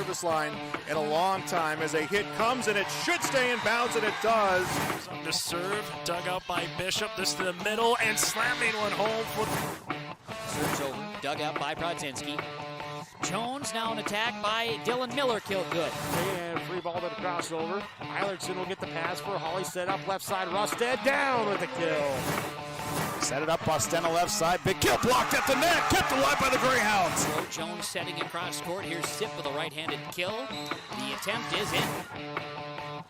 service line in a long time as a hit comes, and it should stay in bounds, and it does. The serve, dug out by Bishop. This to the middle, and slamming one home. Serves over, dug out by Brodzinski. Jones now an attack by Dylan Miller, killed good. And free ball to the crossover. Eilertson will get the pass for Hawley, set up left side. Rusted down with the kill. Set it up, Bostena left side. Big kill blocked at the net, kept alive by the Greyhounds. So Jones setting across court. Here's Sip with a right-handed kill. The attempt is in.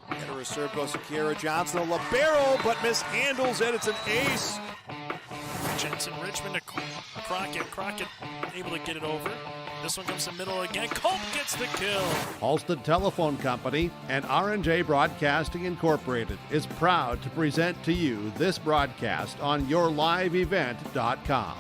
And a serve goes to Kiera Johnson, a libero, but mishandles it. It's an ace. Jensen Richmond to Crockett. Crockett able to get it over. This one comes to the middle again. Cope gets the kill. Halstead Telephone Company and R&J Broadcasting Incorporated is proud to present to you this broadcast on YourLiveEvent.com.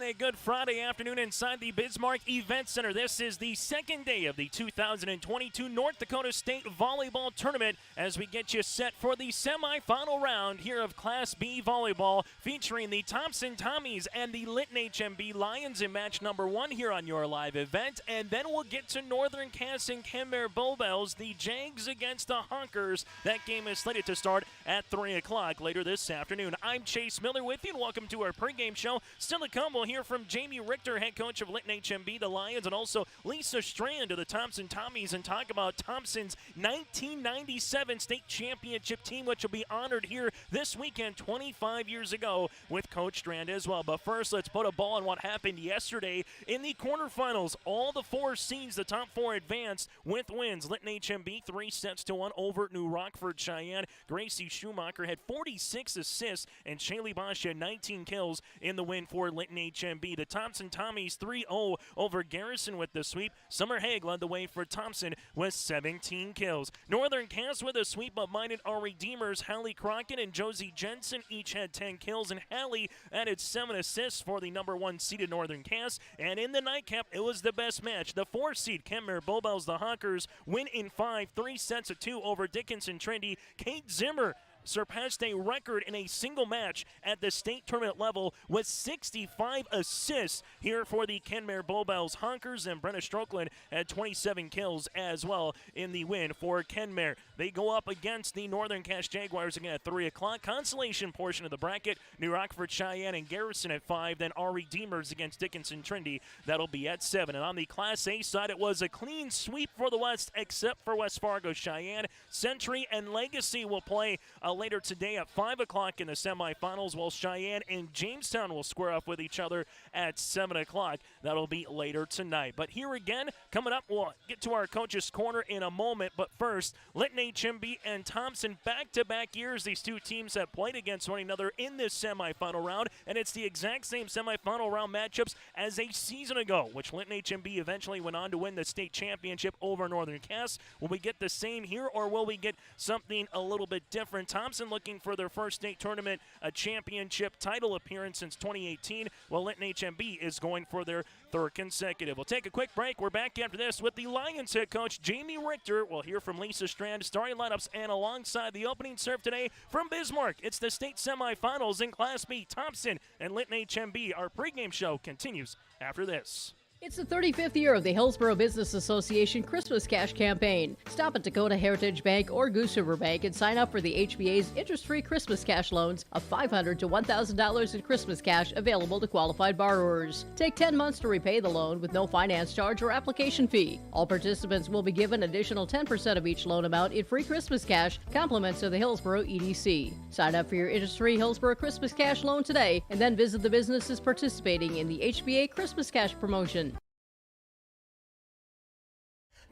A good Friday afternoon inside the Bismarck Event Center. This is the second day of the 2022 North Dakota State Volleyball Tournament as we get you set for the semifinal round here of Class B Volleyball, featuring the Thompson Tommies and the Linton HMB Lions in match number 1 here on your live event. And then we'll get to Northern Cass and Kenmare Bowbells, the Jags against the Honkers. That game is slated to start at 3 o'clock later this afternoon. I'm Chase Miller with you, and welcome to our pregame show. Still to come, we'll hear from Jamie Richter, head coach of Linton HMB, the Lions, and also Lisa Strand of the Thompson Tommies, and talk about Thompson's 1997 state championship team, which will be honored here this weekend 25 years ago with Coach Strand as well. But first, let's put a ball on what happened yesterday in the quarterfinals. All the 4 seeds, the top 4 advanced with wins. Linton HMB 3-1 over New Rockford Cheyenne. Gracie Schumacher had 46 assists, and Shaylee Bosch had 19 kills in the win for Linton HMB. The Thompson Tommies 3-0 over Garrison with the sweep. Summer Haig led the way for Thompson with 17 kills. Northern Cass with a sweep, but minded our Redeemers. Hallie Crockett and Josie Jensen each had 10 kills, and Hallie added 7 assists for the number 1 seeded Northern Cass. And in the nightcap, it was the best match. The 4 seed Kenmare Bowbells, the Honkers, win in 5, 3-2 over Dickinson Trinity. Kate Zimmer surpassed a record in a single match at the state tournament level with 65 assists here for the Kenmare Bowbells Honkers, and Brenna Strokeland had 27 kills as well in the win for Kenmare. They go up against the Northern Cass Jaguars again at 3 o'clock. Consolation portion of the bracket, New Rockford Cheyenne and Garrison at 5, then our Redeemers against Dickinson Trinity. That'll be at 7. And on the Class A side, it was a clean sweep for the West except for West Fargo Cheyenne. Century and Legacy will play later today at 5 o'clock in the semifinals, while Cheyenne and Jamestown will square up with each other at 7 o'clock. That'll be later tonight. But here again, coming up, we'll get to our Coach's Corner in a moment. But first, Linton HMB and Thompson, back-to-back years these two teams have played against one another in this semifinal round, and it's the exact same semifinal round matchups as a season ago, which Linton HMB eventually went on to win the state championship over Northern Cass. Will we get the same here, or will we get something a little bit different? Thompson looking for their first state tournament, a championship title appearance since 2018, while Linton HMB is going for their 3rd consecutive. We'll take a quick break. We're back after this with the Lions head coach, Jamie Richter. We'll hear from Lisa Strand, starting lineups, and alongside the opening serve today from Bismarck, it's the state semifinals in Class B. Thompson and Linton HMB. Our pregame show continues after this. It's the 35th year of the Hillsborough Business Association Christmas Cash Campaign. Stop at Dakota Heritage Bank or Goose River Bank and sign up for the HBA's interest-free Christmas cash loans of $500 to $1,000 in Christmas cash available to qualified borrowers. Take 10 months to repay the loan with no finance charge or application fee. All participants will be given additional 10% of each loan amount in free Christmas cash, compliments of the Hillsborough EDC. Sign up for your interest-free Hillsborough Christmas Cash loan today and then visit the businesses participating in the HBA Christmas Cash promotion.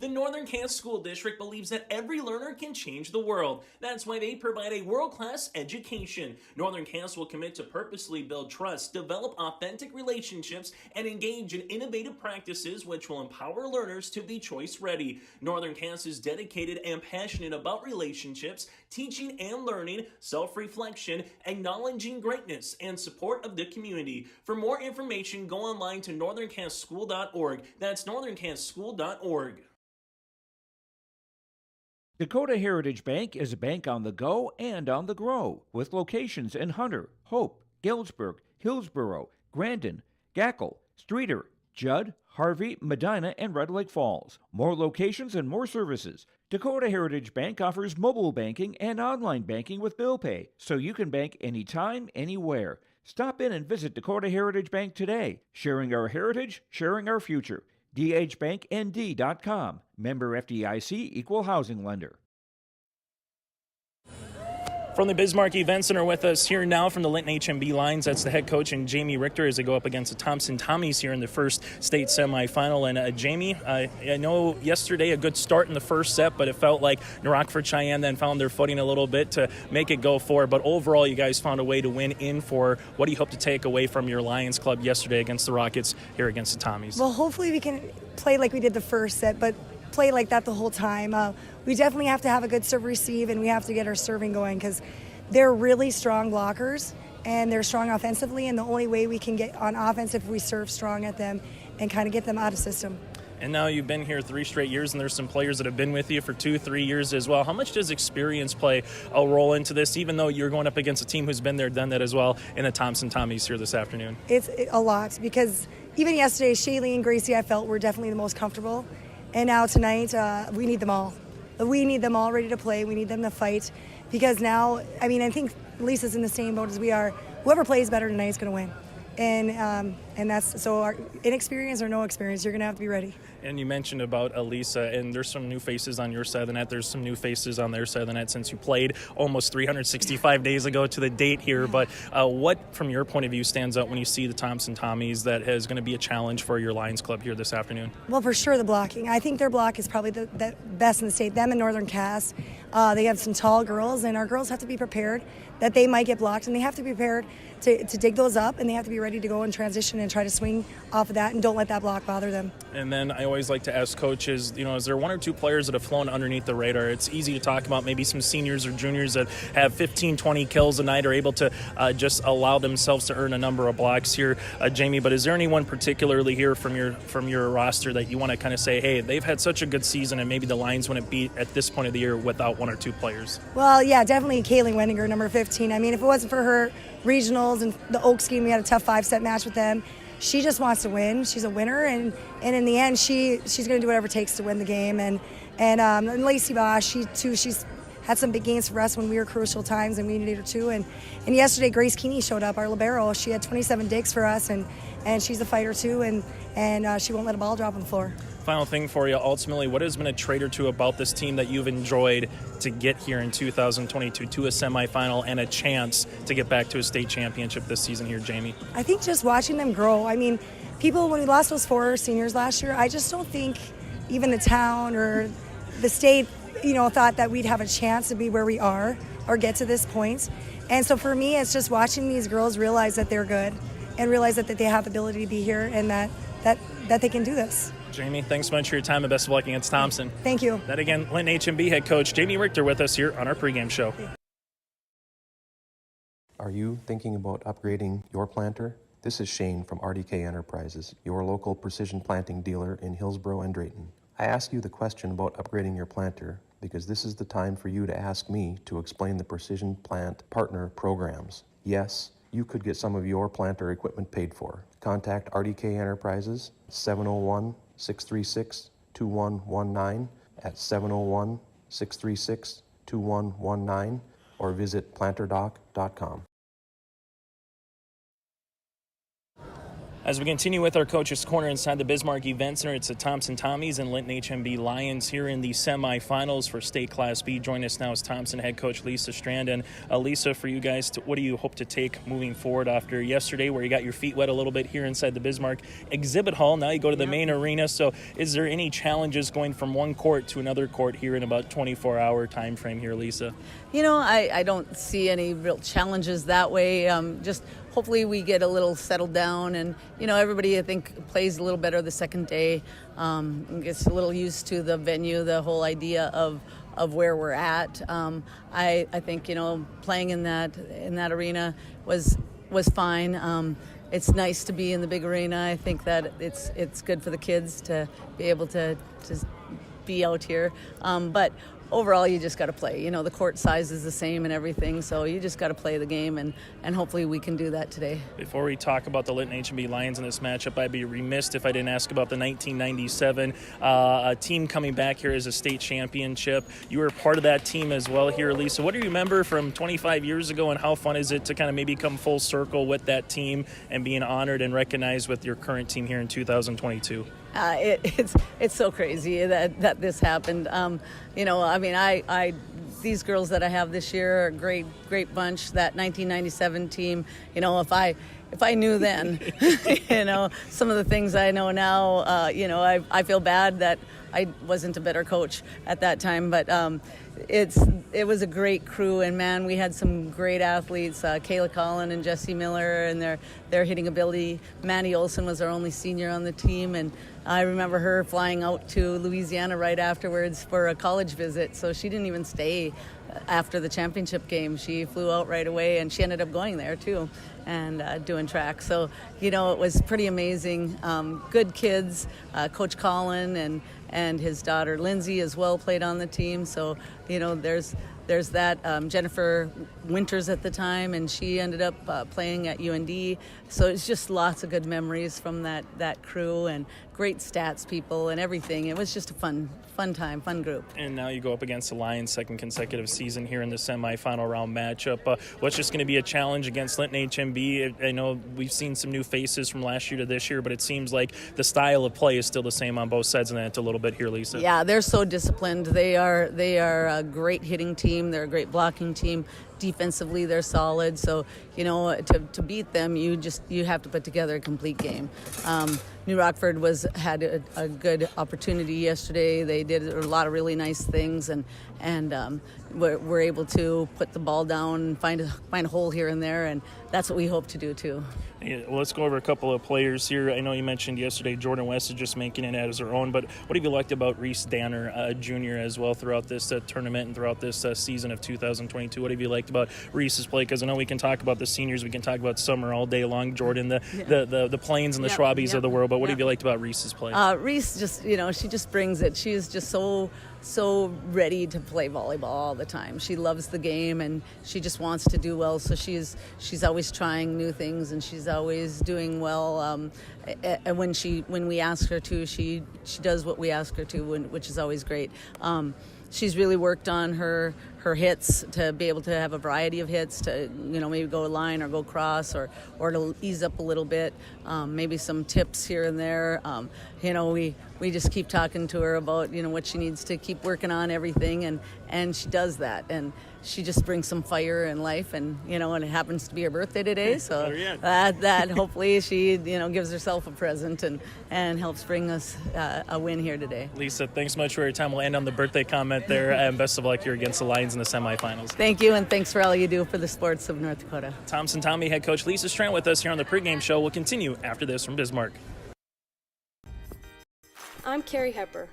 The Northern Cass School District believes that every learner can change the world. That's why they provide a world-class education. Northern Cass will commit to purposely build trust, develop authentic relationships, and engage in innovative practices which will empower learners to be choice-ready. Northern Cass is dedicated and passionate about relationships, teaching and learning, self-reflection, acknowledging greatness, and support of the community. For more information, go online to northerncasschool.org. That's northerncasschool.org. Dakota Heritage Bank is a bank on the go and on the grow, with locations in Hunter, Hope, Galesburg, Hillsborough, Grandin, Gackle, Streeter, Judd, Harvey, Medina, and Red Lake Falls. More locations and more services. Dakota Heritage Bank offers mobile banking and online banking with bill pay, so you can bank anytime, anywhere. Stop in and visit Dakota Heritage Bank today. Sharing our heritage, sharing our future. dhbanknd.com. Member FDIC, Equal Housing Lender. From the Bismarck Event Center with us here now from the Linton HMB Lions, that's the head coach and Jamie Richter as they go up against the Thompson Tommies here in the first state semifinal. And Jamie, I know yesterday a good start in the first set, but it felt like New Rockford Cheyenne then found their footing a little bit to make it go forward. But overall, you guys found a way to win in four. What do you hope to take away from your Lions club yesterday against the Rockets here against the Tommies? Well, hopefully we can play like we did the first set, but play like that the whole time. We definitely have to have a good serve receive, and we have to get our serving going because they're really strong blockers and they're strong offensively, and the only way we can get on offense if we serve strong at them and kind of get them out of system. And now you've been here 3 straight years, and there's some players that have been with you for 2-3 years as well. How much does experience play a role into this, even though you're going up against a team who's been there, done that as well in the Thompson Tommies here this afternoon? It's a lot because even yesterday, Shaylee and Gracie, I felt were definitely the most comfortable. And now tonight, we need them all. We need them all ready to play. We need them to fight because now, I mean, I think Lisa's in the same boat as we are. Whoever plays better tonight is going to win. And that's so our inexperience or no experience, you're going to have to be ready. And you mentioned about Elisa, and there's some new faces on your side of the net. There's some new faces on their side of the net since you played almost 365 days ago to the date here. But what, from your point of view, stands out when you see the Thompson Tommies that is going to be a challenge for your Lions club here this afternoon? Well, for sure the blocking. I think their block is probably the best in the state. Them and Northern Cass. They have some tall girls, and our girls have to be prepared that they might get blocked, and they have to be prepared to dig those up, and they have to be ready to go and transition and try to swing off of that, and don't let that block bother them. And then I always like to ask coaches, you know, is there 1 or 2 players that have flown underneath the radar? It's easy to talk about maybe some seniors or juniors that have 15, 20 kills a night, are able to just allow themselves to earn a number of blocks here, Jamie. But is there anyone particularly here from your roster that you want to kind of say, hey, they've had such a good season, and maybe the Lions wouldn't be at this point of the year without 1 or 2 players? Well, yeah, definitely Kaylee Wendinger, number 15. I mean, if it wasn't for her regionals and the Oaks game, we had a tough 5-set match with them. She just wants to win. She's a winner, and in the end, she's going to do whatever it takes to win the game. And Lacey Bosch, she's had some big games for us when we were crucial times, and we needed her too. And yesterday, Grace Keeney showed up, our libero. She had 27 digs for us, and she's a fighter too, and she won't let a ball drop on the floor. Final thing for you, ultimately, what has been a trait or two about this team that you've enjoyed to get here in 2022 to a semifinal and a chance to get back to a state championship this season here, Jamie? I think just watching them grow. I mean, people, when we lost those 4 seniors last year, I just don't think even the town or the state, thought that we'd have a chance to be where we are or get to this point. And so for me, it's just watching these girls realize that they're good and realize that they have the ability to be here and that they can do this. Jamie, thanks so much for your time and best of luck against Thompson. Thank you. That again, Linton HMB head coach Jamie Richter with us here on our pregame show. Are you thinking about upgrading your planter? This is Shane from RDK Enterprises, your local precision planting dealer in Hillsborough and Drayton. I ask you the question about upgrading your planter because this is the time for you to ask me to explain the Precision Plant Partner programs. Yes, you could get some of your planter equipment paid for. Contact RDK Enterprises 701-636-2119 at 701-636-2119 or visit planterdoc.com. As we continue with our Coach's Corner inside the Bismarck Event Center, it's the Thompson Tommies and Linton HMB Lions here in the semifinals for State Class B. Join us now is Thompson head coach Lisa Strand. And Lisa, for you guys, what do you hope to take moving forward after yesterday where you got your feet wet a little bit here inside the Bismarck Exhibit Hall? Now you go to the main arena. So is there any challenges going from one court to another court here in about 24-hour time frame here, Lisa? I don't see any real challenges that way. Just hopefully we get a little settled down and, everybody, I think, plays a little better the second day, gets a little used to the venue, the whole idea of where we're at. I think, playing in that arena was fine. It's nice to be in the big arena. I think that it's good for the kids to be able to be out here. But overall, you just got to play. The court size is the same and everything, so you just got to play the game, and hopefully we can do that today. Before we talk about the Linton HMB Lions in this matchup, I'd be remiss if I didn't ask about the 1997 team coming back here as a state championship. You were part of that team as well here, Lisa. What do you remember from 25 years ago, and how fun is it to kind of maybe come full circle with that team and being honored and recognized with your current team here in 2022? It's so crazy that this happened. These girls that I have this year are a great bunch. That 1997 team, if I knew then, some of the things I know now, I feel bad that I wasn't a better coach at that time, but it was a great crew, and man, we had some great athletes, Kayla Collin and Jessie Miller, and their hitting ability. Mandy Olson was our only senior on the team, and I remember her flying out to Louisiana right afterwards for a college visit, so she didn't even stay after the championship game. She flew out right away, and she ended up going there too and doing track. So, it was pretty amazing. Good kids. Coach Collin and his daughter Lindsay as well played on the team. So, there's that. Jennifer Winters at the time, and she ended up playing at UND. So it's just lots of good memories from that crew, and great stats people and everything. It was just a fun time, fun group. And now you go up against the Lions' second consecutive season here in the semifinal round matchup. What's just going to be a challenge against Linton HMB? I know we've seen some new faces from last year to this year, but it seems like the style of play is still the same on both sides of that a little bit here, Lisa. Yeah, they're so disciplined. They are a great hitting team. They're a great blocking team. Defensively, they're solid. So, to beat them, you have to put together a complete game. New Rockford had a good opportunity yesterday. They did a lot of really nice things, and we're able to put the ball down and find a hole here and there, and that's what we hope to do too. Yeah, well, let's go over a couple of players here. I know you mentioned yesterday Jordan West is just making it as her own, but what have you liked about Reese Danner Jr. as well throughout this tournament and throughout this season of 2022? What have you liked about Reese's play? Because I know we can talk about the seniors, we can talk about summer all day long, Jordan, the Plains and the Schwabbies of the world, but what have you liked about Reese's play? Reese just, she just brings it. She is just so ready to play volleyball all the time. She loves the game, and she just wants to do well. So she's always trying new things, and she's always doing well. And when we ask her to, she does what we ask her to, which is always great. She's really worked on her hits to be able to have a variety of hits to, maybe go line or go cross or to ease up a little bit. Maybe some tips here and there. We just keep talking to her about, what she needs to keep working on everything, and she does that. And she just brings some fire in life, and and it happens to be her birthday today, so that hopefully she gives herself a present and helps bring us a win here today. Lisa, thanks so much for your time. We'll end on the birthday comment there, and best of luck here against the Lions in the semifinals. Thank you, and thanks for all you do for the sports of North Dakota. Thompson Tommy head coach Lisa Strand with us here on the pregame show. We'll continue after this from Bismarck. I'm Carrie Hepper.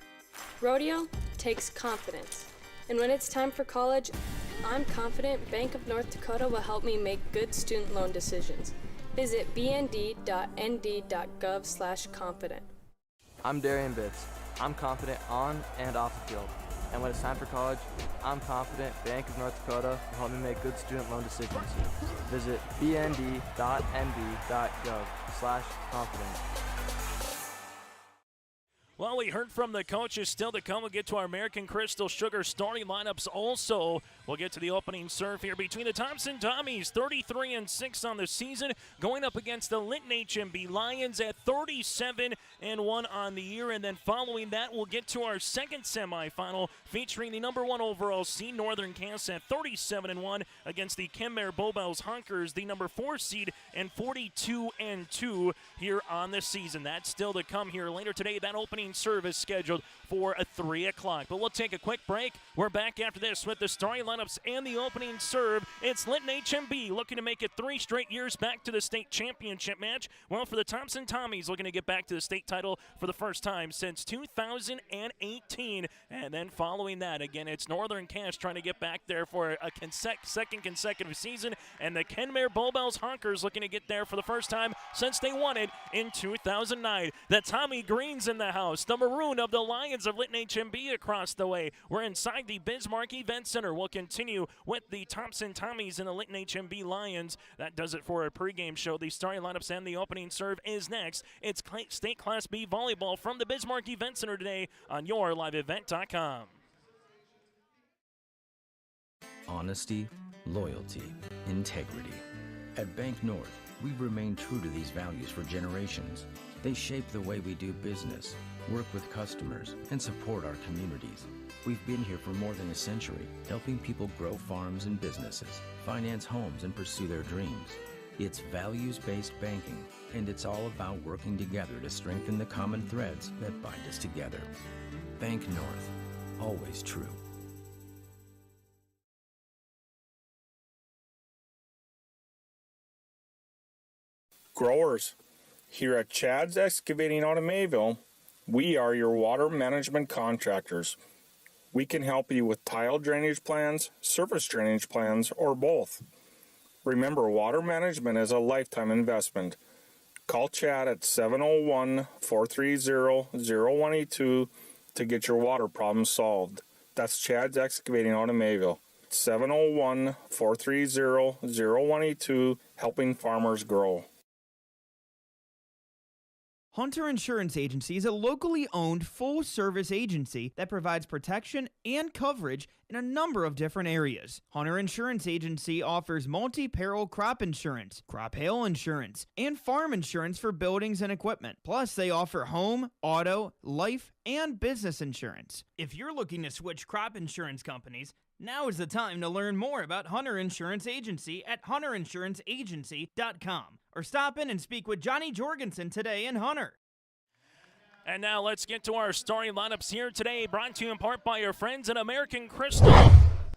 Rodeo takes confidence, and when it's time for college, I'm confident Bank of North Dakota will help me make good student loan decisions. Visit bnd.nd.gov/confident. I'm Darian Bitts. I'm confident on and off the field. And when it's time for college, I'm confident Bank of North Dakota will help me make good student loan decisions. Visit bnd.nd.gov/confident. Well, we heard from the coaches. Still to come, we'll get to our American Crystal Sugar starting lineups also. We'll get to the opening serve here between the Thompson Tommies, 33-6 on the season, going up against the Linton HMB Lions at 37-1 on the year. And then following that, we'll get to our second semifinal featuring the number 1 overall seed, Northern Cass, at 37-1 against the Kenmare Bowbells Hunkers, the number 4 seed, and 42-2 here on the season. That's still to come here later today. That opening serve is scheduled for 3 o'clock. But we'll take a quick break. We're back after this with the starting lineups and the opening serve. It's Linton HMB looking to make it 3 straight years back to the state championship match. Well, for the Thompson Tommies, looking to get back to the state title for the first time since 2018. And then following that, again, it's Northern Cass trying to get back there for a second consecutive season. And the Kenmare Bowbells Honkers looking to get there for the first time since they won it in 2009. The Tommy Green's in the house. host, the maroon of the Lions of Linton HMB across the way. We're inside the Bismarck Event Center. We'll continue with the Thompson Tommies and the Linton HMB Lions. That does it for our pregame show. The starting lineups and the opening serve is next. It's State Class B volleyball from the Bismarck Event Center today on yourliveevent.com. Honesty, loyalty, integrity. At Bank North, we've remained true to these values for generations. They shape the way we do business, work with customers, and support our communities. We've been here for more than a century, helping people grow farms and businesses, finance homes, and pursue their dreams. It's values-based banking, and it's all about working together to strengthen the common threads that bind us together. Bank North, always true. Growers, here at Chad's Excavating out of Mayville, we are your water management contractors. We can help you with tile drainage plans, surface drainage plans, or both. Remember, water management is a lifetime investment. Call Chad at 701-430-0182 to get your water problem solved. That's Chad's Excavating out of Mayville. 701-430-0182, helping farmers grow. Hunter Insurance Agency is a locally owned full-service agency that provides protection and coverage in a number of different areas. Hunter Insurance Agency offers multi-peril crop insurance, crop hail insurance, and farm insurance for buildings and equipment. Plus, they offer home, auto, life, and business insurance. If you're looking to switch crop insurance companies, now is the time to learn more about Hunter Insurance Agency at hunterinsuranceagency.com or stop in and speak with Johnny Jorgensen today in Hunter. And now let's get to our starting lineups here today, brought to you in part by our friends at American Crystal.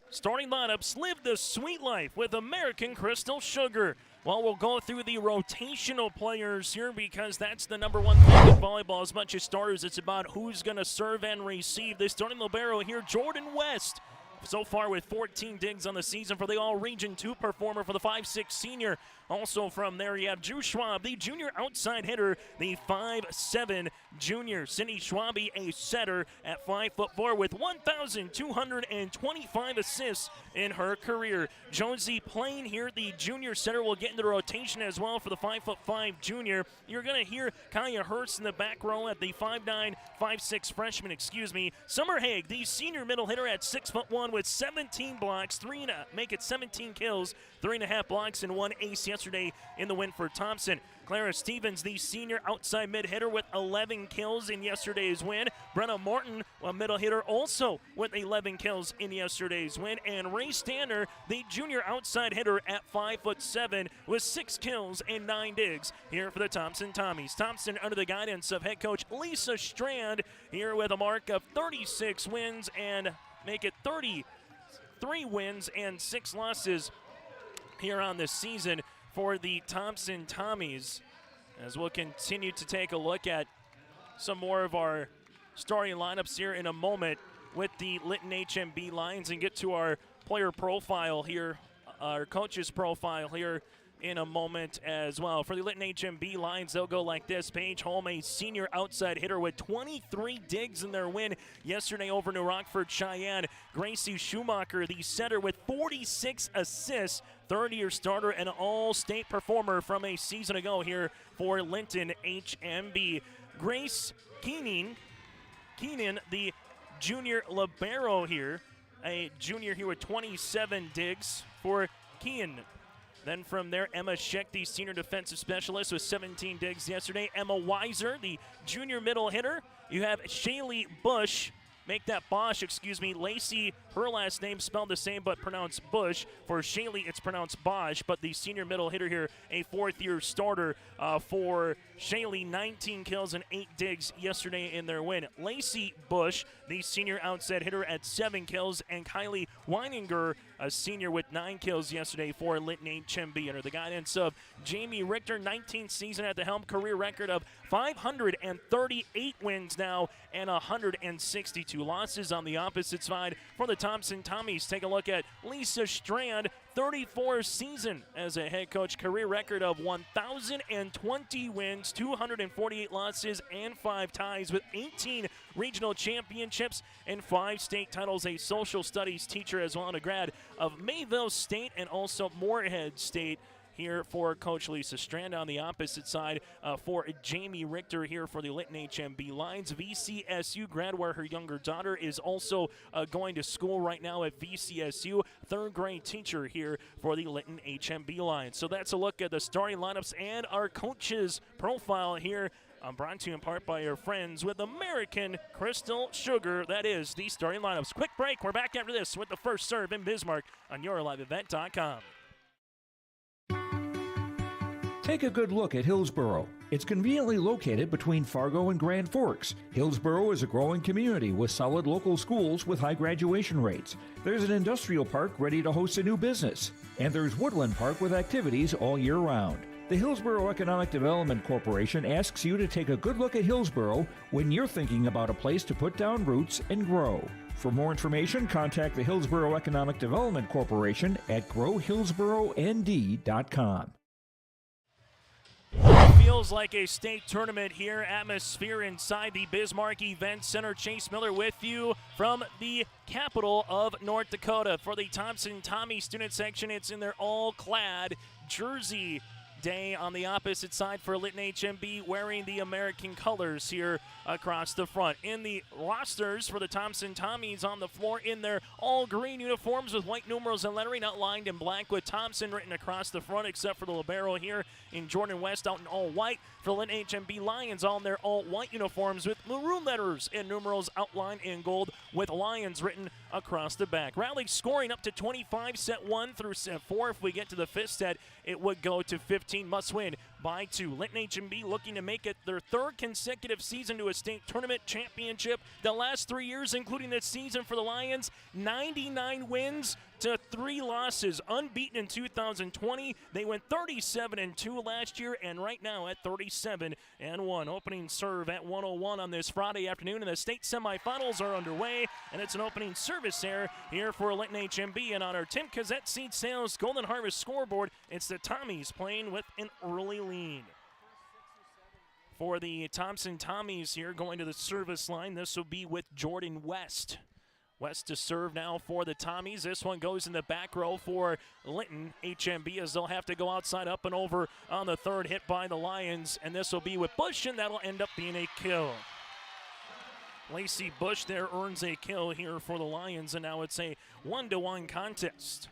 Starting lineups, live the sweet life with American Crystal Sugar. Well, we'll go through the rotational players here because that's the number one thing in volleyball. As much as starters, it's about who's going to serve and receive. The starting libero here, Jordan West. So far with 14 digs on the season for the All-Region 2 performer for the 5'6 senior. Also from there you have Drew Schwab, the junior outside hitter, the 5'7 junior. Cindy Schwabe, a setter at 5'4" with 1,225 assists in her career. Jonesy Plain here, the junior setter, will get into the rotation as well for the 5'5 junior. You're going to hear Kaya Hurst in the back row at the 5'9", 5'6 freshman, Summer Haig, the senior middle hitter at 6'1" with 17 blocks, 17 kills, 3.5 blocks, and 1 ace yesterday in the win for Thompson. Clara Stevens, the senior outside mid hitter with 11 kills in yesterday's win. Brenna Morton, a middle hitter, also with 11 kills in yesterday's win. And Ray Stander, the junior outside hitter at 5'7" with 6 kills and 9 digs here for the Thompson Tommies. Thompson under the guidance of head coach Lisa Strand here with a mark of 36 wins and make it 33 wins and 6 losses here on this season for the Thompson Tommies, as we'll continue to take a look at some more of our starting lineups here in a moment with the Linton HMB Lions and get to our player profile here, our coach's profile here in a moment as well. For the Linton HMB Lions, they'll go like this. Paige Holm, a senior outside hitter with 23 digs in their win yesterday over New Rockford Cheyenne. Gracie Schumacher, the setter, with 46 assists, third-year starter and all-state performer from a season ago here for Linton HMB. Grace Keenan, the junior libero here, a junior here with 27 digs for Keenan. Then from there, Emma Scheck, the senior defensive specialist with 17 digs yesterday. Emma Weiser, the junior middle hitter. You have Shaylee Bush, make that Bosch, Lacey, her last name spelled the same but pronounced Bush. For Shaylee, it's pronounced Bosch, but the senior middle hitter here, a 4th-year starter for Shaylee, 19 kills and 8 digs yesterday in their win. Lacey Bush, the senior outside hitter at 7 kills, and Kylie Weininger, a senior with 9 kills yesterday for Linton HMB. Under the guidance of Jamie Richter, 19th season at the helm, career record of 538 wins now and 162 losses. On the opposite side for the Thompson Tommies, take a look at Lisa Strand, 34th season as a head coach, career record of 1,020 wins, 248 losses, and 5 ties with 18 regional championships and 5 state titles. A social studies teacher as well, and a grad of Mayville State and also Moorhead State. Here for Coach Lisa Strand. On the opposite side for Jamie Richter here for the Linton HMB Lions. VCSU grad, where her younger daughter is also going to school right now at VCSU. 3rd grade teacher here for the Linton HMB Lions. So that's a look at the starting lineups and our coaches' profile here. Brought to you in part by our friends with American Crystal Sugar. That is the starting lineups. Quick break. We're back after this with the first serve in Bismarck on YourLiveEvent.com. Take a good look at Hillsboro. It's conveniently located between Fargo and Grand Forks. Hillsboro is a growing community with solid local schools with high graduation rates. There's an industrial park ready to host a new business. And there's Woodland Park with activities all year round. The Hillsboro Economic Development Corporation asks you to take a good look at Hillsboro when you're thinking about a place to put down roots and grow. For more information, contact the Hillsboro Economic Development Corporation at growhillsboroND.com. Feels like a state tournament here. Atmosphere inside the Bismarck Event Center. Chase Miller with you from the capital of North Dakota. For the Thompson Tommy student section, it's in their all-clad jersey day. On the opposite side for Linton HMB, wearing the American colors here across the front. In the rosters for the Thompson Tommies on the floor in their all-green uniforms with white numerals and lettering outlined in black with Thompson written across the front, except for the libero here in Jordan West out in all white. For the Linton HMB Lions on their all-white uniforms with maroon letters and numerals outlined in gold with Lions written across the back. Rally scoring up to 25, set 1 through set 4. If we get to the 5th set, it would go to 15. Must win by 2. Linton HMB looking to make it their 3rd consecutive season to a state tournament championship. The last 3 years, including this season for the Lions, 99 wins to 3 losses. Unbeaten in 2020. They went 37-2 last year, and right now at 37-1. Opening serve at 101 on this Friday afternoon, and the state semifinals are underway, and it's an opening service error here for Linton HMB. And on our Tim Cassette Seed Sales Golden Harvest scoreboard, it's the Tommies playing with an early lead. For the Thompson Tommies here going to the service line, this will be with Jordan West. West to serve now for the Tommies. This one goes in the back row for Linton HMB as they'll have to go outside up and over on the 3rd hit by the Lions. And this will be with Bush, and that'll end up being a kill. Lacey Bush there earns a kill here for the Lions, and now it's a 1-1 contest.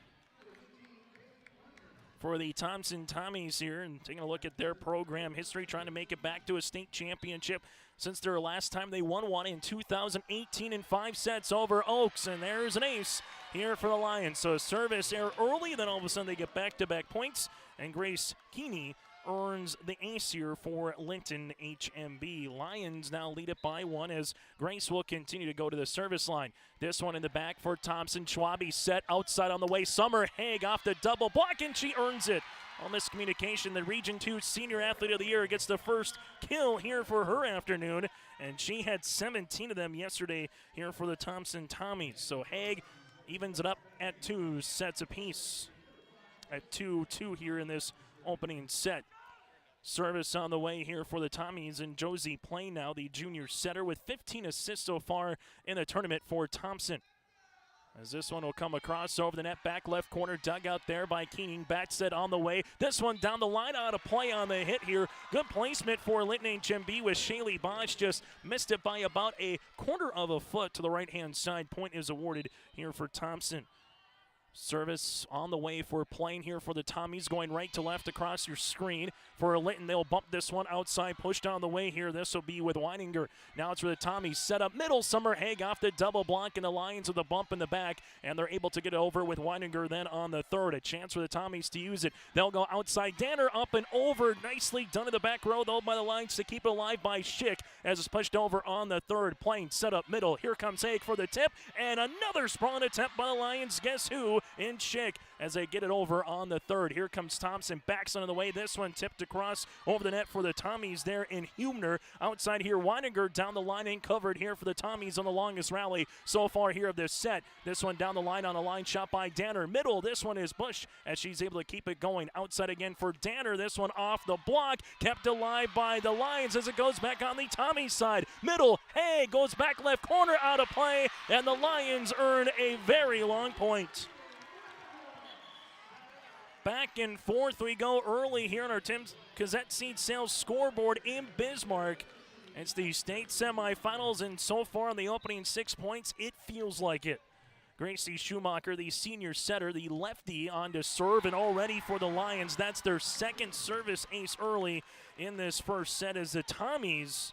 For the Thompson Tommies here, and taking a look at their program history, trying to make it back to a state championship since their last time they won one in 2018 in 5 sets over Oaks. And there's an ace here for the Lions. So a service error early, then all of a sudden they get back-to-back points, and Grace Keeney earns the ace here for Linton HMB. Lions now lead it by 1 as Grace will continue to go to the service line. This one in the back for Thompson. Schwabe set outside on the way. Summer Haig off the double block, and she earns it. All miscommunication. The Region 2 Senior Athlete of the Year gets the first kill here for her afternoon, and she had 17 of them yesterday here for the Thompson Tommies. So Haig evens it up at 2 sets apiece. At 2-2 here in this opening set. Service on the way here for the Tommies, and Josie Plain now, the junior setter, with 15 assists so far in the tournament for Thompson. As this one will come across over the net, back left corner, dug out there by Keening. Back set on the way. This one down the line, out of play on the hit here. Good placement for Linton HMB with Shaylee Bosch, just missed it by about a quarter of a foot to the right-hand side. Point is awarded here for Thompson. Service on the way for Plain here for the Tommies, going right to left across your screen. For Linton, they'll bump this one outside, pushed on the way here. This will be with Weininger. Now it's for the Tommies, set up middle. Summer Haig off the double block, and the Lions with a bump in the back, and they're able to get it over with Weininger then on the 3rd. A chance for the Tommies to use it. They'll go outside. Danner up and over. Nicely done in the back row, though, by the Lions to keep it alive by Schick as it's pushed over on the 3rd. Plain set up middle. Here comes Haig for the tip, and another sprawn attempt by the Lions. Guess who in Schick as they get it over on the third. Here comes Thompson, backs on the way. This one tipped across over the net for the Tommies there in Humner. Outside here, Weininger down the line and covered here for the Tommies on the longest rally so far here of this set. This one down the line on a line shot by Danner. Middle, this one is Bush as she's able to keep it going. Outside again for Danner. This one off the block, kept alive by the Lions as it goes back on the Tommies side. Middle, Hay goes back left corner, out of play, and the Lions earn a very long point. Back and forth we go early here on our Tim Gazette Seed Sales scoreboard in Bismarck. It's the state semifinals, and so far in the opening 6 points, it feels like it. Gracie Schumacher, the senior setter, the lefty, on to serve, and already for the Lions, that's their second service ace early in this first set as the Tommies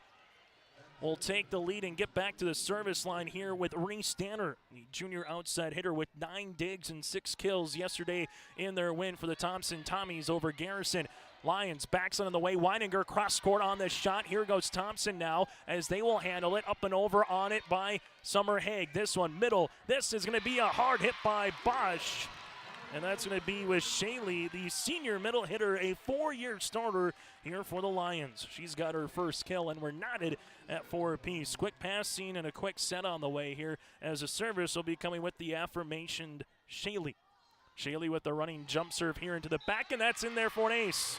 will take the lead and get back to the service line here with Reese Danner, the junior outside hitter with 9 digs and 6 kills yesterday in their win for the Thompson Tommies over Garrison. Lions backs on the way. Weininger cross court on the shot. Here goes Thompson now as they will handle it. Up and over on it by Summer Haig. This one middle. This is going to be a hard hit by Bosch. And that's going to be with Shaley, the senior middle hitter, a 4-year starter here for the Lions. She's got her first kill, and we're knotted at 4 apiece. Quick passing and a quick set on the way here as a service will be coming with the aforementioned Shaley. Shaley with the running jump serve here into the back, and that's in there for an ace.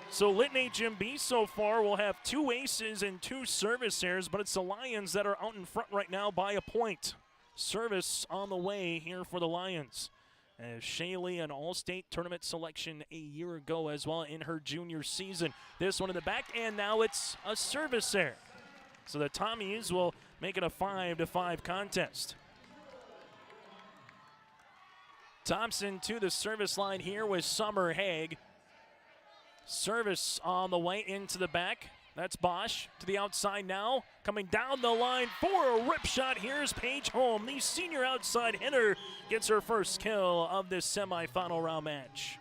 So Linton HMB so far will have 2 aces and 2 service errors, but it's the Lions that are out in front right now by a point. Service on the way here for the Lions. As Shaley, an all-state tournament selection a year ago as well in her junior season. This one in the back, and now it's a service error. So the Tommies will make it a 5-5 contest. Thompson to the service line here with Summer Haig. Service on the way into the back. That's Bosch to the outside now. Coming down the line for a rip shot. Here's Paige Holm, the senior outside hitter, gets her first kill of this semifinal round match.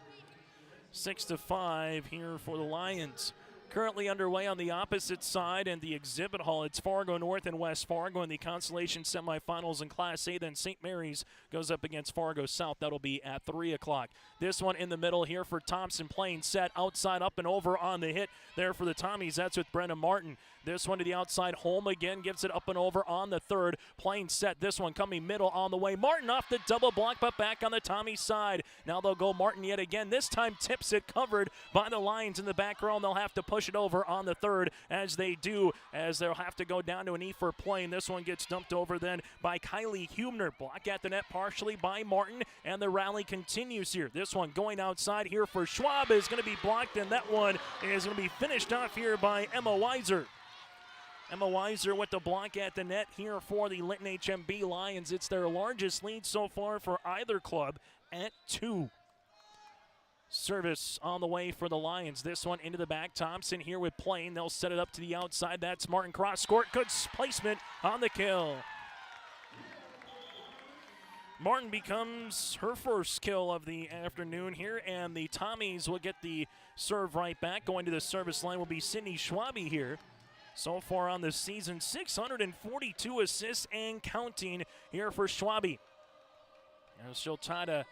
6-5 here for the Lions. Currently underway on the opposite side and the exhibit hall. It's Fargo North and West Fargo in the consolation semifinals in Class A. Then St. Mary's goes up against Fargo South. That'll be at 3 o'clock. This one in the middle here for Thompson, playing set outside, up and over on the hit there for the Tommies. That's with Brenna Martin. This one to the outside. Holm again gives it up and over on the third. Playing set. This one coming middle on the way. Martin off the double block, but back on the Tommy side. Now they'll go Martin yet again. This time tips it, covered by the Lions in the back row, and they'll have to push it over on the third as they do, as they'll have to go down to an E for playing. This one gets dumped over then by Kylie Humner. Block at the net partially by Martin, and the rally continues here. This one going outside here for Schwab is going to be blocked, and that one is going to be finished off here by Emma Weiser. Emma Weiser with the block at the net here for the Linton HMB Lions. It's their largest lead so far for either club at 2. Service on the way for the Lions. This one into the back. Thompson here with Plain. They'll set it up to the outside. That's Martin cross court. Good placement on the kill. Martin becomes her first kill of the afternoon here, and the Tommies will get the serve right back. Going to the service line will be Sydney Schwabe here. So far on the season, 642 assists and counting here for Schwabe. And she'll try to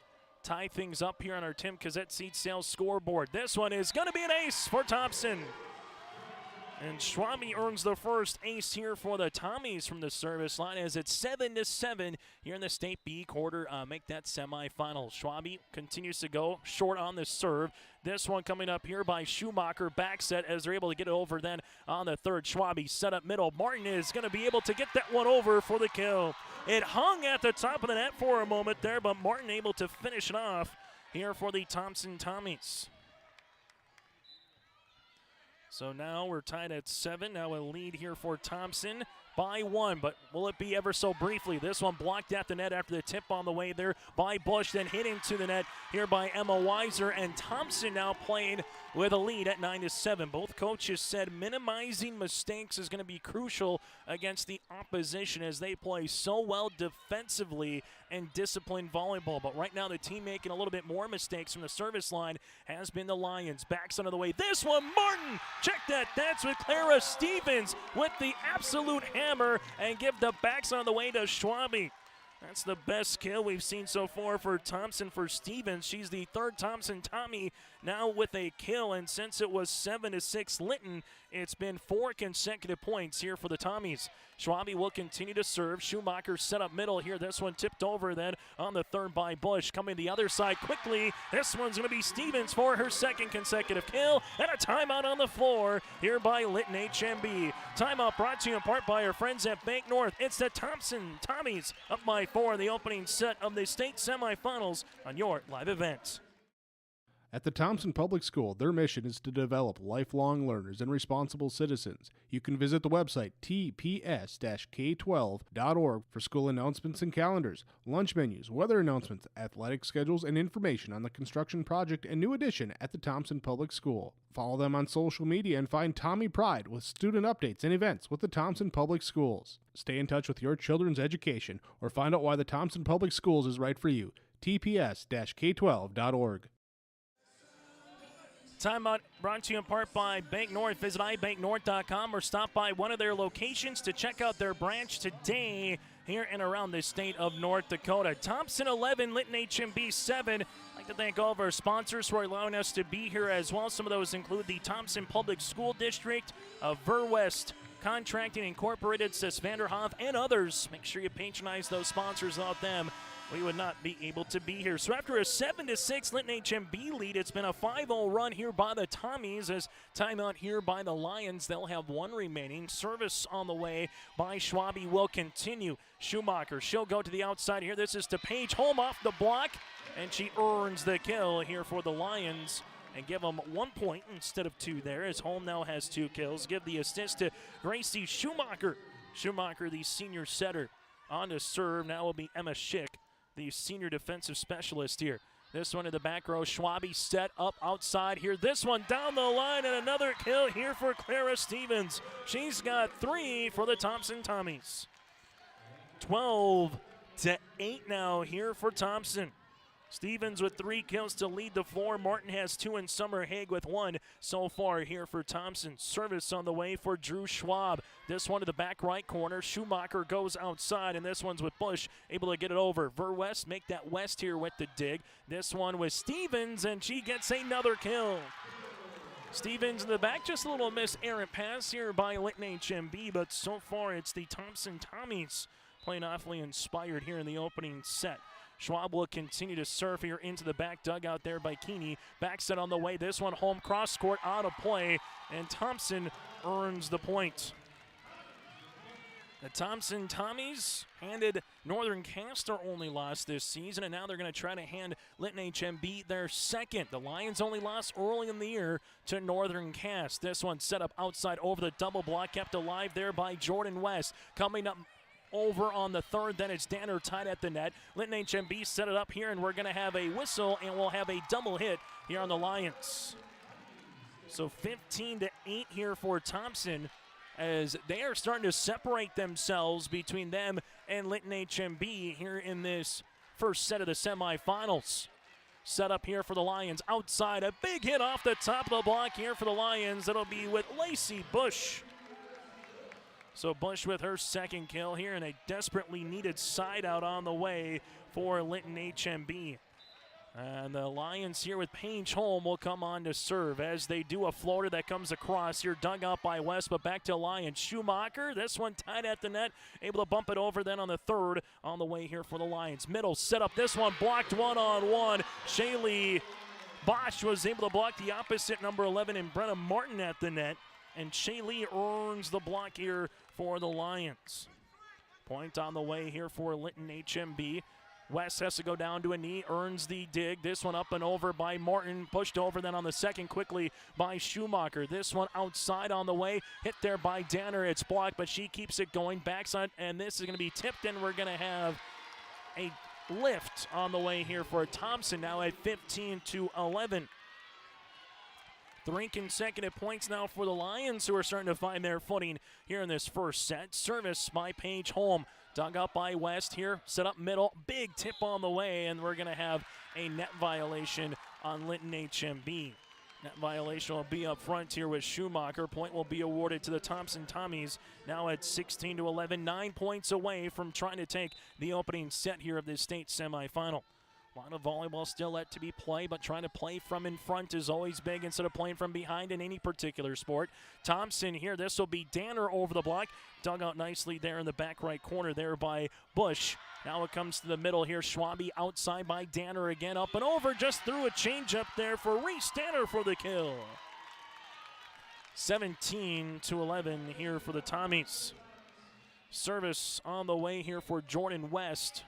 tie things up here on our Tim Gazette Seed Sales scoreboard. This one is going to be an ace for Thompson. And Schwabe earns the first ace here for the Tommies from the service line as it's 7-7 here in the State B quarter. Make that semifinal. Schwabe continues to go short on the serve. This one coming up here by Schumacher. Back set as they're able to get it over then on the third. Schwabe set up middle. Martin is going to be able to get that one over for the kill. It hung at the top of the net for a moment there, but Martin able to finish it off here for the Thompson Tommies. So now we're tied at 7. Now a lead here for Thompson by 1, but will it be ever so briefly? This one blocked at the net after the tip on the way there by Bush, then hit into the net here by Emma Weiser, and Thompson now playing with a lead at 9-7. Both coaches said minimizing mistakes is going to be crucial against the opposition as they play so well defensively and disciplined volleyball. But right now the team making a little bit more mistakes from the service line has been the Lions. Backs under the way. This one, Martin! Check that. That's with Clara Stevens with the absolute hammer and give the backs on the way to Schwabe. That's the best kill we've seen so far for Thompson for Stevens. She's the third Thompson Tommy now with a kill, and since it was 7-6 Linton, it's been 4 consecutive points here for the Tommies. Schwabe will continue to serve. Schumacher set up middle here. This one tipped over then on the third by Bush. Coming the other side quickly. This one's going to be Stevens for her second consecutive kill, and a timeout on the floor here by Linton HMB. Timeout brought to you in part by our friends at Bank North. It's the Thompson Tommies up by 4 in the opening set of the state semifinals on your live event. At the Thompson Public School, their mission is to develop lifelong learners and responsible citizens. You can visit the website tps-k12.org for school announcements and calendars, lunch menus, weather announcements, athletic schedules, and information on the construction project and new addition at the Thompson Public School. Follow them on social media and find Tommy Pride with student updates and events with the Thompson Public Schools. Stay in touch with your children's education or find out why the Thompson Public Schools is right for you. tps-k12.org. Timeout brought to you in part by Bank North. Visit ibanknorth.com or stop by one of their locations to check out their branch today here and around the state of North Dakota. Thompson 11, Linton HMB 7. I'd like to thank all of our sponsors for allowing us to be here as well. Some of those include the Thompson Public School District, Verwest Contracting Incorporated, Sis Vanderhoff, and others. Make sure you patronize those sponsors. Without them, we would not be able to be here. So after a 7-6 Linton HMB lead, it's been a 5-0 run here by the Tommies. As timeout here by the Lions, they'll have one remaining. Service on the way by Schwabe will continue. Schumacher, she'll go to the outside here. This is to Paige Holm off the block, and she earns the kill here for the Lions and give them 1 point instead of 2 there, as Holm now has 2 kills. Give the assist to Gracie Schumacher. Schumacher, the senior setter, on to serve. Now will be Emma Schick, the senior defensive specialist here. This one in the back row. Schwabe set up outside here. This one down the line, and another kill here for Clara Stevens. She's got 3 for the Thompson Tommies. 12-8 now here for Thompson. Stevens with 3 kills to lead the floor. Martin has 2 and Summer Haig with 1 so far here for Thompson. Service on the way for Drew Schwab. This one to the back right corner. Schumacher goes outside, and this one's with Bush, able to get it over. Verwest make that west here with the dig. This one with Stevens, and she gets another kill. Stevens in the back, just a little miss-errant pass here by Linton HMB, but so far it's the Thompson Tommies playing awfully inspired here in the opening set. Schwab will continue to serve here into the back dugout there by Keeney. Back set on the way. This one home cross court out of play, and Thompson earns the point. The Thompson Tommies handed Northern Cass their only loss this season, and now they're going to try to hand Linton HMB their second. The Lions only lost early in the year to Northern Cass. This one set up outside over the double block, kept alive there by Jordan West. Coming up over on the third, then it's Danner tied at the net. Linton HMB set it up here, and we're going to have a whistle, and we'll have a double hit here on the Lions. So 15-8 here for Thompson, as they are starting to separate themselves between them and Linton HMB here in this first set of the semifinals. Set up here for the Lions outside. A big hit off the top of the block here for the Lions. That'll be with Lacey Bush. So Bush with her second kill here, and a desperately needed side out on the way for Linton HMB. And the Lions here with Paige Holm will come on to serve as they do a floater that comes across here, dug out by West, but back to Lions. Schumacher, this one tied at the net, able to bump it over then on the third on the way here for the Lions. Middle set up, this one blocked one-on-one. Shaylee Bosch was able to block the opposite number 11 and Brenna Martin at the net. And Shaylee earns the block here for the Lions. Point on the way here for Linton HMB. West has to go down to a knee, earns the dig. This one up and over by Martin, pushed over then on the second quickly by Schumacher. This one outside on the way, hit there by Danner. It's blocked, but she keeps it going. Backside, and this is going to be tipped, and we're going to have a lift on the way here for Thompson now at 15-11. 3 consecutive points now for the Lions, who are starting to find their footing here in this first set. Service by Paige Holm. Dug up by West here. Set up middle. Big tip on the way, and we're going to have a net violation on Linton HMB. That violation will be up front here with Schumacher. Point will be awarded to the Thompson Tommies. Now at 16-11, 9 points away from trying to take the opening set here of this state semifinal. A lot of volleyball still yet to be played, but trying to play from in front is always big instead of playing from behind in any particular sport. Thompson here, this will be Danner over the block. Dug out nicely there in the back right corner there by Bush. Now it comes to the middle here. Schwabe outside by Danner again. Up and over, just threw a changeup there for Reese Danner for the kill. 17-11 here for the Tommies. Service on the way here for Jordan West.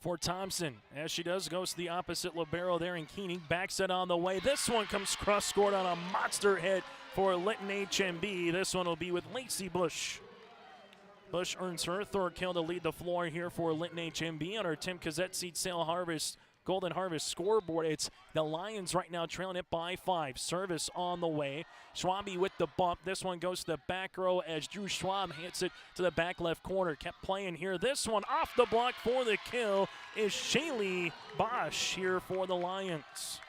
For Thompson, as she does, goes to the opposite libero there in Keeney. Back set on the way. This one comes cross-scored on a monster hit for Linton HMB. This one will be with Lacey Bush. Bush earns her third kill to lead the floor here for Linton HMB on our Tim Cassette Seed Sale Harvest Golden Harvest scoreboard. It's the Lions right now trailing it by 5. Service on the way. Schwabe with the bump. This one goes to the back row as Drew Schwab hits it to the back left corner. Kept playing here. This one off the block for the kill is Shaylee Bosch here for the Lions.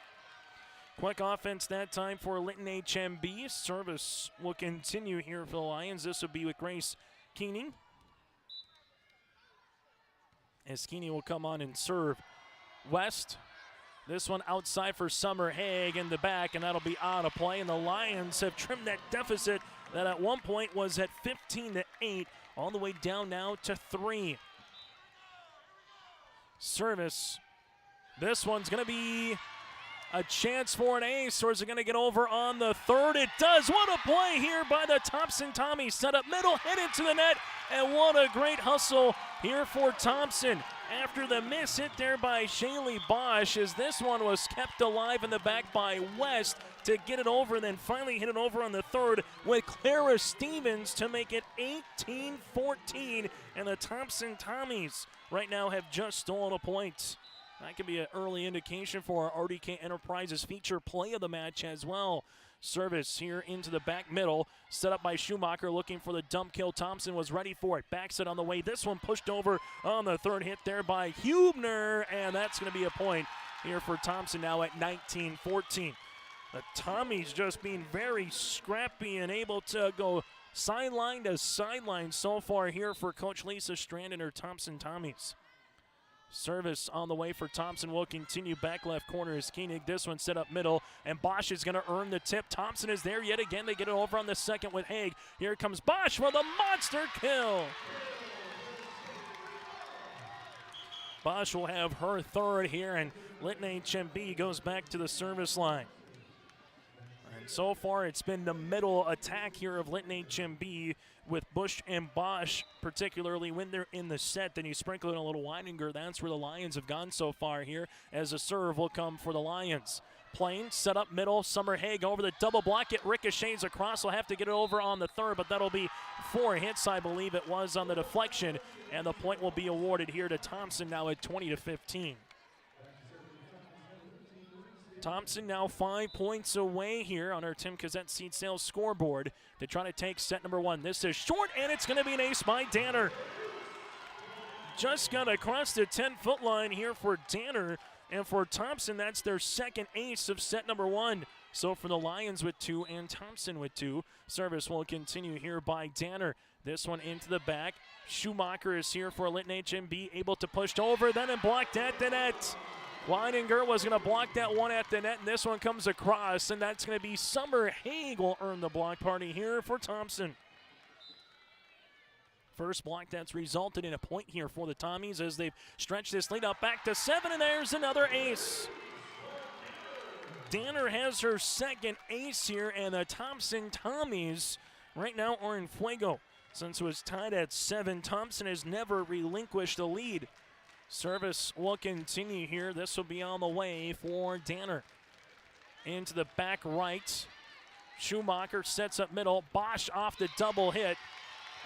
Quick offense that time for Linton HMB. Service will continue here for the Lions. This will be with Grace Keeney. As Keeney will come on and serve. West, this one outside for Summer Haig in the back, and that'll be out of play. And the Lions have trimmed that deficit that at one point was at 15-8, all the way down now to 3. Service. This one's going to be a chance for an ace, or is it going to get over on the third? It does. What a play here by the Thompson Tommies. Set up middle, hit into the net, and what a great hustle here for Thompson. After the miss hit there by Shaylee Bosch, as this one was kept alive in the back by West to get it over, and then finally hit it over on the third with Clara Stevens to make it 18-14, and the Thompson Tommies right now have just stolen a point. That could be an early indication for our RDK Enterprises feature play of the match as well. Service here into the back middle, set up by Schumacher, looking for the dump kill. Thompson was ready for it. Backs it on the way. This one pushed over on the third hit there by Hubner, and that's going to be a point here for Thompson now at 19-14. The Tommies just being very scrappy and able to go sideline to sideline so far here for Coach Lisa Strand and her Thompson Tommies. Service on the way for Thompson will continue. Back left corner is Koenig. This one set up middle, and Bosch is going to earn the tip. Thompson is there yet again. They get it over on the second with Haig. Here comes Bosch for the monster kill. Bosch will have her third here, and Linton HMB goes back to the service line. And so far, it's been the middle attack here of Linton HMB with Bush and Bosch, particularly when they're in the set. Then you sprinkle in a little Weininger. That's where the Lions have gone so far here, as a serve will come for the Lions. Plain, set up middle. Summer Haig over the double block. It ricochets across. Will have to get it over on the third, but that'll be 4 hits, I believe it was, on the deflection. And the point will be awarded here to Thompson now at 20-15. Thompson now 5 points away here on our Tim Cassette Seed Sales scoreboard to try to take set number 1. This is short, and it's going to be an ace by Danner. Just got across the 10-foot line here for Danner, and for Thompson, that's their second ace of set number 1. So for the Lions with 2 and Thompson with 2. Service will continue here by Danner. This one into the back. Schumacher is here for Linton HMB, able to push over, then and blocked at the net. Weininger was going to block that one at the net, and this one comes across, and that's going to be Summer Haig will earn the block party here for Thompson. First block that's resulted in a point here for the Tommies as they've stretched this lead up back to 7, and there's another ace. Danner has her second ace here, and the Thompson Tommies right now are in fuego. Since it was tied at 7, Thompson has never relinquished the lead. Service will continue here. This will be on the way for Danner. Into the back right. Schumacher sets up middle. Bosch off the double hit.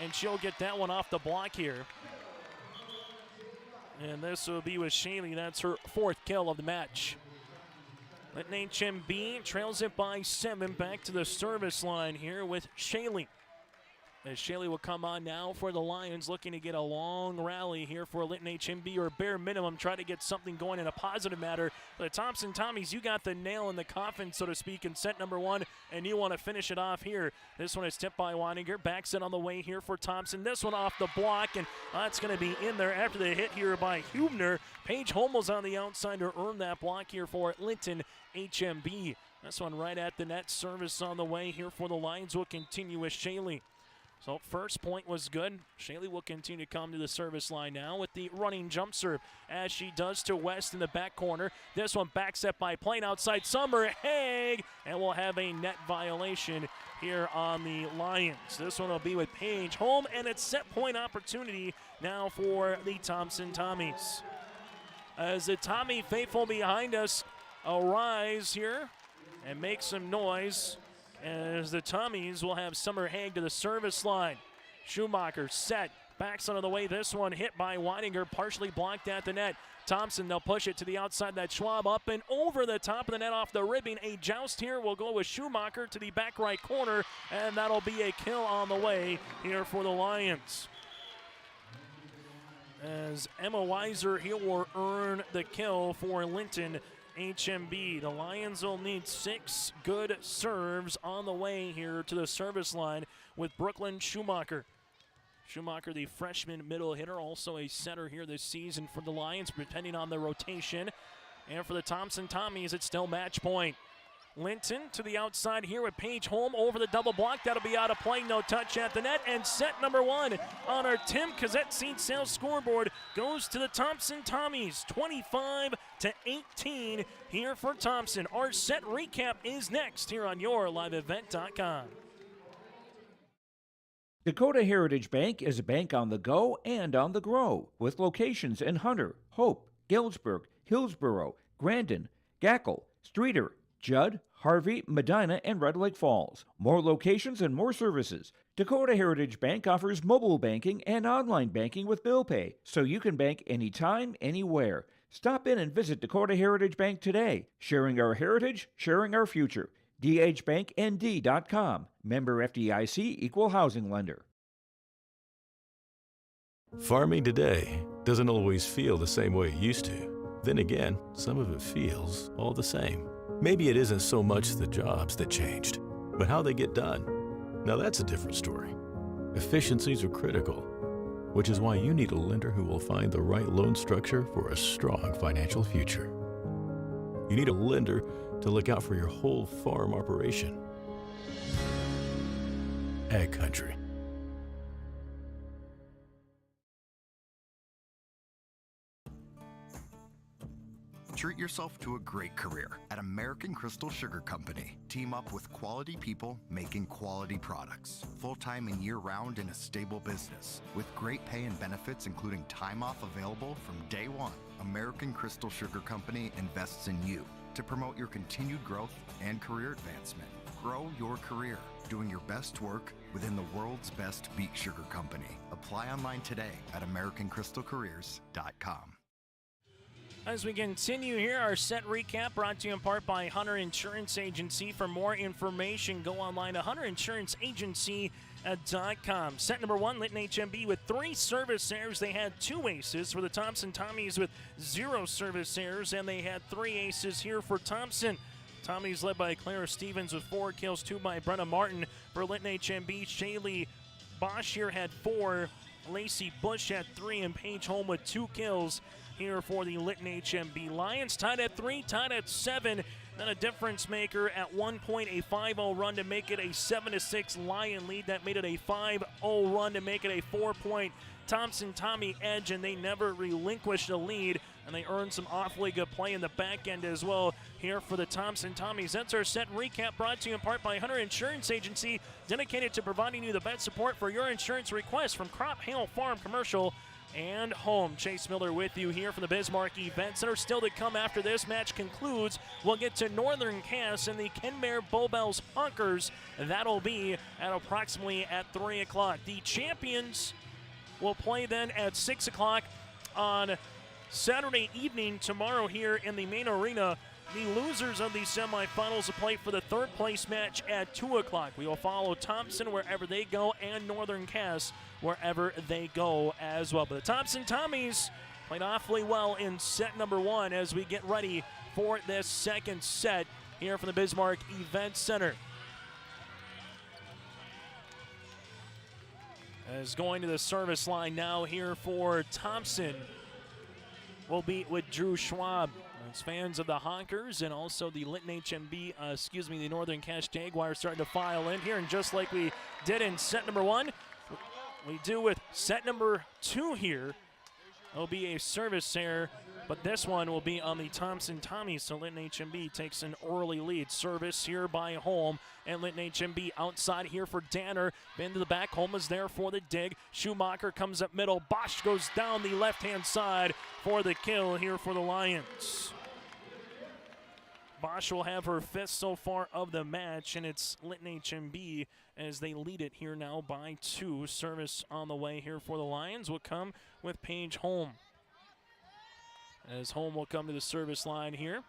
And she'll get that one off the block here. And this will be with Shaylee. That's her 4th kill of the match. Linton HMB trails it by 7. Back to the service line here with Shaylee. As Shaley will come on now for the Lions, looking to get a long rally here for Linton HMB, or bare minimum, try to get something going in a positive matter. The Thompson Tommies, you got the nail in the coffin, so to speak, in set number one, and you want to finish it off here. This one is tipped by Weininger. Backs it on the way here for Thompson. This one off the block, and that's going to be in there after the hit here by Hubner. Paige Holmel's on the outside to earn that block here for Linton HMB. This one right at the net. Service on the way here for the Lions will continue with Shaley. So first point was good. Shaley will continue to come to the service line now with the running jump serve, as she does to West in the back corner. This one back set by Plain outside Summer Haig, and we'll have a net violation here on the Lions. This one will be with Paige Holm, and it's set point opportunity now for the Thompson Tommies. As the Tommy faithful behind us arise here and make some noise, as the Tommies will have Summer Haig to the service line. Schumacher set, backs onto the way. This one hit by Weininger, partially blocked at the net. Thompson, they'll push it to the outside. That Schwab up and over the top of the net off the ribbing. A joust here will go with Schumacher to the back right corner, and that'll be a kill on the way here for the Lions. As Emma Weiser here will earn the kill for Linton HMB. The Lions will need 6 good serves on the way here to the service line with Brooklyn Schumacher. Schumacher, the freshman middle hitter, also a setter here this season for the Lions, depending on the rotation. And for the Thompson Tommies, it's still match point. Linton to the outside here with Paige Holm over the double block. That'll be out of play, no touch at the net. And set number one on our Tim Cassette Seed Sales scoreboard goes to the Thompson Tommies, 25-18 here for Thompson. Our set recap is next here on YourLiveEvent.com. Dakota Heritage Bank is a bank on the go and on the grow, with locations in Hunter, Hope, Galesburg, Hillsborough, Grandin, Gackle, Streeter, Judd, Harvey, Medina, and Red Lake Falls. More locations and more services. Dakota Heritage Bank offers mobile banking and online banking with bill pay, so you can bank anytime, anywhere. Stop in and visit Dakota Heritage Bank today. Sharing our heritage, sharing our future. dhbanknd.com. Member FDIC, Equal Housing Lender. Farming today doesn't always feel the same way it used to. Then again, some of it feels all the same. Maybe it isn't so much the jobs that changed, but how they get done. Now that's a different story. Efficiencies are critical, which is why you need a lender who will find the right loan structure for a strong financial future. You need a lender to look out for your whole farm operation. Ag Country. Treat yourself to a great career at American Crystal Sugar Company. Team up with quality people making quality products. Full-time and year-round in a stable business. With great pay and benefits including time off available from day one. American Crystal Sugar Company invests in you to promote your continued growth and career advancement. Grow your career, doing your best work within the world's best beet sugar company. Apply online today at AmericanCrystalCareers.com. As we continue here, our set recap brought to you in part by Hunter Insurance Agency. For more information, go online to HunterInsuranceAgency.com. Set number one, Linton HMB with 3 service errors. They had 2 aces for the Thompson Tommies with 0 service errors, and they had 3 aces here for Thompson. Tommies led by Clara Stevens with 4 kills, 2 by Brenna Martin. For Linton HMB, Shaylee Bosch here had 4, Lacey Bush had 3, and Paige Holm with 2 kills here for the Linton HMB. Lions tied at 3, tied at 7. Then a difference maker at one point, a 5-0 run to make it a 7-6 Lion lead. That made it a 5-0 run to make it a 4-point Thompson Tommy edge, and they never relinquished the lead, and they earned some awfully good play in the back end as well here for the Thompson Tommies. That's our set recap brought to you in part by Hunter Insurance Agency, dedicated to providing you the best support for your insurance requests from crop, hail, farm, commercial, and home. Chase Miller with you here from the Bismarck Event Center. Still to come after this match concludes, we'll get to Northern Cass and the Kenmare Bowbells Honkers. That'll be at approximately at 3 o'clock. The champions will play then at 6 o'clock on Saturday evening tomorrow here in the main arena The losers of the semifinals will play for the third place match at 2 o'clock. We will follow Thompson wherever they go and Northern Cass wherever they go as well. But the Thompson Tommies played awfully well in set number 1 as we get ready for this second set here from the Bismarck Event Center. As going to the service line now here for Thompson will be with Drew Schwab. As fans of the Honkers and also the Linton HMB, the Northern Cass Jaguars starting to file in here. And just like we did in set number 1, we do with set number 2 here. It'll be a service error, but this one will be on the Thompson Tommies. So Linton HMB takes an early lead. Service here by Holm, and Linton HMB outside here for Danner. Bend to the back. Holm is there for the dig. Schumacher comes up middle. Bosch goes down the left-hand side for the kill here for the Lions. Bosch will have her 5th so far of the match, and it's Linton HMB as they lead it here now by 2. Service on the way here for the Lions will come with Paige Holm. As Holm will come to the service line here.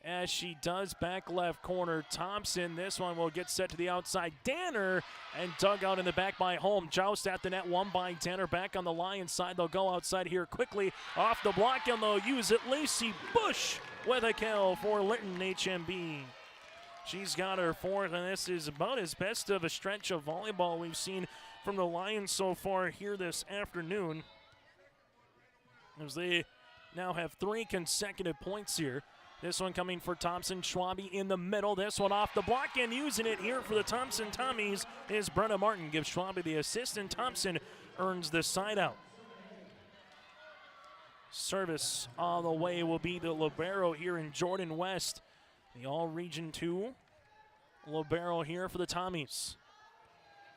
As she does, back left corner, Thompson. This one will get set to the outside. Danner, and dug out in the back by Holm. Joust at the net, won by Danner. Back on the Lions side, they'll go outside here quickly. Off the block, and they'll use it. Lacey Bush with a kill for Linton HMB. She's got her 4th, and this is about as best of a stretch of volleyball we've seen from the Lions so far here this afternoon, as they now have 3 consecutive points here. This one coming for Thompson. Schwabe in the middle. This one off the block, and using it here for the Thompson Tommies is Brenna Martin. Gives Schwabe the assist, and Thompson earns the side out. Service on the way will be the libero here in Jordan West. The All-Region 2 libero here for the Tommies.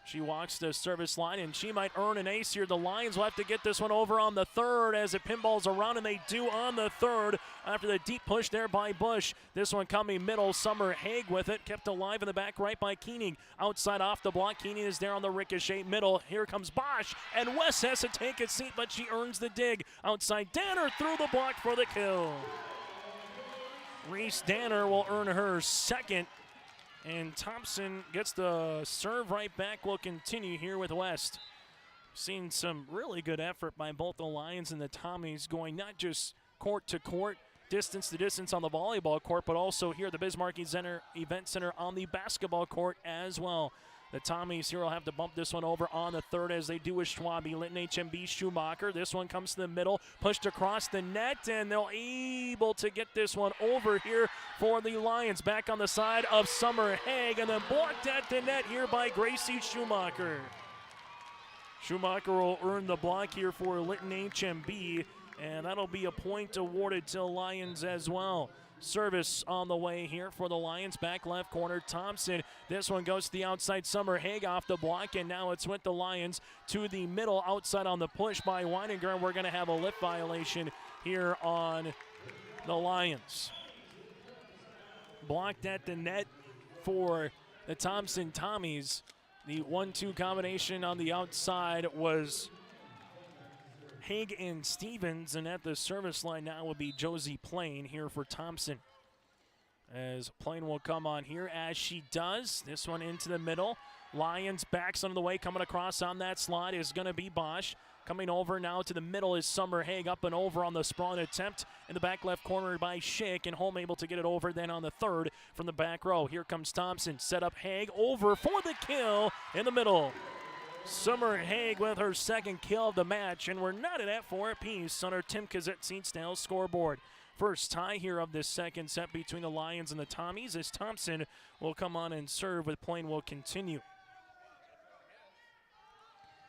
She walks the service line, and she might earn an ace here. The Lions will have to get this one over on the 3rd as it pinballs around, and they do on the 3rd after the deep push there by Bush. This one coming middle. Summer Haig with it. Kept alive in the back right by Keening. Outside off the block. Keening is there on the ricochet middle. Here comes Bosch, and West has to take a seat, but she earns the dig. Outside Danner through the block for the kill. Reese Danner will earn her 2nd. And Thompson gets the serve right back. Will continue here with West. Seen some really good effort by both the Lions and the Tommies, going not just court to court, distance to distance on the volleyball court, but also here at the Bismarck Event Center on the basketball court as well. The Tommies here will have to bump this one over on the 3rd as they do with Schwabe. Linton HMB Schumacher. This one comes to the middle, pushed across the net, and they'll able to get this one over here for the Lions. Back on the side of Summer Haig, and then blocked at the net here by Gracie Schumacher. Schumacher will earn the block here for Linton HMB, and that'll be a point awarded to Lions as well. Service on the way here for the Lions. Back left corner, Thompson. This one goes to the outside. Summer Haig off the block, and now it's with the Lions to the middle. Outside on the push by Weininger. We're going to have a lip violation here on the Lions. Blocked at the net for the Thompson Tommies. The 1-2 combination on the outside was Haig and Stevens, and at the service line now will be Josie Plain here for Thompson. As Plain will come on here, as she does. This one into the middle. Lions backs on the way, coming across on that slide is going to be Bosch. Coming over now to the middle is Summer Haig, up and over on the sprawl attempt in the back left corner by Schick, and Holm able to get it over then on the 3rd from the back row. Here comes Thompson, set up Haig over for the kill in the middle. Summer Haig with her 2nd kill of the match, and we're knotted at 4 apiece on our Tim Kazet-Seat-style scoreboard. First tie here of this second set between the Lions and the Tommies as Thompson will come on and serve with Plain will continue.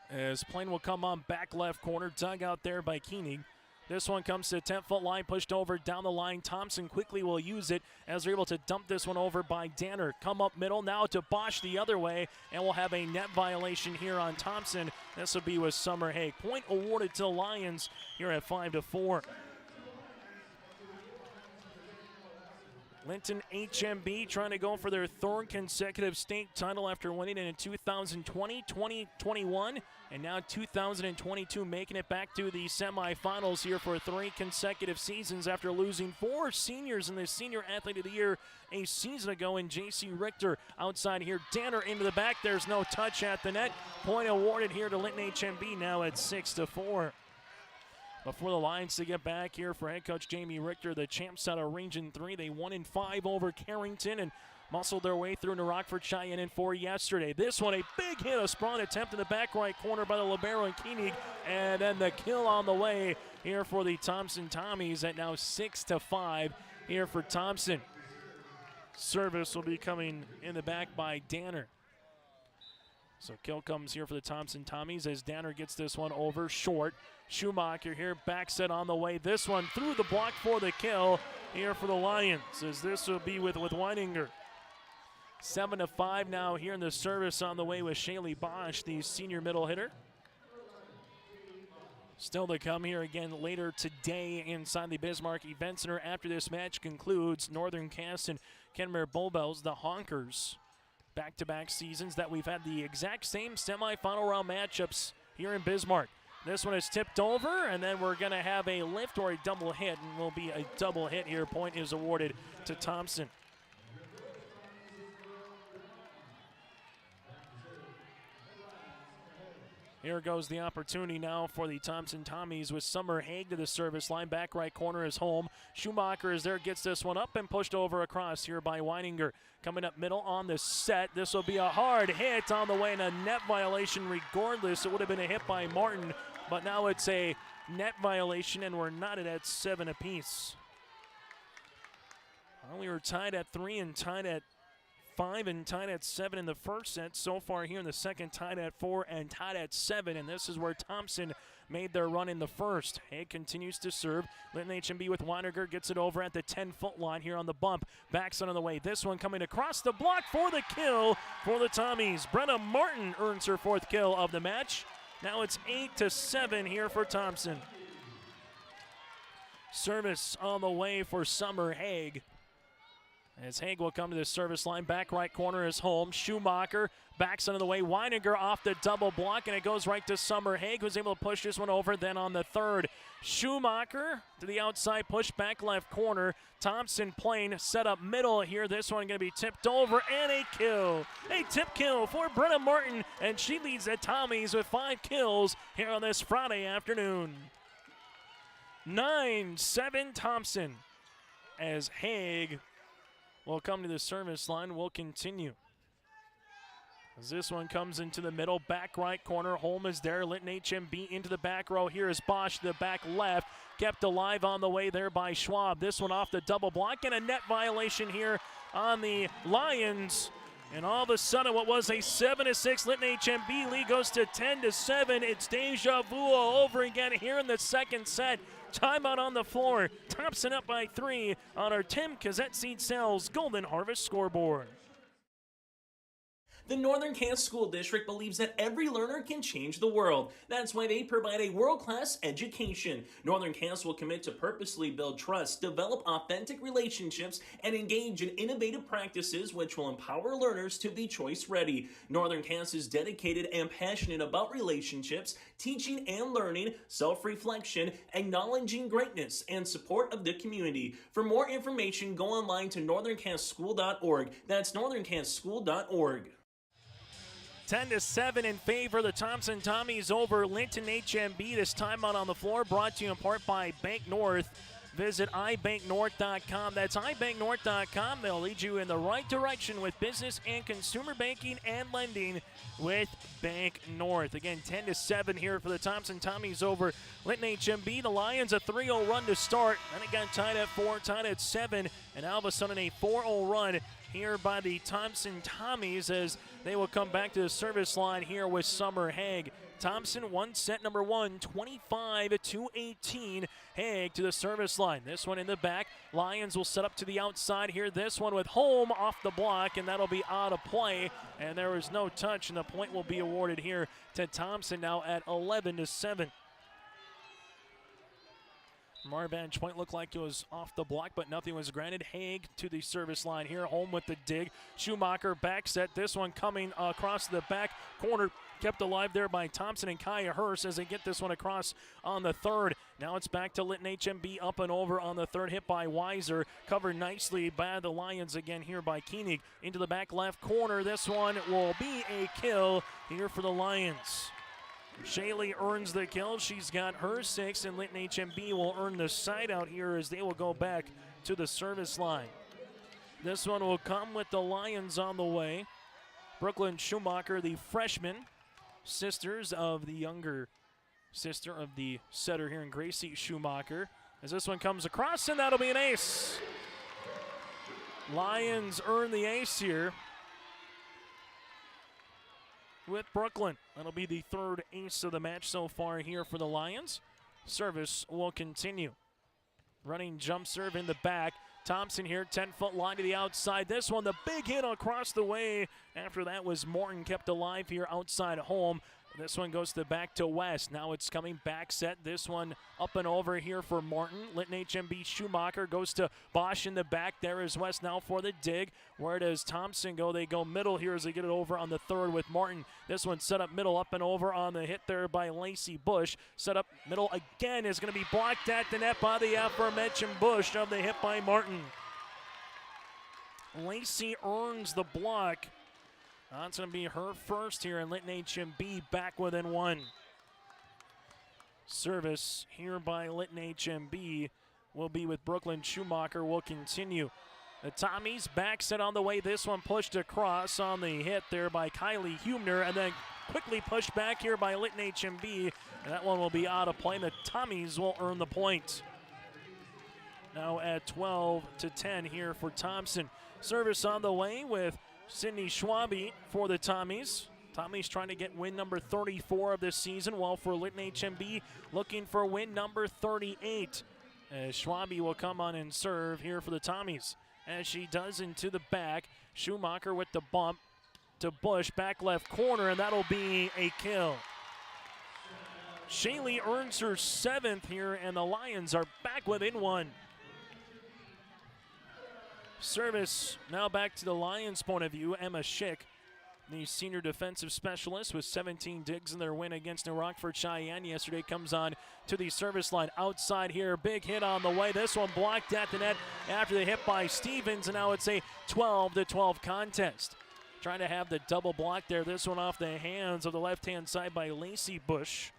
As Plain will come on back left corner, dug out there by Keening. This one comes to the 10-foot line, pushed over down the line. Thompson quickly will use it as they're able to dump this one over by Danner. Come up middle now to Bosch the other way, and we'll have a net violation here on Thompson. This will be with Summer Haig. Point awarded to Lions here at 5-4. Linton HMB trying to go for their third consecutive state title after winning it in 2020, 2021, and now 2022, making it back to the semifinals here for 3 consecutive seasons after losing 4 seniors in the Senior Athlete of the Year a season ago. And J.C. Richter outside here. Danner into the back. There's no touch at the net. Point awarded here to Linton HMB now at 6-4. Before the Lions to get back here for head coach Jamie Richter, the champs out of Region 3. They won in 5 over Carrington and muscled their way through to Rockford Cheyenne in 4 yesterday. This one, a big hit, a sprawn attempt in the back right corner by the libero and Koenig, and then the kill on the way here for the Thompson Tommies at now 6-5 here for Thompson. Service will be coming in the back by Danner. So kill comes here for the Thompson Tommies as Danner gets this one over short. Schumacher here, back set on the way. This one through the block for the kill here for the Lions, as this will be with Weininger. 7-5 now here in the service on the way with Shaylee Bosch, the senior middle hitter. Still to come here again later today inside the Bismarck Event Center after this match concludes. Northern Cass and Kenmare Bullbells, the Honkers. Back-to-back seasons that we've had the exact same semifinal round matchups here in Bismarck. This one is tipped over, and then we're going to have a lift or a double hit, and will be a double hit here. Point is awarded to Thompson. Here goes the opportunity now for the Thompson Tommies with Summer Haig to the service line. Back right corner is home. Schumacher is there, gets this one up and pushed over across here by Weininger. Coming up middle on the set. This will be a hard hit on the way and a net violation regardless. It would have been a hit by Martin, but now it's a net violation and we're knotted at 7 apiece. Well, we were tied at 3 and tied at 5 and tied at 7 in the first set. So far here in the second, tied at 4 and tied at 7. And this is where Thompson made their run in the first. Haig continues to serve. Linton HMB with Weininger gets it over at the 10-foot line here on the bump. Backs on the way. This one coming across the block for the kill for the Tommies. Brenna Martin earns her 4th kill of the match. Now it's 8-7 here for Thompson. Service on the way for Summer Haig. As Haig will come to the service line, back right corner is home. Schumacher backs under the way. Weininger off the double block, and it goes right to Summer Haig, who's able to push this one over. Then on the third, Schumacher to the outside, push back left corner. Thompson playing set up middle here. This one going to be tipped over, and a kill. A tip kill for Brenna Martin, and she leads the Tommies with 5 kills here on this Friday afternoon. 9-7 Thompson as Haig will come to the service line. Will continue. As this one comes into the middle, back right corner. Holm is there. Linton HMB into the back row. Here is Bosch to the back left. Kept alive on the way there by Schwab. This one off the double block, and a net violation here on the Lions. And all of a sudden, what was a 7-6 Linton HMB lead goes to 10-7. It's deja vu all over again here in the second set. Timeout on the floor. Thompson up by 3 on our Tim Cassette Seed Sales Golden Harvest scoreboard. The Northern Cass School District believes that every learner can change the world. That's why they provide a world-class education. Northern Cass will commit to purposely build trust, develop authentic relationships, and engage in innovative practices which will empower learners to be choice-ready. Northern Cass is dedicated and passionate about relationships, teaching and learning, self-reflection, acknowledging greatness, and support of the community. For more information, go online to northerncasschool.org. That's northerncasschool.org. 10-7 in favor of the Thompson Tommies over Linton HMB. This timeout on the floor brought to you in part by Bank North. Visit ibanknorth.com. That's ibanknorth.com. They'll lead you in the right direction with business and consumer banking and lending with Bank North. Again, 10-7 here for the Thompson Tommies over Linton HMB. The Lions a 3-0 run to start. Then it got tied at 4, tied at 7, and all of a sudden a 4-0 run here by the Thompson Tommies as they will come back to the service line here with Summer Haig. Thompson won set number 1, 25-18. Haig to the service line. This one in the back. Lions will set up to the outside here. This one with Holm off the block, and that'll be out of play. And there is no touch, and the point will be awarded here to Thompson now at 11-7. From our vantage point, looked like it was off the block, but nothing was granted. Haig to the service line here, home with the dig. Schumacher back set. This one coming across the back corner, kept alive there by Thompson and Kaya Hurst as they get this one across on the third. Now it's back to Linton HMB, up and over on the third, hit by Weiser. Covered nicely by the Lions again here by Koenig. Into the back left corner. This one will be a kill here for the Lions. Shaylee earns the kill. She's got her 6, and Linton HMB will earn the side out here as they will go back to the service line. This one will come with the Lions on the way. Brooklyn Schumacher, the freshman, sisters of the younger sister of the setter here in Gracie Schumacher. As this one comes across, and that'll be an ace. Lions earn the ace here with Brooklyn. That'll be the third ace of the match so far here for the Lions. Service will continue. Running jump serve in the back. Thompson here, 10-foot line to the outside. This one, the big hit across the way. After that was Morton, kept alive here outside home. This one goes back to West. Now it's coming back set. This one up and over here for Morton. Linton HMB Schumacher goes to Bosch in the back. There is West now for the dig. Where does Thompson go? They go middle here as they get it over on the third with Martin. This one set up middle, up and over on the hit there by Lacey Bush. Set up middle again is going to be blocked at the net by the aforementioned Bush of the hit by Martin. Lacey earns the block. That's going to be her first here, and Linton HMB back within one. Service here by Linton HMB will be with Brooklyn Schumacher. Will continue. The Tommies back set on the way. This one pushed across on the hit there by Kylie Humner, and then quickly pushed back here by Linton HMB, and that one will be out of play. The Tommies will earn the point. Now at 12-10 here for Thompson. Service on the way with Sydney Schwabe for the Tommies. Tommies trying to get win number 34 of this season, while for Linton HMB looking for win number 38. As Schwabe will come on and serve here for the Tommies. As she does into the back, Schumacher with the bump to Bush, back left corner, and that'll be a kill. Shaylee earns her 7th here, and the Lions are back within one. Service now back to the Lions' point of view. Emma Schick, the senior defensive specialist with 17 digs in their win against New Rockford Cheyenne yesterday, comes on to the service line. Outside here, big hit on the way. This one blocked at the net after the hit by Stevens, and now it's a 12-12 contest. Trying to have the double block there. This one off the hands of the left-hand side by Lacey Bush.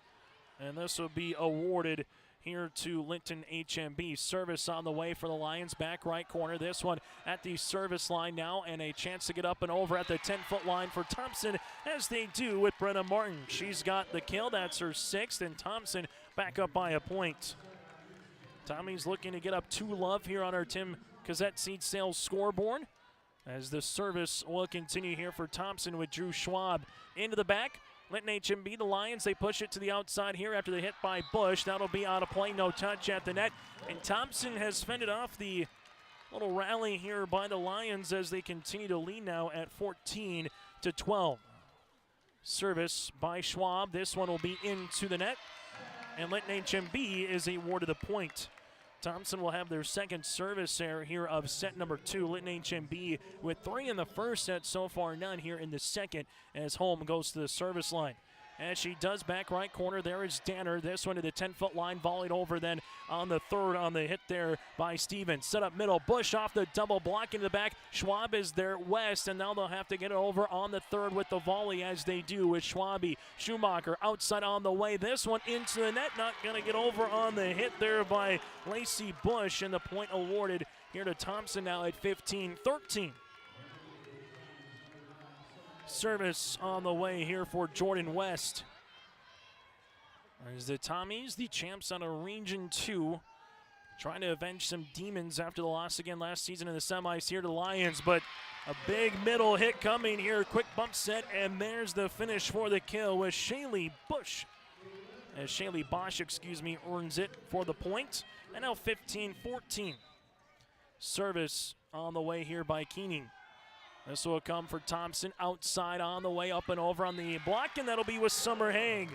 And this will be awarded here to Linton HMB. Service on the way for the Lions, back right corner. This one at the service line now, and a chance to get up and over at the 10-foot line for Thompson, as they do with Brenna Martin. She's got the kill. That's her 6th, and Thompson back up by a point. Tommy's looking to get up 2-love here on our Tim Cassette Seed Sales scoreboard, as the service will continue here for Thompson with Drew Schwab into the back. Linton HMB, the Lions, they push it to the outside here after the hit by Bush. That'll be out of play, no touch at the net. And Thompson has fended off the little rally here by the Lions as they continue to lead now at 14-12. Service by Schwab. This one will be into the net. And Linton HMB is awarded the point. Thompson will have their second service error here of set number 2. Linton HMB with 3 in the first set, so far none here in the second, as home goes to the service line. As she does, back right corner, there is Danner. This one to the 10-foot line, volleyed over then on the third on the hit there by Stevens. Set up middle, Bush off the double block in the back. Schwab is there, West, and now they'll have to get it over on the third with the volley, as they do with Schwabe. Schumacher outside on the way. This one into the net, not going to get over on the hit there by Lacey Bush, and the point awarded here to Thompson now at 15-13. Service on the way here for Jordan West. There's the Tommies, the champs out of Region 2, trying to avenge some demons after the loss again last season in the semis here to the Lions, but a big middle hit coming here. Quick bump set, and there's the finish for the kill with Shaylee Bosch, earns it for the point. And now 15-14. Service on the way here by Keening. This will come for Thompson, outside on the way, up and over on the block, and that'll be with Summer Haig.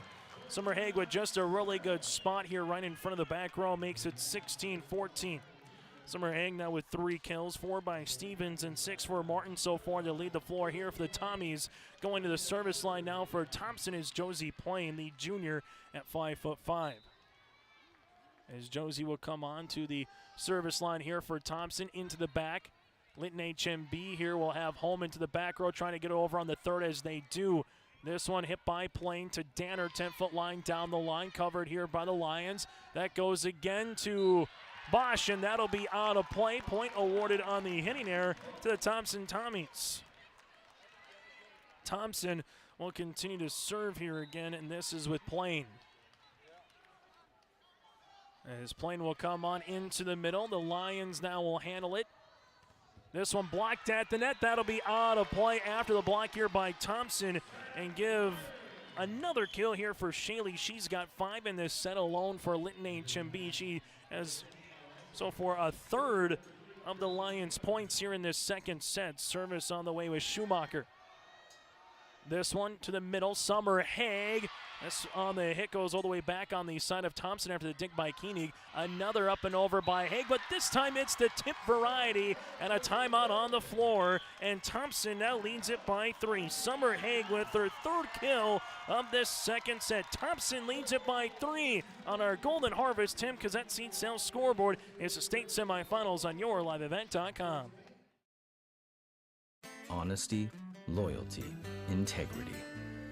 Summer Hague with just a really good spot here right in front of the back row makes it 16-14. Summer Hague now with 3 kills, 4 by Stevens and 6 for Martin so far to lead the floor here for the Tommies. Going to the service line now for Thompson is Josie Plain, the junior at 5'5". As Josie will come on to the service line here for Thompson into the back. Linton HMB here will have home into the back row trying to get over on the third as they do. This one hit by Plain to Danner, 10-foot line down the line, covered here by the Lions. That goes again to Bosch, and that'll be out of play. Point awarded on the hitting error to the Thompson Tommies. Thompson will continue to serve here again, and this is with Plain. As Plain will come on into the middle, the Lions now will handle it. This one blocked at the net. That'll be out of play after the block here by Thompson, and give another kill here for Shaley. She's got 5 in this set alone for Linton HMB. She has so for a third of the Lions' points here in this second set. Service on the way with Schumacher. This one to the middle, Summer Hague. This on the hit goes all the way back on the side of Thompson after the dig by Koenig. Another up and over by Hague, but this time it's the tip variety and a timeout on the floor. And Thompson now leads it by 3. Summer Hague with her 3rd kill of this second set. Thompson leads it by 3 on our Golden Harvest Tim Cassette Seat Sales scoreboard. It's the state semifinals on yourliveevent.com. Honesty, loyalty, integrity.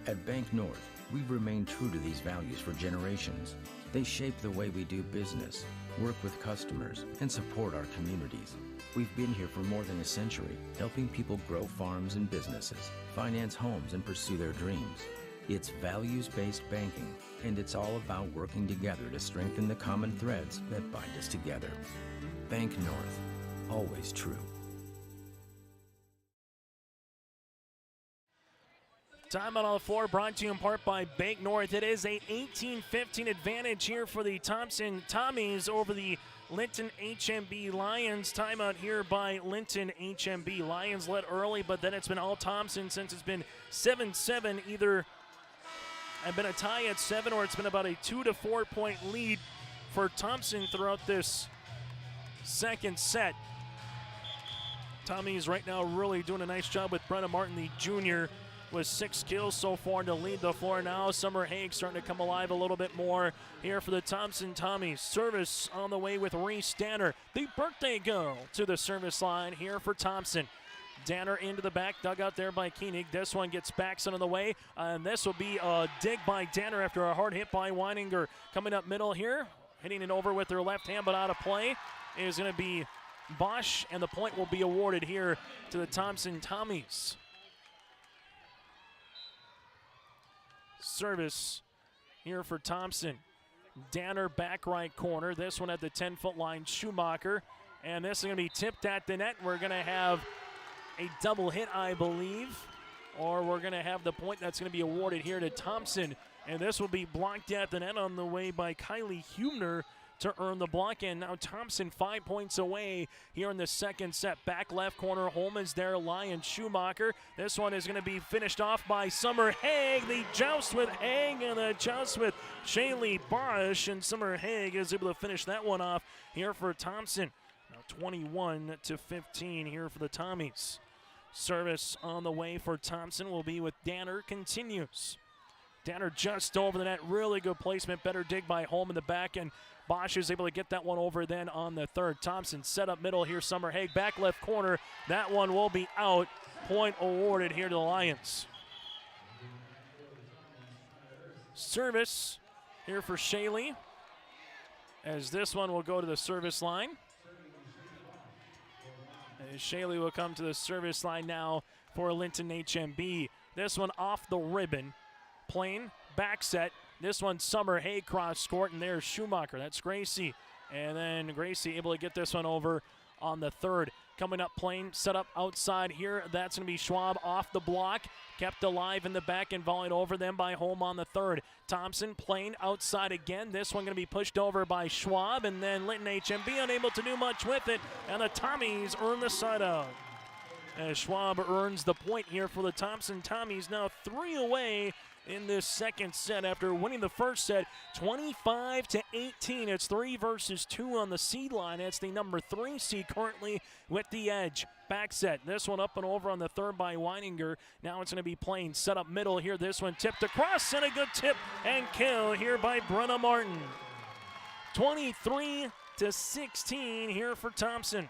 At Bank North, we've remained true to these values for generations. They shape the way we do business, work with customers, and support our communities. We've been here for more than a century, helping people grow farms and businesses, finance homes, and pursue their dreams. It's values-based banking, and it's all about working together to strengthen the common threads that bind us together. Bank North, always true. Timeout on the floor brought to you in part by Bank North. It is a 18-15 advantage here for the Thompson Tommies over the Linton HMB Lions. Timeout here by Linton HMB. Lions led early, but then it's been all Thompson since it's been 7-7. Either have been a tie at 7 or it's been about a 2 to 4 point lead for Thompson throughout this second set. Tommies right now really doing a nice job with Brenna Martin, the junior, with 6 kills so far to lead the floor now. Summer Hague starting to come alive a little bit more here for the Thompson Tommies. Service on the way with Reese Danner, the birthday girl, to the service line here for Thompson. Danner into the back, dug out there by Koenig. This one gets back on the way, and this will be a dig by Danner after a hard hit by Weininger. Coming up middle here, hitting it over with her left hand, but out of play is going to be Bosch, and the point will be awarded here to the Thompson Tommies. Service here for Thompson. Danner back right corner. This one at the 10-foot line, Schumacher. And this is going to be tipped at the net. We're going to have a double hit, I believe. Or we're going to have the point that's going to be awarded here to Thompson. And this will be blocked at the net on the way by Kylie Humner to earn the block. And now Thompson 5 points away here in the second set. Back left corner, Holman is there, Lyon Schumacher. This one is going to be finished off by Summer Hague. The joust with Hague and the joust with Shaylee Bosch. And Summer Hague is able to finish that one off here for Thompson. Now 21-15 here for the Tommies. Service on the way for Thompson will be with Danner. Continues. Danner just over the net. Really good placement. Better dig by Holm in the back, and Bosch is able to get that one over then on the third. Thompson set up middle here. Summer Hague back left corner. That one will be out. Point awarded here to the Lions. Service here for Shaley, as this one will go to the service line. As Shaley will come to the service line now for Linton HMB. This one off the ribbon. Plain back set. This one, Summer Hague cross court, and there's Schumacher. That's Gracie. And then Gracie able to get this one over on the third. Coming up Plain, set up outside here. That's going to be Schwab off the block. Kept alive in the back and volleyed over them by Holm on the third. Thompson, Plain outside again. This one going to be pushed over by Schwab, and then Linton HMB unable to do much with it, and the Tommies earn the side out. as Schwab earns the point here for the Thompson Tommies. Now 3 away in this second set after winning the first set 25-18. It's 3 versus 2 on the seed line. It's the number 3 seed currently with the edge. Back set, this one up and over on the third by Weininger. Now it's going to be playing set up middle here. This one tipped across and a good tip and kill here by Brenna Martin. 23-16 here for Thompson.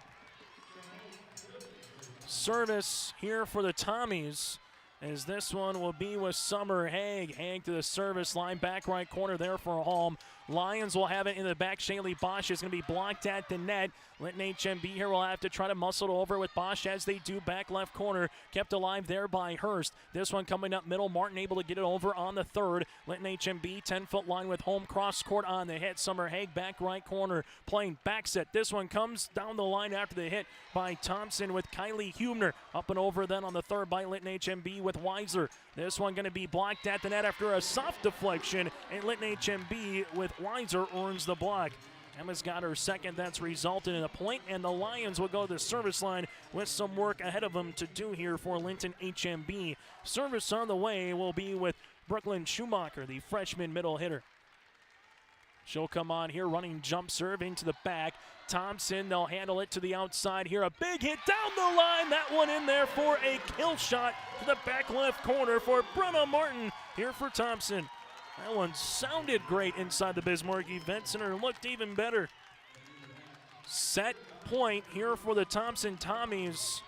Service here for the Tommies, as this one will be with Summer Haig. Haig to the service line, back right corner there for a home. Lions will have it in the back. Shaylee Bosch is going to be blocked at the net. Linton HMB here will have to try to muscle it over with Bosch as they do. Back left corner, kept alive there by Hurst. This one coming up middle. Martin able to get it over on the third. Linton HMB 10-foot line with home cross court on the hit. Summer Haig back right corner playing back set. This one comes down the line after the hit by Thompson with Kylie Hubner. Up and over then on the third by Linton HMB with Weiser. This one going to be blocked at the net after a soft deflection, and Linton HMB with Weiser earns the block. Emma's got her second. That's resulted in a point, and the Lions will go to the service line with some work ahead of them to do here for Linton HMB. Service on the way will be with Brooklyn Schumacher, the freshman middle hitter. She'll come on here, running jump serve into the back. Thompson, they'll handle it to the outside here. A big hit down the line. That one in there for a kill shot to the back left corner for Brenna Martin here for Thompson. That one sounded great inside the Bismarck Event Center and looked even better. Set point here for the Thompson Tommies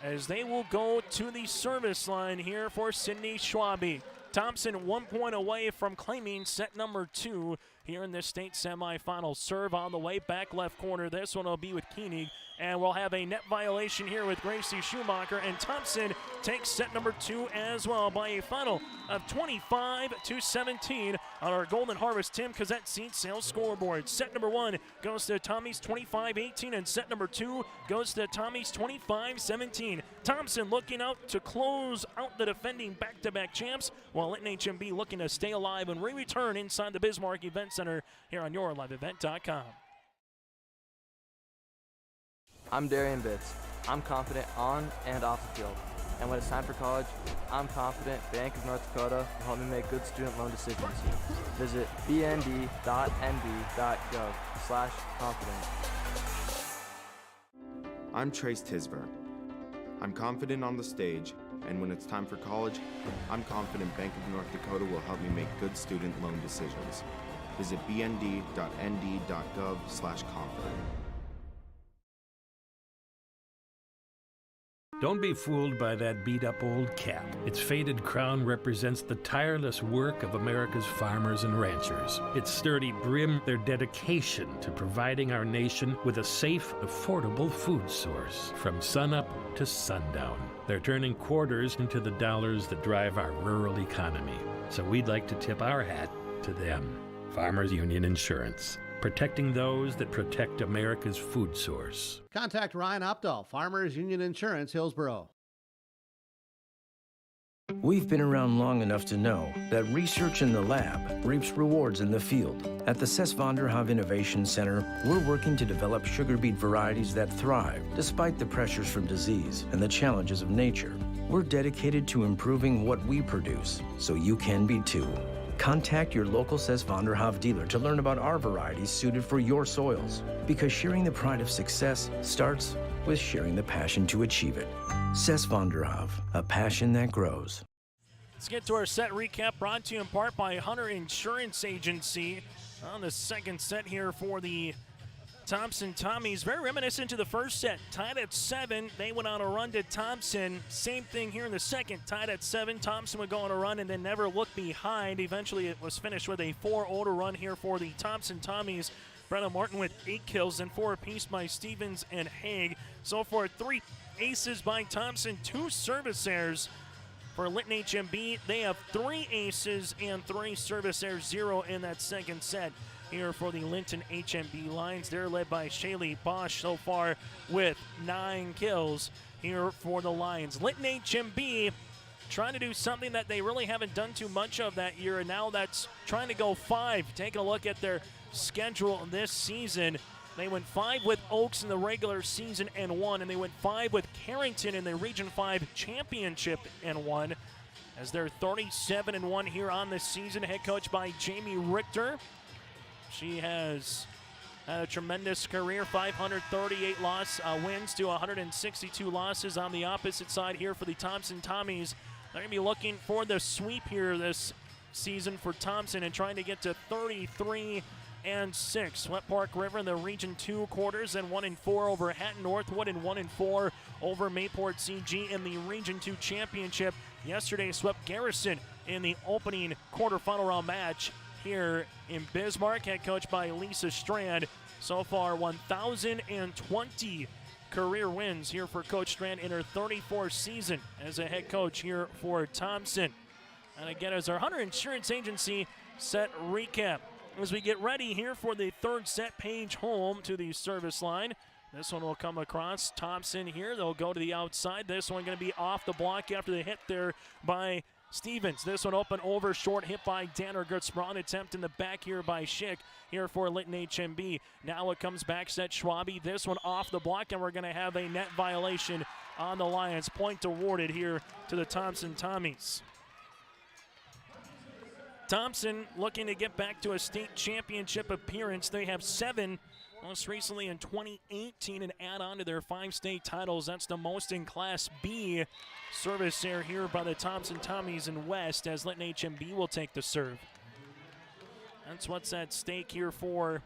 as they will go to the service line here for Sydney Schwabe. Thompson 1 point away from claiming set number 2 here in this state semifinal. Serve on the way, back left corner. This one will be with Koenig, and we'll have a net violation here with Gracie Schumacher, and Thompson takes set number 2 as well by a final of 25-17 on our Golden Harvest Tim Cazette seat sales scoreboard. Set number 1 goes to Tommies 25-18, and set number 2 goes to Tommies 25-17. Thompson looking out to close out the defending back-to-back champs, while Linton HMB looking to stay alive and return inside the Bismarck Event Center here on YourLiveEvent.com. I'm Darian Bitts. I'm confident on and off the field. And when it's time for college, I'm confident Bank of North Dakota will help me make good student loan decisions. Visit bnd.nb.gov/confident. I'm Trace Tisberg. I'm confident on the stage, and when it's time for college, I'm confident Bank of North Dakota will help me make good student loan decisions. Visit bnd.nd.gov/confident. Don't be fooled by that beat-up old cap. Its faded crown represents the tireless work of America's farmers and ranchers. Its sturdy brim, their dedication to providing our nation with a safe, affordable food source from sunup to sundown. They're turning quarters into the dollars that drive our rural economy. So we'd like to tip our hat to them. Farmers Union Insurance. Protecting those that protect America's food source. Contact Ryan Opdahl, Farmers Union Insurance, Hillsboro. We've been around long enough to know that research in the lab reaps rewards in the field. At the Cess van der Haaf Innovation Center, we're working to develop sugar beet varieties that thrive despite the pressures from disease and the challenges of nature. We're dedicated to improving what we produce, so you can be too. Contact your local Cess van der Haaf dealer to learn about our varieties suited for your soils. Because sharing the pride of success starts with sharing the passion to achieve it. Cess van der Haaf, a passion that grows. Let's get to our set recap, brought to you in part by Hunter Insurance Agency on the second set here for the Thompson Tommies. Very reminiscent to the first set. Tied at 7. They went on a run to Thompson. Same thing here in the second. Tied at 7. Thompson would go on a run and then never look behind. Eventually it was finished with a 4-0 run here for the Thompson Tommies. Brenna Martin with 8 kills and 4 apiece by Stevens and Haig. So far, 3 aces by Thompson, 2 service errors. For Linton HMB, they have 3 aces and 3 service errors, 0 in that second set. Here for the Linton HMB Lions, they're led by Shaylee Bosch so far with 9 kills here for the Lions. Linton HMB trying to do something that they really haven't done too much of that year, and now that's trying to go 5. Taking a look at their schedule this season, They went 5 with Oaks in the regular season and won, and they went 5 with Carrington in the Region 5 championship and won, as they're 37-1 here on the season, head coach by Jamie Richter. She has had a tremendous career, 538 wins to 162 losses on the opposite side here for the Thompson Tommies. They're going to be looking for the sweep here this season for Thompson and trying to get to 33-6. Swept Park River in the Region 2 quarters, and 1-4 over Hatton Northwood, and 1-4 over Mayport CG in the Region 2 championship. Yesterday swept Garrison in the opening quarterfinal round match here in Bismarck, head coached by Lisa Strand. So far, 1,020 career wins here for Coach Strand in her 34th season as a head coach here for Thompson. And again, as our Hunter Insurance Agency set recap, as we get ready here for the third set, Page home to the service line. This one will come across Thompson here. They'll go to the outside. This one going to be off the block after the hit there by Stevens. This one open over short, hit by Danner. Good sprawn attempt in the back here by Schick here for Linton HMB. Now it comes back set Schwabe. This one off the block, and we're going to have a net violation on the Lions. Point awarded here to the Thompson Tommies. Thompson looking to get back to a state championship appearance. They have 7, most recently in 2018, and add on to their 5 state titles. That's the most in Class B. Service error here by the Thompson Tommies in West, as Linton HMB will take the serve. That's what's at stake here for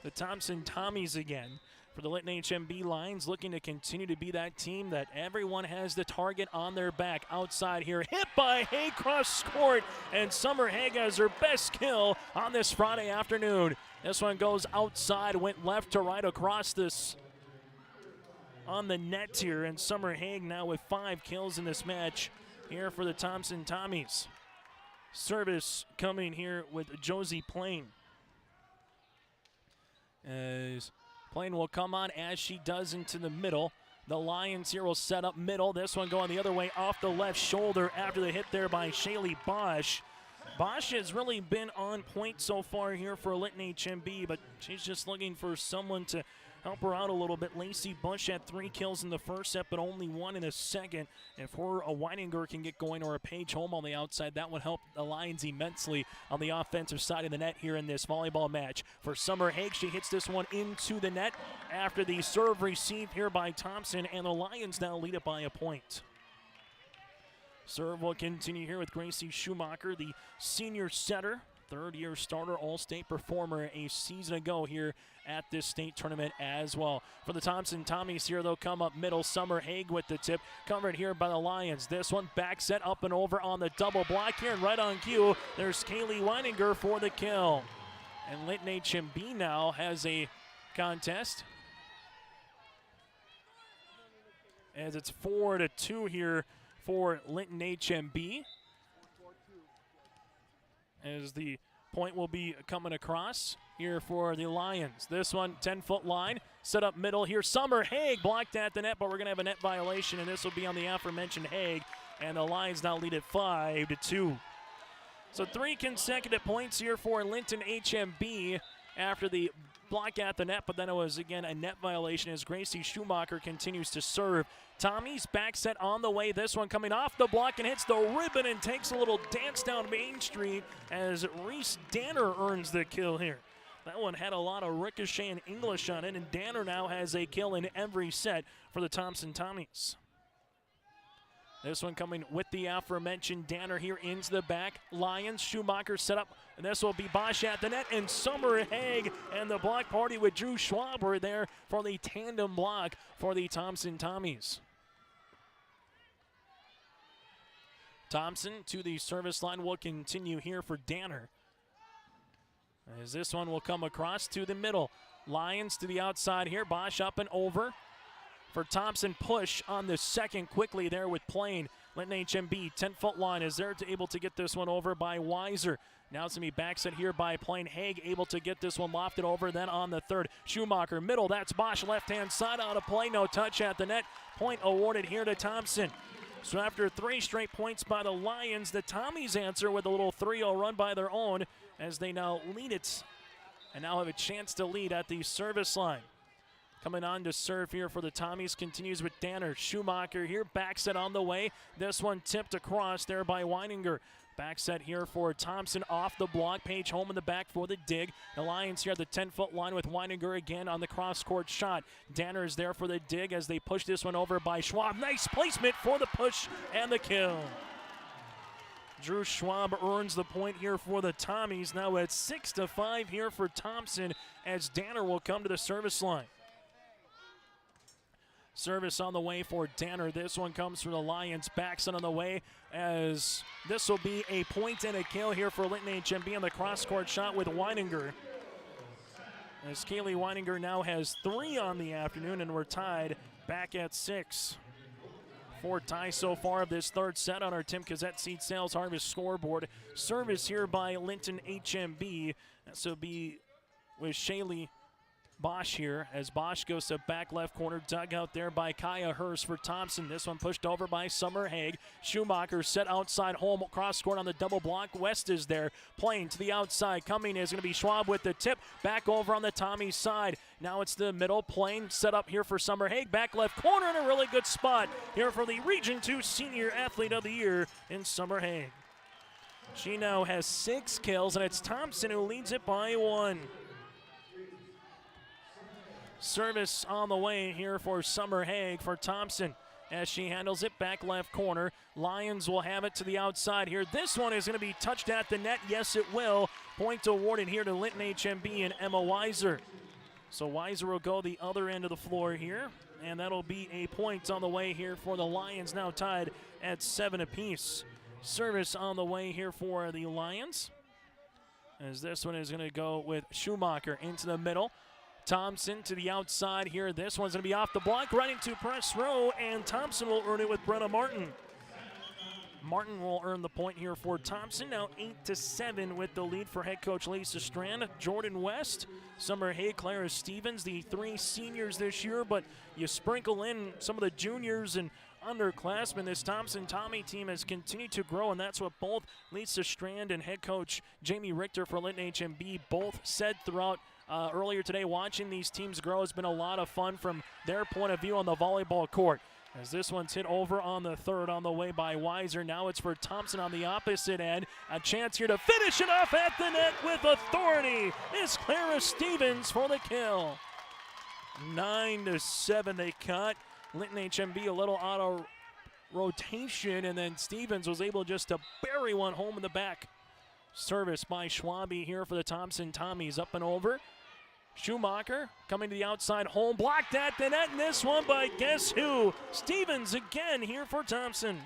the Thompson Tommies again. For the Linton HMB Lions, looking to continue to be that team that everyone has the target on their back. Outside here, hit by Haig cross court, and Summer Haig has her best kill on this Friday afternoon. This one goes outside, went left to right across this on the net here, and Summer Haig now with 5 kills in this match here for the Thompson Tommies. Service coming here with Josie Plain. As Plain will come on as she does into the middle. The Lions here will set up middle. This one going the other way off the left shoulder after the hit there by Shaylee Bosch. Bosch has really been on point so far here for Linton HMB, but she's just looking for someone to help her out a little bit. Lacey Bush had 3 kills in the first set, but only 1 in the second. If a Weininger can get going, or a Page home on the outside, that would help the Lions immensely on the offensive side of the net here in this volleyball match. For Summer Haig, she hits this one into the net after the serve received here by Thompson, and the Lions now lead it by a point. Serve will continue here with Gracie Schumacher, the senior setter, third-year starter, all-state performer a season ago here at this state tournament as well. For the Thompson Tommies here, they'll come up middle. Summer Haig with the tip, covered here by the Lions. This one back set up and over on the double block here, and right on cue, there's Kaylee Weininger for the kill. And Linton HMB now has a contest, as it's 4-2 here for Linton HMB, as the point will be coming across here for the Lions. This one, 10-foot line, set up middle here. Summer Haig blocked at the net, but we're going to have a net violation, and this will be on the aforementioned Haig, and the Lions now lead it 5-2. So 3 consecutive points here for Linton HMB after the block at the net, but then it was again a net violation as Gracie Schumacher continues to serve. Tommy's back set on the way. This one coming off the block and hits the ribbon and takes a little dance down Main Street as Reese Danner earns the kill here. That one had a lot of ricochet and English on it, and Danner now has a kill in every set for the Thompson Tommies. This one coming with the aforementioned Danner here into the back. Lions, Schumacher set up, and this will be Bosch at the net, and Summer Haig and the block party with Drew Schwaber there for the tandem block for the Thompson Tommies. Thompson to the service line will continue here for Danner, as this one will come across to the middle. Lions to the outside here. Bosch up and over for Thompson. Push on the second quickly there with Plain. Linton HMB, 10-foot line, is there able to get this one over by Weiser. Now it's going to be back set here by Plain. Haig able to get this one lofted over. Then on the third, Schumacher middle. That's Bosch left-hand side out of play. No touch at the net. Point awarded here to Thompson. So after 3 straight points by the Lions, the Tommies answer with a little 3-0 run by their own, as they now lead it and now have a chance to lead at the service line. Coming on to serve here for the Tommies continues with Danner. Schumacher here, back set on the way. This one tipped across there by Weininger. Back set here for Thompson off the block. Page home in the back for the dig. The Lions here at the 10-foot line with Weininger again on the cross-court shot. Danner is there for the dig as they push this one over by Schwab. Nice placement for the push and the kill. Drew Schwab earns the point here for the Tommies. Now it's 6-5 here for Thompson as Danner will come to the service line. Service on the way for Danner. This one comes from the Lions. Backson on the way as this will be a point and a kill here for Linton HMB on the cross-court shot with Weininger. As Kaylee Weininger now has 3 on the afternoon, and we're tied back at 6. 4 ties so far of this third set on our Tim Cassette Seed Sales Harvest scoreboard. Service here by Linton HMB. This will be with Shaylee Bosch here as Bosch goes to back left corner, dug out there by Kaya Hurst for Thompson. This one pushed over by Summer Haig. Schumacher set outside home, cross court on the double block. West is there, playing to the outside. Coming is going to be Schwab with the tip. Back over on the Tommy side. Now it's the middle plane set up here for Summer Haig. Back left corner in a really good spot here for the Region 2 Senior Athlete of the Year in Summer Haig. She now has 6 kills, and it's Thompson who leads it by 1. Service on the way here for Summer Haig for Thompson as she handles it back left corner. Lions will have it to the outside here. This one is going to be touched at the net. Yes, it will. Point awarded here to Linton HMB and Emma Weiser. So Weiser will go the other end of the floor here, and that'll be a point on the way here for the Lions, now tied at 7 apiece. Service on the way here for the Lions as this one is going to go with Schumacher into the middle. Thompson to the outside here. This one's going to be off the block, right into press row, and Thompson will earn it with Brenna Martin. Martin will earn the point here for Thompson. Now 8-7 with the lead for head coach Lisa Strand. Jordan West, Summer Haig, Clara Stevens, the 3 seniors this year, but you sprinkle in some of the juniors and underclassmen. This Thompson Tommy team has continued to grow, and that's what both Lisa Strand and head coach Jamie Richter for Linton HMB both said throughout earlier today. Watching these teams grow has been a lot of fun from their point of view on the volleyball court. As this one's hit over on the third on the way by Weiser. Now it's for Thompson on the opposite end. A chance here to finish it off at the net with authority. It's Clara Stevens for the kill. 9-7 they cut. Linton HMB a little out of rotation, and then Stevens was able just to bury one home in the back. Service by Schwabe here for the Thompson Tommies. Up and over. Schumacher coming to the outside home. Blocked at the net, and this one by guess who? Stevens again here for Thompson.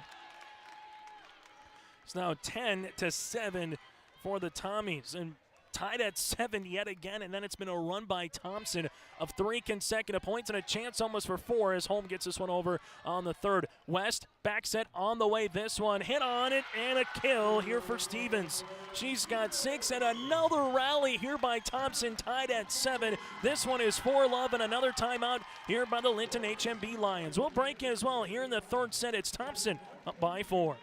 It's now 10-7 for the Tommies. And tied at 7 yet again, and then it's been a run by Thompson of 3 consecutive points and a chance almost for 4 as home gets this one over on the third. West, back set on the way. This one hit on it and a kill here for Stevens. She's got 6 and another rally here by Thompson, tied at 7. This one is 4-love and another timeout here by the Linton HMB Lions. We'll break as well here in the third set. It's Thompson up by 4.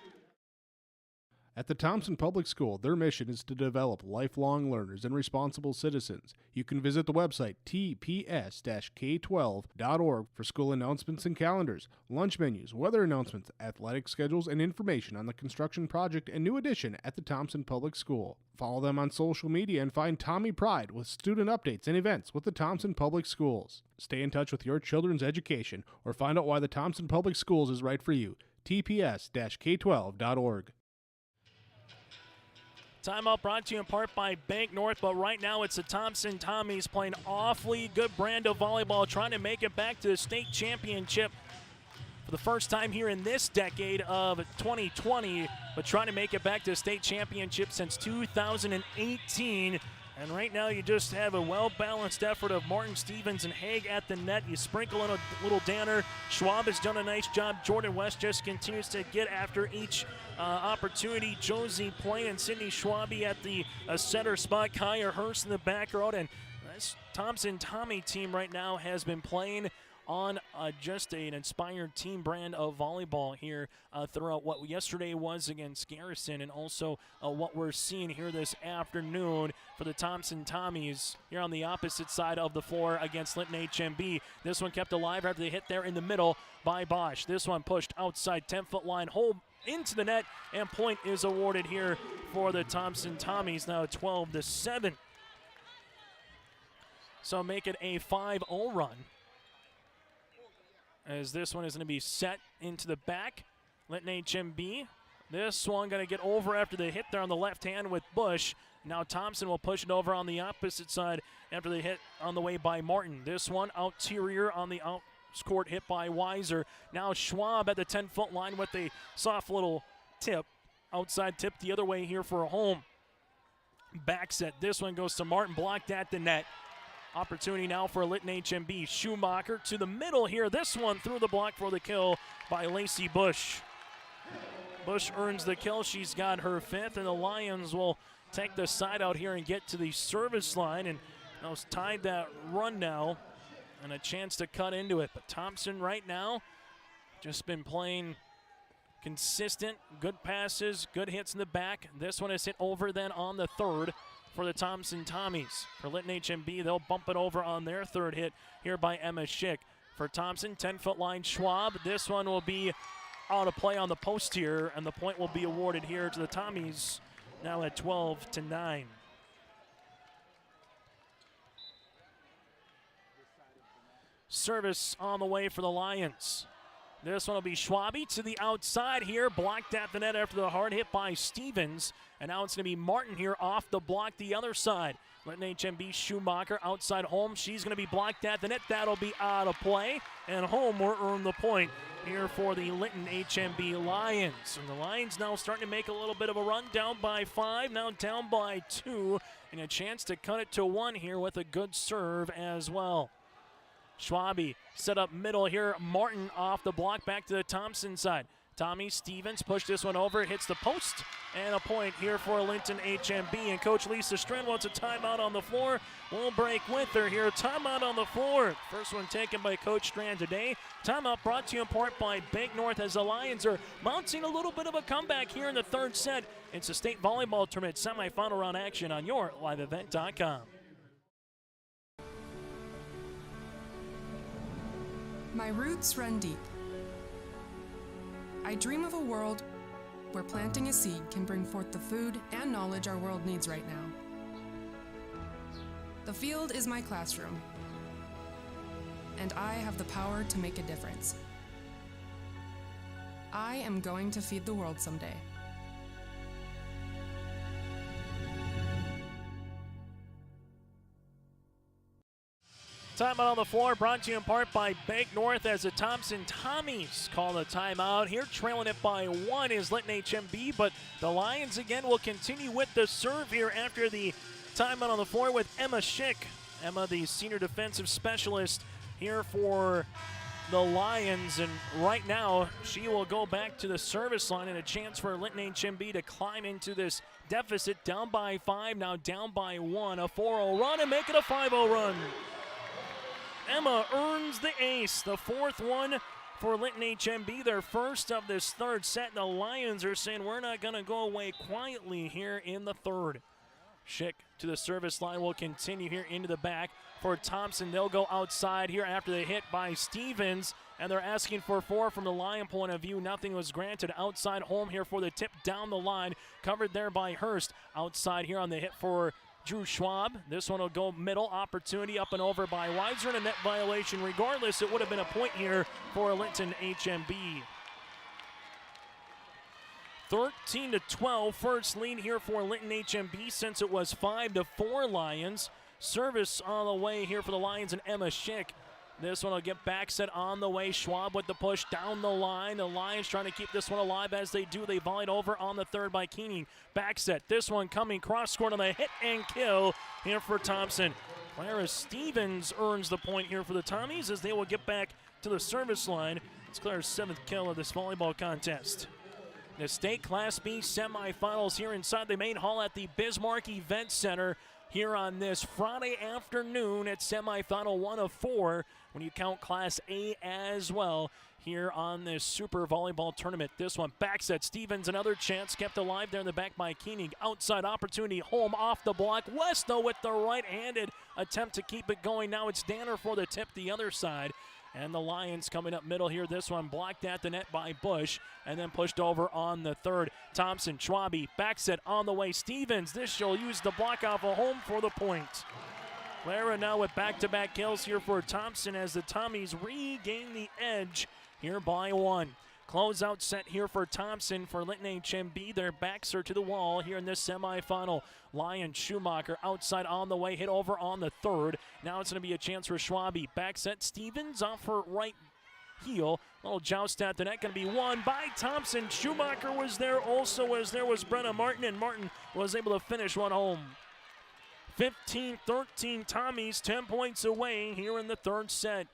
At the Thompson Public School, their mission is to develop lifelong learners and responsible citizens. You can visit the website tps-k12.org for school announcements and calendars, lunch menus, weather announcements, athletic schedules, and information on the construction project and new addition at the Thompson Public School. Follow them on social media and find Tommy Pride with student updates and events with the Thompson Public Schools. Stay in touch with your children's education or find out why the Thompson Public Schools is right for you. tps-k12.org. Timeout brought to you in part by Bank North, but right now it's the Thompson Tommies playing awfully good brand of volleyball, trying to make it back to the state championship for the first time here in this decade of 2020, but trying to make it back to the state championship since 2018. And right now you just have a well-balanced effort of Martin, Stevens, and Haig at the net. You sprinkle in a little Danner. Schwab has done a nice job. Jordan West just continues to get after each opportunity. Josie Plain and Sydney Schwabe at the center spot. Kaya Hurst in the back row. And this Thompson Tommy team right now has been playing on just an inspired team brand of volleyball here throughout what yesterday was against Garrison, and also what we're seeing here this afternoon for the Thompson Tommies here on the opposite side of the floor against Linton HMB. This one kept alive after they hit there in the middle by Bosch. This one pushed outside 10-foot line, hole into the net, and point is awarded here for the Thompson Tommies, now 12-7. So make it a 5-0 run, as this one is going to be set into the back. Linton HMB. This one going to get over after they hit there on the left hand with Bush. Now Thompson will push it over on the opposite side after they hit on the way by Martin. This one outerior on the court hit by Weiser. Now Schwab at the 10-foot line with a soft little tip. Outside tip the other way here for a home. Back set. This one goes to Martin, blocked at the net. Opportunity now for Linton HMB. Schumacher to the middle here. This one through the block for the kill by Lacey Bush. Bush earns the kill. She's got her 5th, and the Lions will take the side out here and get to the service line, and those tied that run now, and a chance to cut into it. But Thompson right now just been playing consistent, good passes, good hits in the back. This one is hit over then on the third for the Thompson Tommies. For Linton HMB, they'll bump it over on their third hit here by Emma Schick. For Thompson, 10-foot line Schwab. This one will be out of play on the post here, and the point will be awarded here to the Tommies, now at 12-9. Service on the way for the Lions. This one will be Schwabi to the outside here, blocked at the net after the hard hit by Stevens. And now it's going to be Martin here off the block the other side. Linton HMB Schumacher outside home. She's going to be blocked at the net. That'll be out of play. And home will earn the point here for the Linton HMB Lions. And the Lions now starting to make a little bit of a run, down by 5, now down by 2. And a chance to cut it to 1 here with a good serve as well. Schwabi set up middle here. Martin off the block, back to the Thompson side. Tommy Stevens pushed this one over, hits the post, and a point here for Linton HMB. And Coach Lisa Strand wants a timeout on the floor. We'll break with her here. Timeout on the floor. First one taken by Coach Strand today. Timeout brought to you in part by Bank North, as the Lions are mounting a little bit of a comeback here in the third set. It's a state volleyball tournament semifinal round action on YourLiveEvent.com. My roots run deep. I dream of a world where planting a seed can bring forth the food and knowledge our world needs right now. The field is my classroom, and I have the power to make a difference. I am going to feed the world someday. Timeout on the floor brought to you in part by Bank North, as the Thompson Tommies call a timeout here. Trailing it by 1 is Linton HMB, but the Lions again will continue with the serve here after the timeout on the floor with Emma Schick. Emma, the senior defensive specialist here for the Lions, and right now she will go back to the service line, and a chance for Linton HMB to climb into this deficit, down by 5, now down by 1. A 4-0 run and make it a 5-0 run. Emma earns the ace, the 4th one for Linton HMB, their first of this third set. The Lions are saying we're not going to go away quietly here in the third. Schick to the service line will continue here into the back for Thompson. They'll go outside here after the hit by Stevens, and they're asking for 4 from the Lion point of view. Nothing was granted. Outside home here for the tip down the line, covered there by Hurst. Outside here on the hit for Drew Schwab. This one will go middle. Opportunity up and over by Weiser, and a net violation. Regardless, it would have been a point here for Linton HMB. 13-12, first lead here for Linton HMB since it was 5-4 Lions. Service on the way here for the Lions and Emma Schick. This one will get back set on the way. Schwab with the push down the line. The Lions trying to keep this one alive as they do. They volleyed over on the third by Keening. Back set. This one coming cross court on the hit and kill here for Thompson. Clara Stevens earns the point here for the Tommies as they will get back to the service line. It's Clara's 7th kill of this volleyball contest. The state Class B semifinals here inside the main hall at the Bismarck Event Center. here on this Friday afternoon at semifinal 1 of 4 when you count Class A as well here on this Super Volleyball Tournament. This one back set. Stevens, another chance kept alive there in the back by Koenig. Outside opportunity, Holm off the block. West though with the right-handed attempt to keep it going. Now it's Danner for the tip the other side. And the Lions coming up middle here. This one blocked at the net by Bush and then pushed over on the third. Thompson, Schwabe, back set on the way. Stevens, this she'll use the block off a Holm for the point. Clara now with back-to-back kills here for Thompson as the Tommies regain the edge here by 1. Closeout set here for Thompson for Linton HMB. Their backs are to the wall here in this semifinal. Lyon Schumacher outside on the way, hit over on the third. Now it's going to be a chance for Schwabe. Back set, Stevens off her right heel. Little joust at the net, going to be won by Thompson. Schumacher was there also as there was Brenna Martin, and Martin was able to finish one home. 15-13 Tommies, 10 points away here in the third set.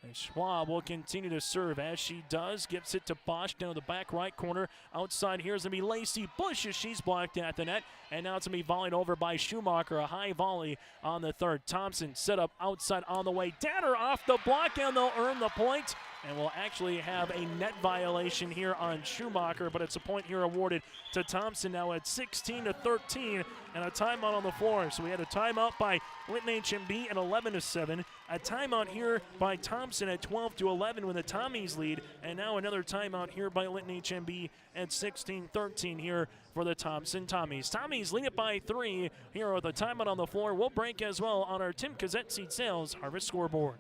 And Schwab will continue to serve as she does. Gives it to Bosch down to the back right corner. Outside here is going to be Lacey Bush as she's blocked at the net. And now it's going to be volleyed over by Schumacher. A high volley on the third. Thompson set up outside on the way. Danner off the block and they'll earn the point. And we'll actually have a net violation here on Schumacher, but it's a point here awarded to Thompson now at 16-13 and a timeout on the floor. So we had a timeout by Linton HMB at 11-7, a timeout here by Thompson at 12-11 with the Tommies lead, and now another timeout here by Linton HMB at 16-13 here for the Thompson Tommies. Tommies lead it by 3 here with a timeout on the floor. We'll break as well on our Tim Cazette Seed Sales Harvest Scoreboard.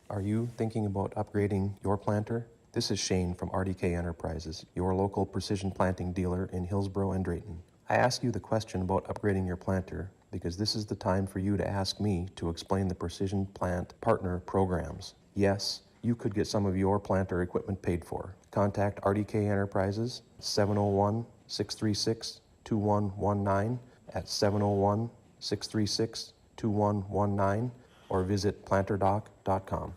Are you thinking about upgrading your planter? This is Shane from RDK Enterprises, your local precision planting dealer in Hillsborough and Drayton. I ask you the question about upgrading your planter because this is the time for you to ask me to explain the Precision Plant Partner programs. Yes, you could get some of your planter equipment paid for. Contact RDK Enterprises 701-636-2119 at 701-636-2119 or visit planterdoc.com.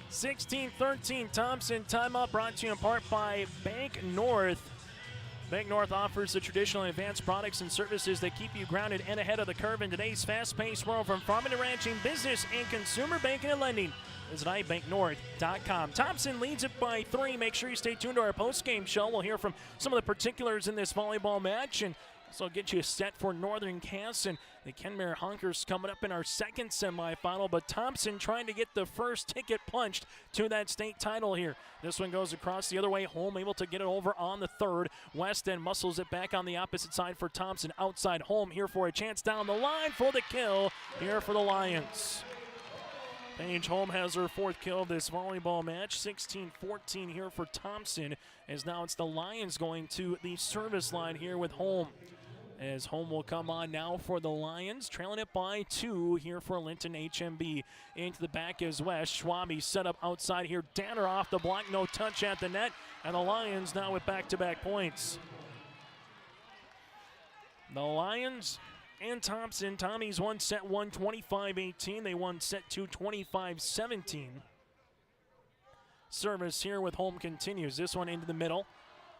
16-13 Thompson timeout brought to you in part by Bank North. Bank North offers the traditional advanced products and services that keep you grounded and ahead of the curve in today's fast-paced world, from farming to ranching, business and consumer banking and lending. Visit ibanknorth.com. Thompson leads it by 3. Make sure you stay tuned to our post-game show. We'll hear from some of the particulars in this volleyball match, and so get you set for Northern Cass and the Kenmare Hunkers coming up in our second semifinal. But Thompson trying to get the first ticket punched to that state title here. This one goes across the other way. Holm able to get it over on the third. West then muscles it back on the opposite side for Thompson. Outside Holm here for a chance down the line for the kill here for the Lions. Paige Holm has her 4th kill of this volleyball match. 16-14 here for Thompson, as now it's the Lions going to the service line here with Holm. As Holm will come on now for the Lions, trailing it by 2 here for Linton HMB. Into the back is West. Schwabe set up outside here. Danner off the block, no touch at the net. And the Lions now with back-to-back points. The Lions and Thompson. Tommies won set 1 25-18. They won set 2 25-17. Service here with Holm continues. This one into the middle.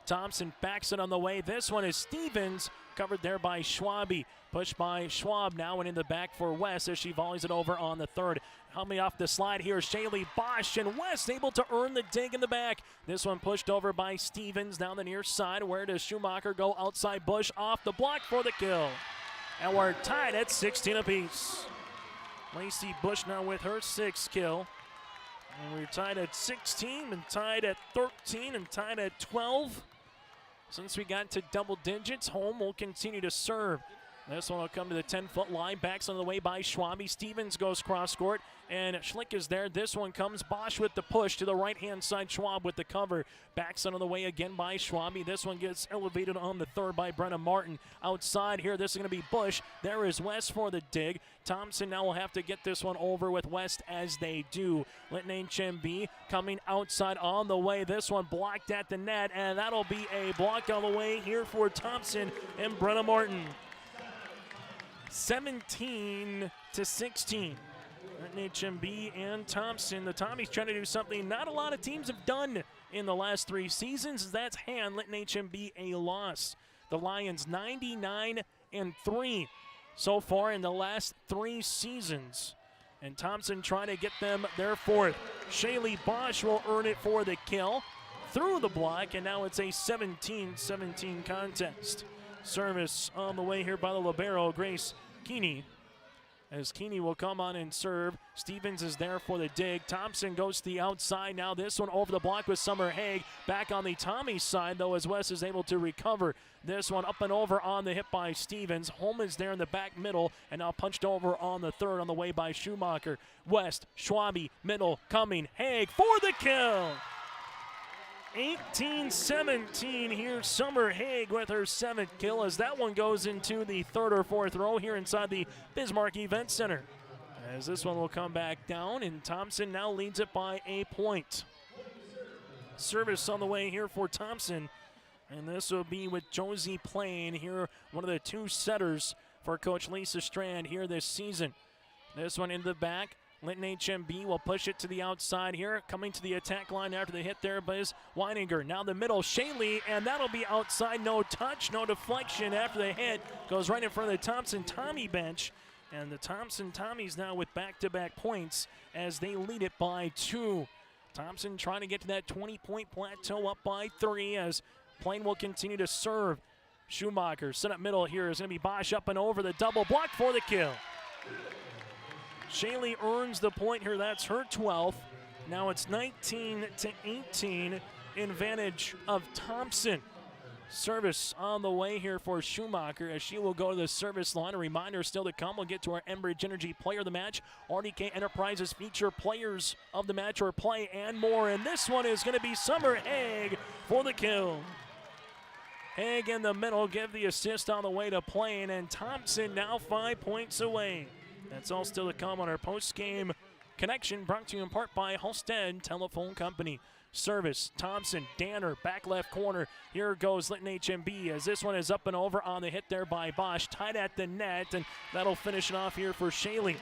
Thompson backs it on the way. This one is Stevens, covered there by Schwabe. Pushed by Schwab now and in the back for West as she volleys it over on the third. Coming off the slide here, Shaylee Bosch, and West able to earn the dig in the back. This one pushed over by Stevens down the near side. Where does Schumacher go? Outside Bush off the block for the kill. And we're tied at 16 apiece. Lacey Bush now with her 6th kill. And we're tied at 16 and tied at 13 and tied at 12. Since we got to double digits, Holm will continue to serve. This one will come to the 10-foot line. Backs on the way by Schwabe. Stevens goes cross-court, and Schlick is there. This one comes Bosch with the push to the right-hand side. Schwab with the cover. Backs on the way again by Schwabe. This one gets elevated on the third by Brenna Martin. Outside here, this is going to be Bush. There is West for the dig. Thompson now will have to get this one over with West as they do. Linton HMB coming outside on the way. This one blocked at the net, and that'll be a block on the way here for Thompson and Brenna Martin. 17-16. HMB and Thompson. The Tommies trying to do something not a lot of teams have done in the last 3 seasons. That's hand Linton HMB a loss. The Lions 99 3 so far in the last 3 seasons. And Thompson trying to get them their 4th. Shaylee Bosch will earn it for the kill through the block, and now it's a 17-17 contest. Service on the way here by the libero, Grace Keeney. As Keeney will come on and serve. Stevens is there for the dig. Thompson goes to the outside. Now this one over the block with Summer Haig. Back on the Tommy side, though, as West is able to recover. This one up and over on the hit by Stevens. Holman's there in the back middle, and now punched over on the 3rd on the way by Schumacher. West, Schwabe, middle, coming. Haig for the kill. 18-17 here. Summer Haig with her 7th kill as that one goes into the 3rd or 4th row here inside the Bismarck Event Center. As this one will come back down, and Thompson now leads it by a point. Service on the way here for Thompson, and this will be with Josie Plain here, one of the 2 setters for Coach Lisa Strand here this season. This one in the back. Linton HMB will push it to the outside here. Coming to the attack line after the hit there by Weininger. Now the middle, Shaylee, and that'll be outside. No touch, no deflection after the hit. Goes right in front of the Thompson-Tommy bench. And the Thompson-Tommies now with back-to-back points as they lead it by 2. Thompson trying to get to that 20-point plateau, up by 3 as Plain will continue to serve. Schumacher set up middle here is going to be Bosch up and over the double block for the kill. Shaylee earns the point here. That's her 12th. Now it's 19-18 in advantage of Thompson. Service on the way here for Schumacher as she will go to the service line. A reminder still to come. We'll get to our Enbridge Energy Player of the Match. RDK Enterprises feature players of the match or play and more. And this one is going to be Summer Haig for the kill. Haig in the middle, give the assist on the way to Plain, and Thompson now 5 points away. That's all still to come on our post-game connection, brought to you in part by Halstead Telephone Company. Service, Thompson, Danner, back left corner. Here goes Linton HMB as this one is up and over on the hit there by Bosch. Tied at the net, and that'll finish it off here for Shaylee.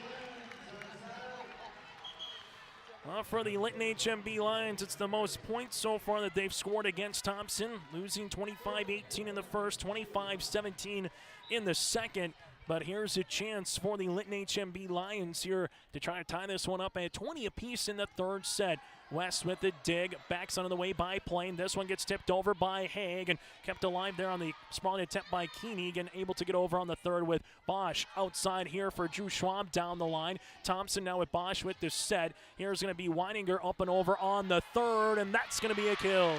Well, for the Linton HMB Lions, it's the most points so far that they've scored against Thompson, losing 25-18 in the first, 25-17 in the second. But here's a chance for the Linton HMB Lions here to try to tie this one up at 20 apiece in the 3rd set. West with the dig, backs on the way by Plain. This one gets tipped over by Haig and kept alive there on the sprawling attempt by Koenig, and able to get over on the 3rd with Bosch. Outside here for Drew Schwab down the line. Thompson now with Bosch with the set. Here's going to be Weininger up and over on the 3rd, and that's going to be a kill.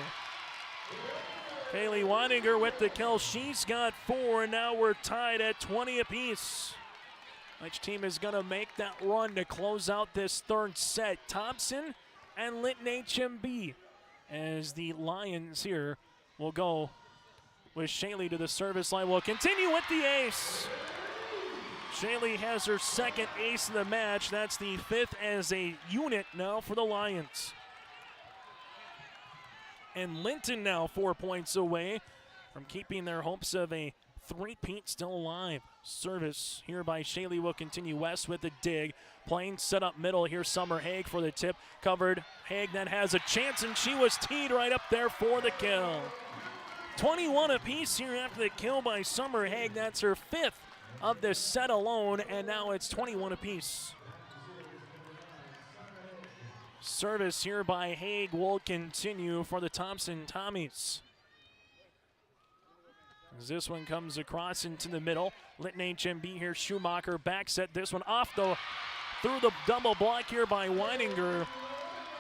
Kaylee Weininger with the kill. She's got 4, and now we're tied at 20 apiece. Which team is going to make that run to close out this 3rd set? Thompson and Linton HMB, as the Lions here will go with Shaylee to the service line. Will continue with the ace. Shaylee has her 2nd ace of the match. That's the 5th as a unit now for the Lions. And Linton now 4 points away from keeping their hopes of a 3-peat still alive. Service here by Shaylee will continue. West with the dig. Plain set up middle here. Summer Haig for the tip. Covered. Haig then has a chance, and she was teed right up there for the kill. 21 apiece here after the kill by Summer Haig. That's her 5th of this set alone, and now it's 21 apiece. Service here by Haig will continue for the Thompson-Tommies. As this one comes across into the middle. Linton HMB here. Schumacher back set this one off through the double block here by Weininger.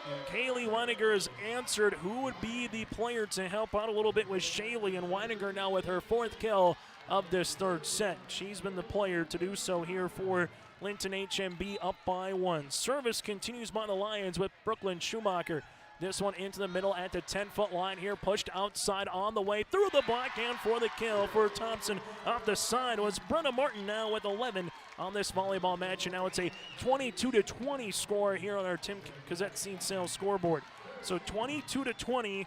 And Kaylee Weininger has answered who would be the player to help out a little bit with Shaylee, and Weininger now with her 4th kill of this 3rd set. She's been the player to do so here for Linton HMB, up by 1. Service continues by the Lions with Brooklyn Schumacher. This one into the middle at the 10-foot line here, pushed outside on the way through the backhand for the kill for Thompson. Off the side was Brenna Martin now with 11 on this volleyball match, and now it's a 22-20 score here on our Tim Cassette Seed Sales scoreboard. So 22-20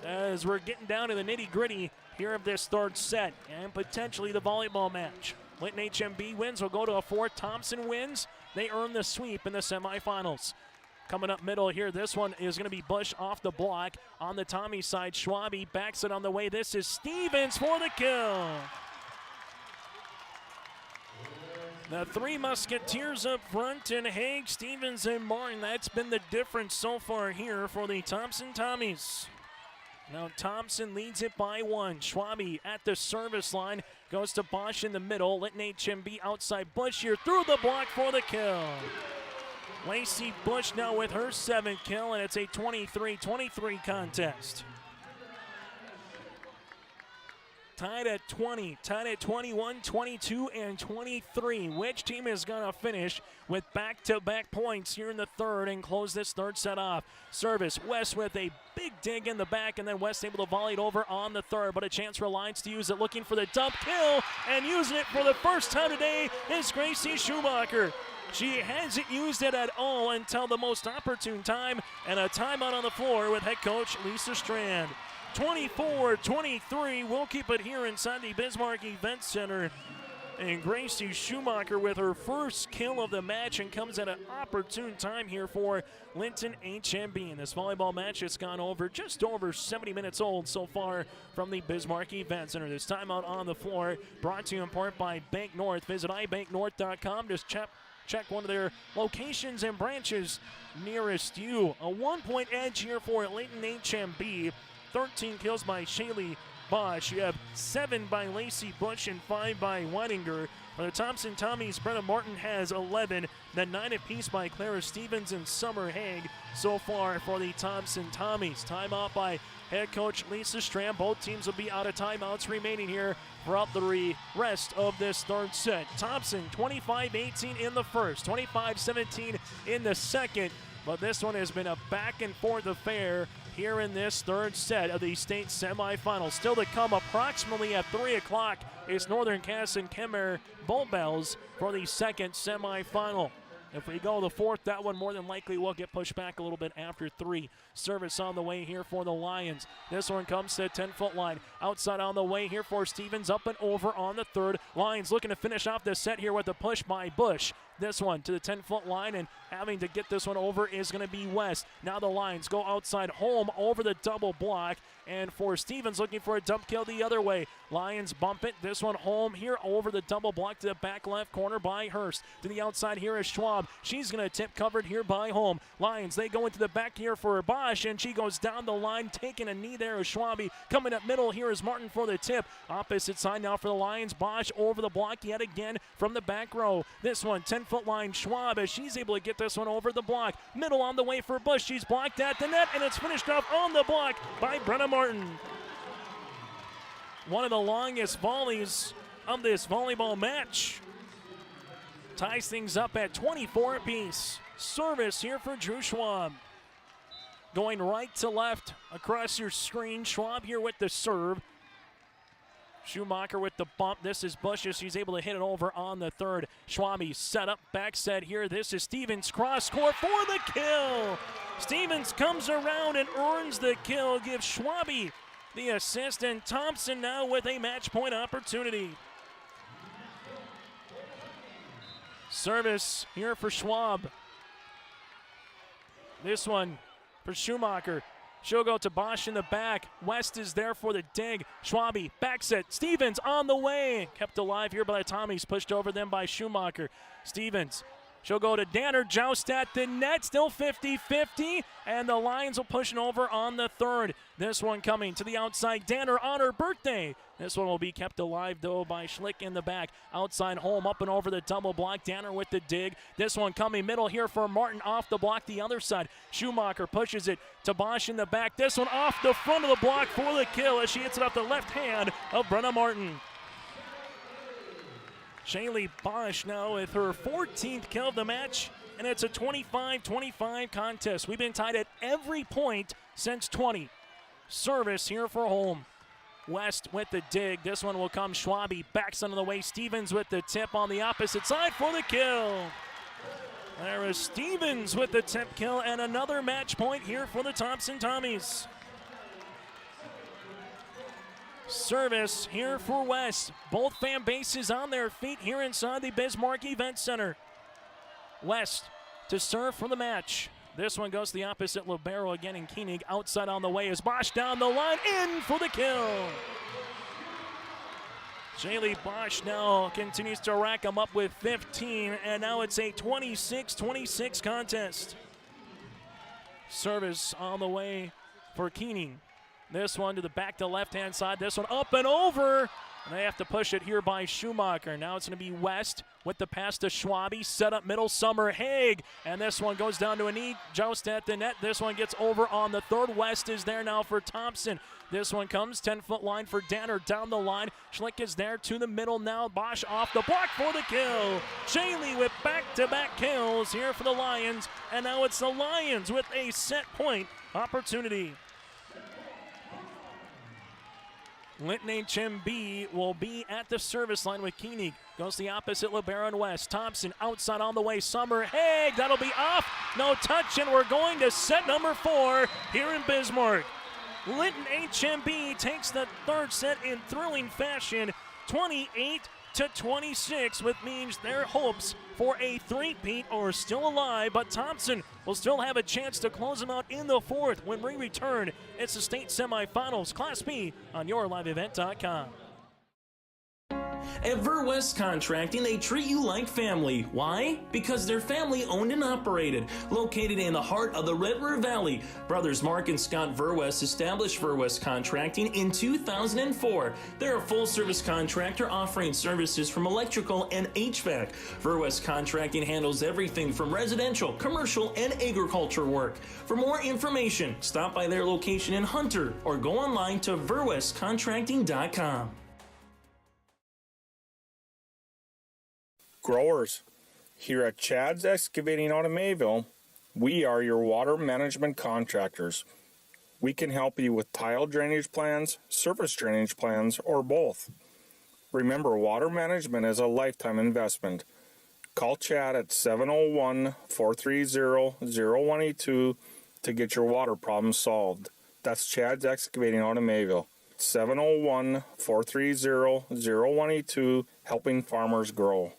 as we're getting down to the nitty-gritty here of this 3rd set and potentially the volleyball match. Linton HMB wins, will go to a 4th. Thompson wins. They earn the sweep in the semifinals. Coming up middle here, this one is going to be Bush off the block. On the Tommy side, Schwabe backs it on the way. This is Stevens for the kill. The three Musketeers up front, and Haig, Stevens, and Martin. That's been the difference so far here for the Thompson Tommies. Now Thompson leads it by one. Schwabe at the service line. Goes to Bosch in the middle. Linton HMB outside Bush here through the block for the kill. Lacey Bush now with her 7th kill, and it's a 23-23 contest. Tied at 20, tied at 21, 22, and 23. Which team is going to finish with back-to-back points here in the third and close this third set off? Service, West with a big dig in the back, and then West able to volley it over on the third, but a chance for Alliance to use it, looking for the dump kill, and using it for the first time today is Gracie Schumacher. She hasn't used it at all until the most opportune time, and a timeout on the floor with head coach Lisa Strand. 24-23, we'll keep it here inside the Bismarck Event Center. And Gracie Schumacher with her first kill of the match, and comes at an opportune time here for Linton HMB. And this volleyball match has gone over just over 70 minutes old so far from the Bismarck Event Center. This timeout on the floor brought to you in part by Bank North. Visit ibanknorth.com. Just check one of their locations and branches nearest you. A 1-point edge here for Linton HMB. 13 kills by Shaylee Bosch. You have 7 by Lacey Bush and 5 by Weininger. For the Thompson Tommies, Brenna Martin has 11, then 9 apiece by Clara Stevens and Summer Haig so far for the Thompson Tommies. Timeout by head coach Lisa Strand. Both teams will be out of timeouts remaining here throughout the rest of this third set. Thompson 25-18 in the first, 25-17 in the second, but this one has been a back and forth affair here in this third set of the state semifinals. Still to come approximately at 3 o'clock is Northern Cass and Kenmare Bull Bells for the second semifinal. If we go the fourth, that one more than likely will get pushed back a little bit after 3. Service on the way here for the Lions. This one comes to the 10-foot line. Outside on the way here for Stevens, up and over on the third. Lions looking to finish off the set here with a push by Bush. This one to the 10-foot line, and having to get this one over is going to be West. Now the Lions go outside home over the double block, and for Stevens looking for a dump kill the other way. Lions bump it. This one home here over the double block to the back left corner by Hurst. To the outside here is Schwab. She's going to tip covered here by Home. Lions, they go into the back here for Bosch, and she goes down the line, taking a knee there is Schwabe. Coming up middle here is Martin for the tip. Opposite side now for the Lions. Bosch over the block yet again from the back row. This one, 10-foot line, Schwab, as she's able to get this one over the block. Middle on the way for Bush. She's blocked at the net, and it's finished off on the block by Brenna Martin. One of the longest volleys of this volleyball match. Ties things up at 24 apiece. Service here for Drew Schwab. Going right to left across your screen. Schwab here with the serve. Schumacher with the bump. This is Bush as she's able to hit it over on the third. Schwabe set up, back set here. This is Stevens, cross court for the kill. Stevens comes around and earns the kill. Gives Schwabe the assist, and Thompson now with a match point opportunity. Service here for Schwab. This one for Schumacher. She'll go to Bosch in the back. West is there for the dig. Schwabe, back set. Stevens on the way. Kept alive here by the Tommies. Pushed over them by Schumacher. Stevens. She'll go to Danner. Joust at the net. Still 50-50. And the Lions will push it over on the third. This one coming to the outside. Danner on her birthday. This one will be kept alive, though, by Schlick in the back. Outside home, up and over the double block. Danner with the dig. This one coming middle here for Martin off the block the other side. Schumacher pushes it to Bosch in the back. This one off the front of the block for the kill as she hits it off the left hand of Brenna Martin. Shaylee Bosch now with her 14th kill of the match, and it's a 25-25 contest. We've been tied at every point since 20. Service here for Home. West with the dig. This one will come Schwabe. Backs under the way. Stevens with the tip on the opposite side for the kill. There is Stevens with the tip kill, and another match point here for the Thompson Tommies. Service here for West. Both fan bases on their feet here inside the Bismarck Event Center. West to serve for the match. This one goes to the opposite libero again in Koenig. Outside on the way is Bosch down the line, in for the kill. Shaylee Bosch now continues to rack them up with 15, and now it's a 26-26 contest. Service on the way for Keening. This one to the back to left-hand side. This one up and over. And they have to push it here by Schumacher. Now it's going to be West with the pass to Schwabe. Set up middle, Summer Haig. And this one goes down to a knee. Joust at the net. This one gets over on the third. West is there now for Thompson. This one comes 10-foot line for Danner down the line. Schlick is there to the middle now. Bosch off the block for the kill. Shaylee with back-to-back kills here for the Lions. And now it's the Lions with a set point opportunity. Linton HMB will be at the service line with Koenig. Goes the opposite libero and West. Thompson outside on the way. Summer Haig, that'll be off. No touch, and we're going to set number 4 here in Bismarck. Linton HMB takes the third set in thrilling fashion, 28-26, which means their hopes for a three-peat are still alive, but Thompson will still have a chance to close them out in the fourth. When we return, it's the state semifinals, Class B, on yourliveevent.com. At Verwest Contracting, they treat you like family. Why? Because they're family owned and operated. Located in the heart of the Red River Valley, brothers Mark and Scott Verwest established Verwest Contracting in 2004. They're a full-service contractor offering services from electrical and HVAC. Verwest Contracting handles everything from residential, commercial, and agriculture work. For more information, stop by their location in Hunter or go online to verwestcontracting.com. Growers, here at Chad's Excavating out of Mayville, we are your water management contractors. We can help you with tile drainage plans, surface drainage plans, or both. Remember, water management is a lifetime investment. Call Chad at 701-430-0182 to get your water problems solved. That's Chad's Excavating out of Mayville. 701-430-0182, helping farmers grow.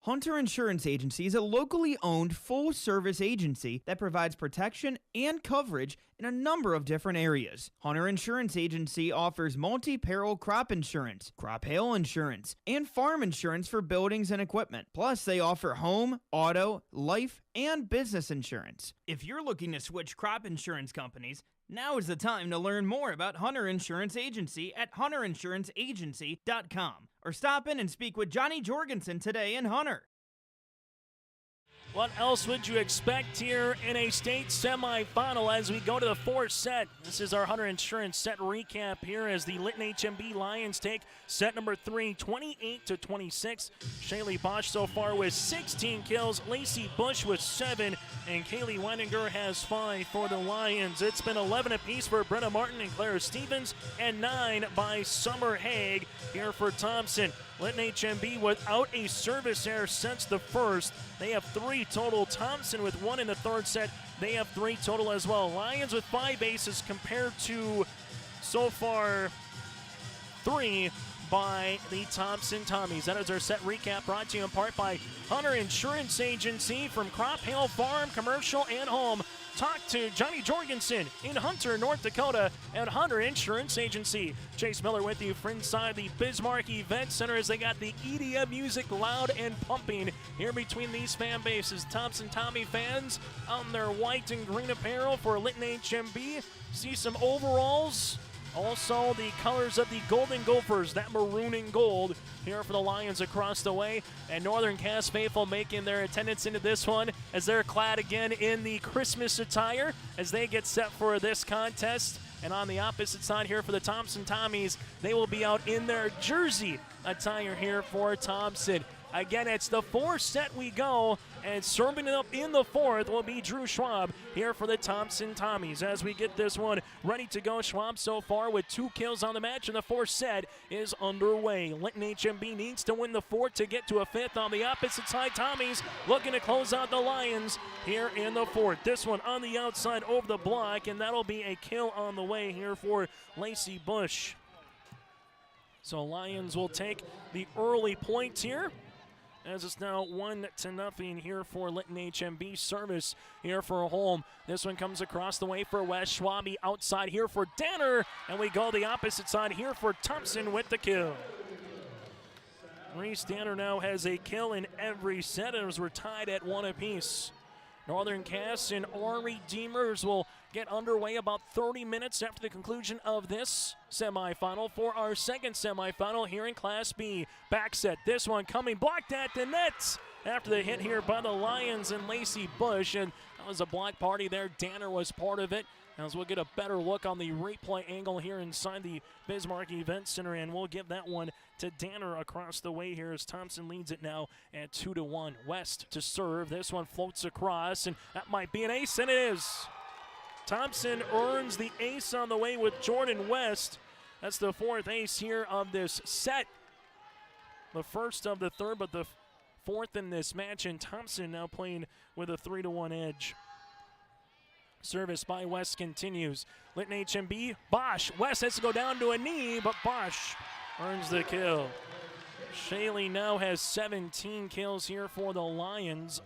Hunter Insurance Agency is a locally owned full-service agency that provides protection and coverage in a number of different areas. Hunter Insurance Agency offers multi-peril crop insurance, crop hail insurance, and farm insurance for buildings and equipment. Plus, they offer home, auto, life, and business insurance. If you're looking to switch crop insurance companies, now is the time to learn more about Hunter Insurance Agency at hunterinsuranceagency.com or stop in and speak with Johnny Jorgensen today in Hunter. What else would you expect here in a state semifinal as we go to the fourth set? This is our Hunter Insurance set recap here as the Linton HMB Lions take set number 3, 28-26. Shaylee Bosch so far with 16 kills, Lacey Bush with 7, and Kaylee Weininger has 5 for the Lions. It's been 11 apiece for Brenna Martin and Clara Stevens, and 9 by Summer Haig here for Thompson. Linton HMB without a service error since the first. They have 3 total. Thompson with 1 in the third set. They have 3 total as well. Lions with 5 aces compared to so far 3 by the Thompson Tommies. That is our set recap brought to you in part by Hunter Insurance Agency from Crop Hill Farm, Commercial, and Home. Talk to Johnny Jorgensen in Hunter, North Dakota at Hunter Insurance Agency. Chase Miller with you from inside the Bismarck Event Center as they got the EDM music loud and pumping here between these fan bases. Thompson Tommy fans on their white and green apparel for Linton HMB. See some overalls. Also, the colors of the Golden Gophers, that maroon and gold here for the Lions across the way. And Northern Cass faithful making their attendance into this one as they're clad again in the Christmas attire as they get set for this contest. And on the opposite side here for the Thompson Tommies, they will be out in their jersey attire here for Thompson. Again, it's the fourth set we go, and serving it up in the fourth will be Drew Schwab here for the Thompson Tommies. As we get this one ready to go, Schwab so far with 2 kills on the match, and the fourth set is underway. Linton HMB needs to win the fourth to get to a fifth. On the opposite side, Tommies looking to close out the Lions here in the fourth. This one on the outside over the block, and that'll be a kill on the way here for Lacey Bush. So Lions will take the early points here as it's now 1-0 here for Linton HMB. Service here for Holm. This one comes across the way for West. Schwabe outside here for Danner, and we go the opposite side here for Thompson with the kill. Reese Danner now has a kill in every set as we're tied at 1 apiece. Northern Cass and our Redeemers will get underway about 30 minutes after the conclusion of this semifinal for our second semifinal here in Class B. Back set, this one coming blocked at the net after the hit here by the Lions and Lacey Bush, and that was a block party there. Danner was part of it. As we'll get a better look on the replay angle here inside the Bismarck Event Center, and we'll give that one to Danner across the way here as Thompson leads it now at 2-1. West to serve. This one floats across, and that might be an ace, and it is. Thompson earns the ace on the way with Jordan West. That's the 4th ace here of this set. The first of the third, but the 4th in this match, and Thompson now playing with a 3-1 edge. Service by West continues. Linton HMB, Bosch. West has to go down to a knee, but Bosch earns the kill. Shaley now has 17 kills here for the Lions.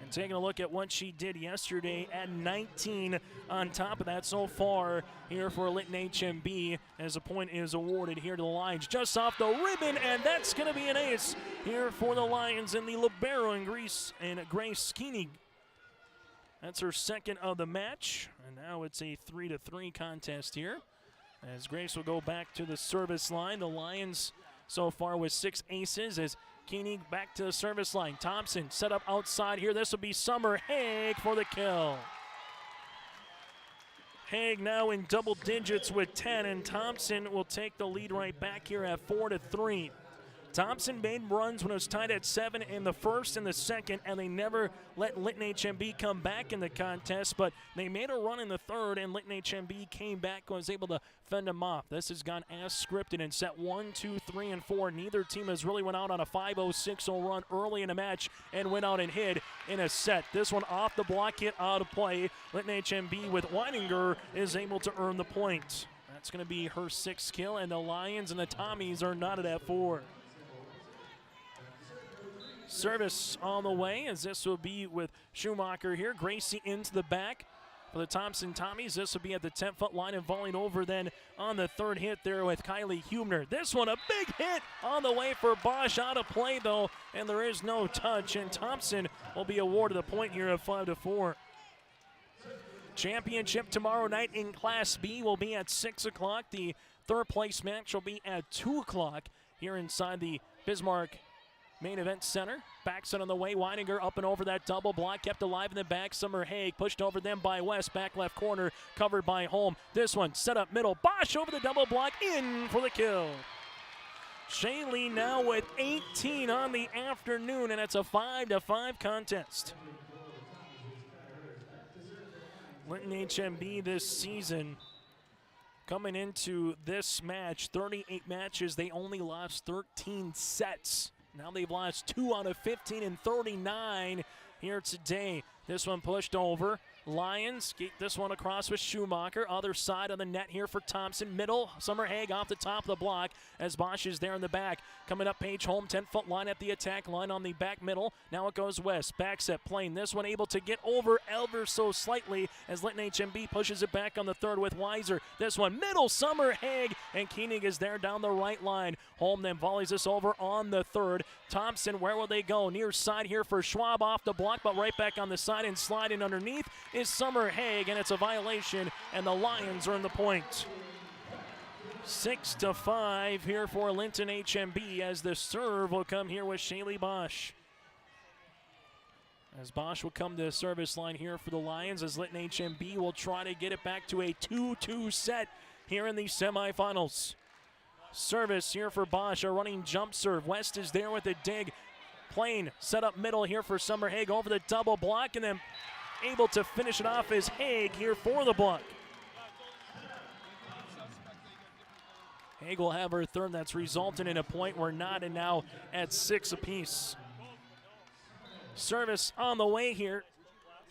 And taking a look at what she did yesterday at 19 on top of that so far here for Linton HMB as a point is awarded here to the Lions. Just off the ribbon, and that's going to be an ace here for the Lions and the libero in Grace Koenig. That's her second of the match, and now it's a 3-3 contest here as Grace will go back to the service line. The Lions so far with 6 aces as Koenig back to the service line. Thompson set up outside here. This will be Summer Haig for the kill. Haig now in double digits with 10, and Thompson will take the lead right back here at 4-3. Thompson made runs when it was tied at 7 in the first and the second, and they never let Linton HMB come back in the contest, but they made a run in the third, and Linton HMB came back and was able to fend them off. This has gone as scripted in set 1, 2, 3, and 4. Neither team has really went out on a 5-0, 6-0 run early in the match and went out and hid in a set. This one off the block, hit out of play. Linton HMB with Weininger is able to earn the point. That's going to be her 6th kill, and the Lions and the Tommies are knotted at 4. Service on the way as this will be with Schumacher here. Gracie into the back for the Thompson Tommies. This will be at the 10-foot line and volleyed over then on the third hit there with Kylie Hubner. This one a big hit on the way for Bosch, out of play though, and there is no touch, and Thompson will be awarded the point here at 5-4. Championship tomorrow night in Class B will be at 6 o'clock. The third place match will be at 2 o'clock here inside the Bismarck Main Event Center. Backset on the way. Weininger up and over that double block. Kept alive in the back. Summer Haig pushed over them by West. Back left corner covered by Holm. This one set up middle. Bosch over the double block. In for the kill. Shaley now with 18 on the afternoon, and it's a 5-5 contest. Linton HMB this season coming into this match, 38 matches. They only lost 13 sets. Now they've lost 2 out of 15 and 39 here today. This one pushed over. Lions get this one across with Schumacher. Other side of the net here for Thompson. Middle, Summer Haig off the top of the block as Bosch is there in the back. Coming up, Paige Holm, 10-foot line at the attack line on the back middle. Now it goes West. Back set playing. This one able to get over ever so slightly as Linton HMB pushes it back on the third with Weiser. This one middle, Summer Haig, and Koenig is there down the right line. Holm then volleys this over on the third. Thompson, where will they go? Near side here for Schwab off the block, but right back on the side and sliding underneath is Summer Haig, and it's a violation, and the Lions earn the point. 6-5 here for Linton HMB as the serve will come here with Shaylee Bosch. As Bosch will come to the service line here for the Lions as Linton HMB will try to get it back to a 2-2 set here in the semifinals. Service here for Bosch, a running jump serve. West is there with a dig. Plain set up middle here for Summer Haig over the double block, and then able to finish it off is Haig here for the block. Haig will have her third. That's resulted in a point. We're not, and now at 6 apiece. Service on the way here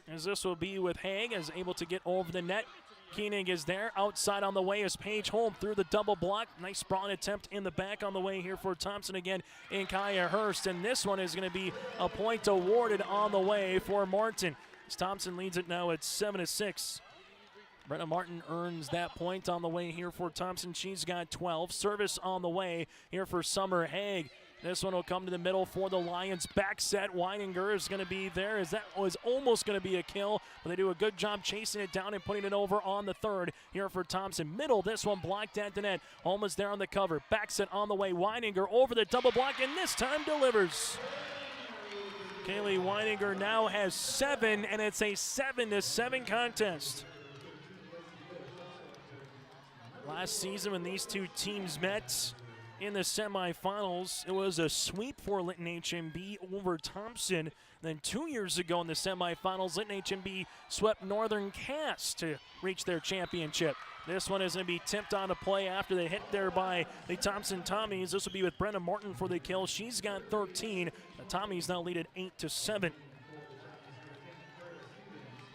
as this will be with Haig, as able to get over the net. Koenig is there. Outside on the way is Paige Holm through the double block. Nice sprawl attempt in the back on the way here for Thompson again in Kaya Hurst. And this one is going to be a point awarded on the way for Martin. As Thompson leads it now at 7-6. Brenna Martin earns that point on the way here for Thompson. She's got 12. Service on the way here for Summer Haig. This one will come to the middle for the Lions. Back set, Weininger is going to be there, as that was almost going to be a kill, but they do a good job chasing it down and putting it over on the third here for Thompson. Middle, this one blocked at the net. Holm is there on the cover. Back set on the way. Weininger over the double block, and this time delivers. Kaylee Weininger now has 7, and it's a 7-7 contest. Last season when these two teams met in the semifinals, it was a sweep for Linton HMB over Thompson. Then 2 years ago in the semifinals, Linton HMB swept Northern Cass to reach their championship. This one is going to be tipped on a play after they hit there by the Thompson Tommies. This will be with Brenna Martin for the kill. She's got 13. The Tommies now lead at 8-7.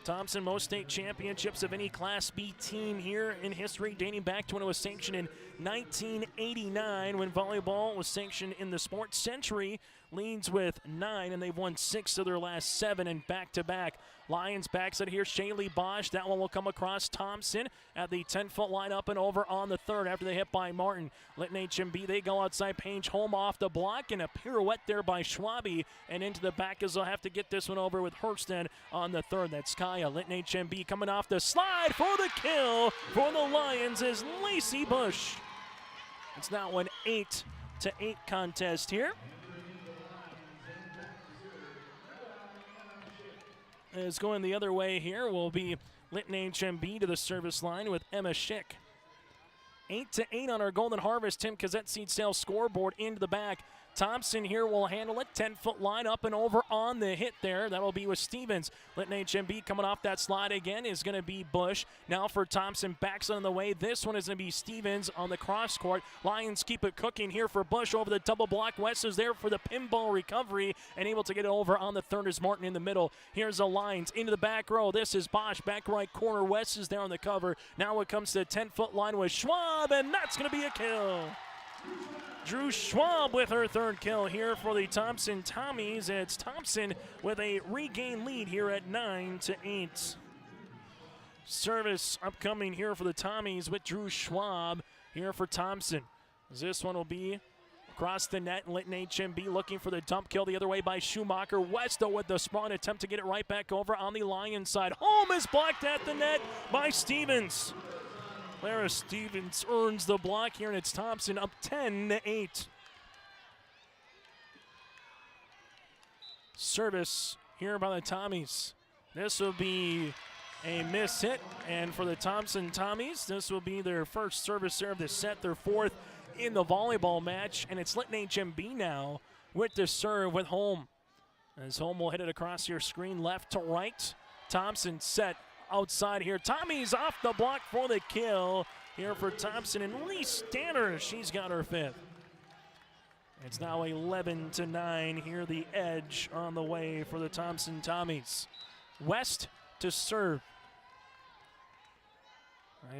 Thompson, most state championships of any Class B team here in history, dating back to when it was sanctioned in 1989 when volleyball was sanctioned in the sports century. Leads with 9, and they've won 6 of their last 7 and back-to-back. Lions backs it here. Shaylee Bosch. That one will come across Thompson at the 10-foot line up and over on the third after they hit by Martin. Linton HMB, they go outside. Paige Holm off the block, and a pirouette there by Schwabe, and into the back as they'll have to get this one over with Hurston on the third. That's Kaya. Linton HMB coming off the slide for the kill for the Lions is Lacey Bush. It's now an 8-8 contest here. Is going the other way here will be Linton HMB to the service line with Emma Schick. 8-8 on our Golden Harvest Tim Cassette seed sale scoreboard into the back. Thompson here will handle it. 10-foot line up and over on the hit there. That'll be with Stevens. Linton HMB coming off that slide again is going to be Bush. Now for Thompson, backs on the way. This one is going to be Stevens on the cross court. Lions keep it cooking here for Bush over the double block. West is there for the pinball recovery and able to get it over on the third is Martin in the middle. Here's the Lions into the back row. This is Bosch, back right corner. West is there on the cover. Now it comes to the 10-foot line with Schwab, and that's going to be a kill. Drew Schwab with her third kill here for the Thompson Tommies. It's Thompson with a regained lead here at 9-8. Service upcoming here for the Tommies with Drew Schwab here for Thompson. This one will be across the net. Linton HMB looking for the dump kill the other way by Schumacher. West though with the spawn attempt to get it right back over on the Lions side. Holm is blocked at the net by Stevens. Clara Stevens earns the block here, and it's Thompson up 10-8. Service here by the Tommies. This will be a miss hit, and for the Thompson Tommies, this will be their first service serve of the set, their fourth in the volleyball match, and it's Linton HMB now with the serve with Holm. As Holm will hit it across your screen left to right. Thompson set outside here. Tommy's off the block for the kill here for Thompson, and Lee Stanner, she's got her fifth. It's now 11-9 here, the edge on the way for the Thompson Tommies. West to serve.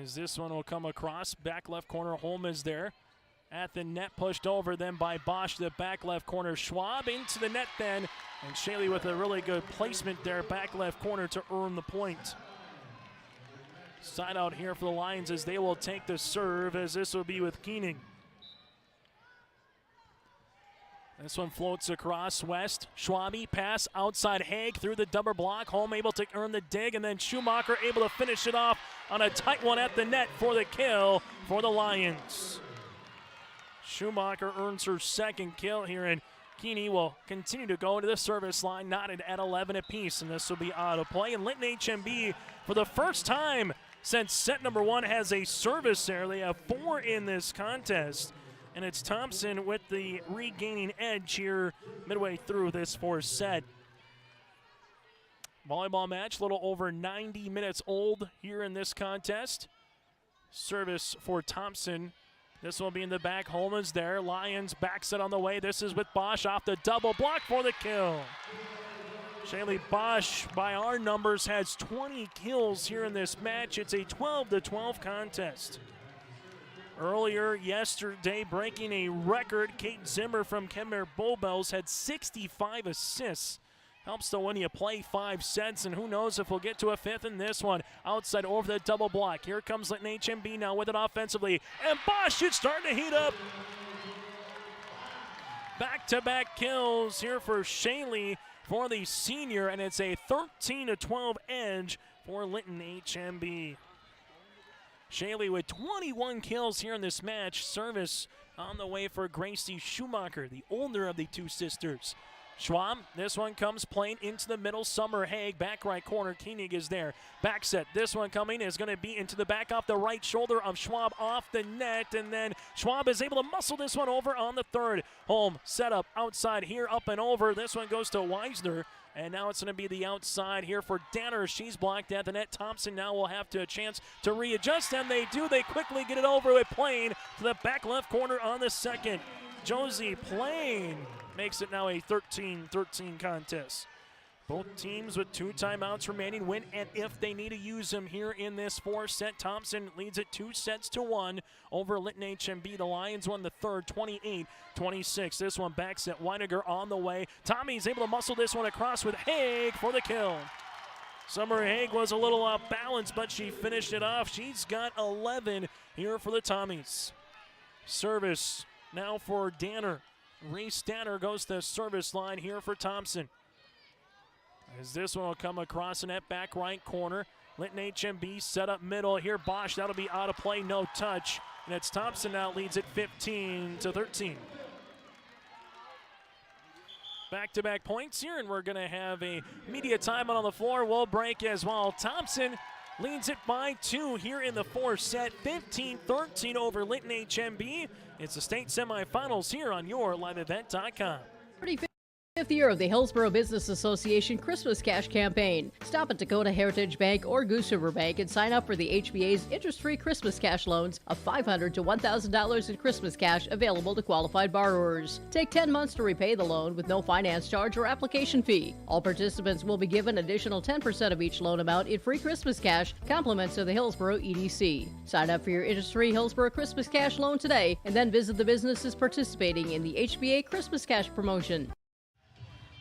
As this one will come across, back left corner, Holm is there. At the net, pushed over then by Bosch, the back left corner. Schwab into the net then, and Shaley with a really good placement there, back left corner to earn the point. Side out here for the Lions as they will take the serve, as this will be with Koenig. This one floats across West. Schwabe pass outside Haig through the double block. Holm able to earn the dig, and then Schumacher able to finish it off on a tight one at the net for the kill for the Lions. Schumacher earns her second kill here, and Keeney will continue to go to the service line, knotted at 11 apiece, and this will be out of play. And Linton HMB, for the first time since set number one, has a service there. They have 4 in this contest, and it's Thompson with the regaining edge here midway through this fourth set. Volleyball match, a little over 90 minutes old here in this contest. Service for Thompson. This will be in the back. Holman's there. Lions backs it on the way. This is with Bosch off the double block for the kill. Shaylee Bosch, by our numbers, has 20 kills here in this match. It's a 12-12 contest. Earlier yesterday, breaking a record, Kate Zimmer from Kenmare Bullbells had 65 assists. Helps to when you play 5 sets, and who knows if we'll get to a fifth in this one. Outside over the double block. Here comes Linton HMB now with it offensively. And Bosch is starting to heat up. Back-to-back kills here for Shaylee for the senior, and it's a 13-12 edge for Linton HMB. Shaylee with 21 kills here in this match. Service on the way for Gracie Schumacher, the older of the two sisters. Schwab, this one comes playing into the middle. Summer Haig, back right corner. Koenig is there. Back set. This one coming is going to be into the back off the right shoulder of Schwab off the net. And then Schwab is able to muscle this one over on the third. Home set up outside here, up and over. This one goes to Weisner. And now it's going to be the outside here for Danner. She's blocked at the net. Thompson now will have a chance to readjust, and they do. They quickly get it over with Plain to the back left corner on the second. Josie Plain makes it now a 13-13 contest. Both teams with 2 timeouts remaining win, and if they need to use them here in this 4-set, Thompson leads it 2-1 over Linton HMB. The Lions won the third, 28-26. This one back set. Weiniger on the way. Tommy's able to muscle this one across with Haig for the kill. Summer Haig was a little off balance, but she finished it off. She's got 11 here for the Tommies. Service now for Danner. Reese Danner goes to the service line here for Thompson. As this one will come across the net, back right corner. Linton HMB set up middle. Here Bosch, that'll be out of play, no touch. And it's Thompson now leads it 15-13. Back-to-back points here, and we're going to have a media timeout on the floor. We'll break as well. Thompson leads it by 2 here in the 4th set, 15-13 over Linton HMB. It's the state semifinals here on YourLiveEvent.com. 35th year of the Hillsborough Business Association Christmas Cash Campaign. Stop at Dakota Heritage Bank or Goose River Bank and sign up for the HBA's interest-free Christmas cash loans of $500 to $1,000 in Christmas cash available to qualified borrowers. Take 10 months to repay the loan with no finance charge or application fee. All participants will be given additional 10% of each loan amount in free Christmas cash, compliments of the Hillsborough EDC. Sign up for your interest-free Hillsborough Christmas cash loan today and then visit the businesses participating in the HBA Christmas cash promotion.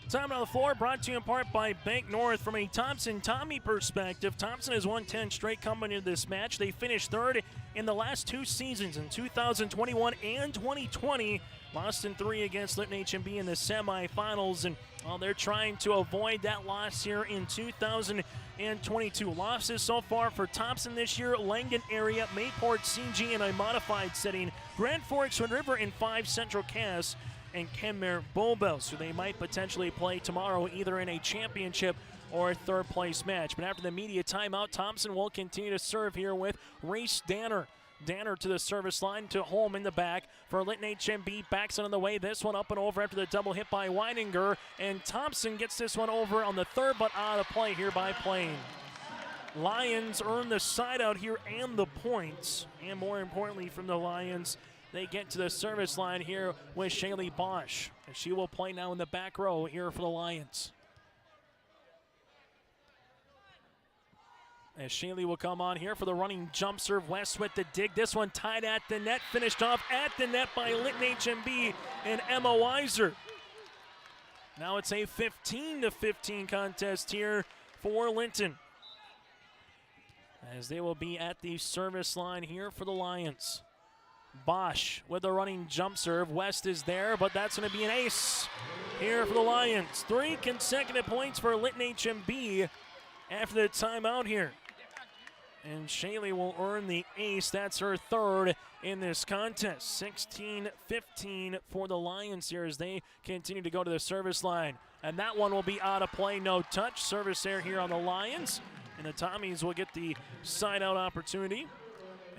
Time on the floor brought to you in part by Bank North. From a Thompson-Tommy perspective, Thompson has won 10 straight coming into this match. They finished third in the last 2 seasons, in 2021 and 2020. Lost in 3 against Linton HMB in the semifinals, and they're trying to avoid that loss here in 2022. Losses so far for Thompson this year: Langdon area, Mayport CG in a modified setting, Grand Forks Hood River in 5 Central Cass, and Kenmare Bullbells, who they might potentially play tomorrow either in a championship or a 3rd place match. But after the media timeout, Thompson will continue to serve here with Reese Danner. Danner to the service line to Holm in the back for Linton HMB. Backs it on the way. This one up and over after the double hit by Weininger. And Thompson gets this one over on the third, but out of play here by Plain. Lions earn the side out here and the points. And more importantly from the Lions, they get to the service line here with Shaylee Bosch. And she will play now in the back row here for the Lions. As Shaylee will come on here for the running jump serve. West with the dig. This one tied at the net. Finished off at the net by Linton HMB and Emma Weiser. Now it's a 15-15 contest here for Linton, as they will be at the service line here for the Lions. Bosch with a running jump serve. West is there, but that's going to be an ace here for the Lions. 3 consecutive points for Linton HMB after the timeout here. And Shaylee will earn the ace. That's her 3rd in this contest. 16-15 for the Lions here as they continue to go to the service line. And that one will be out of play. No touch. Service error here on the Lions. And the Tommies will get the side out opportunity.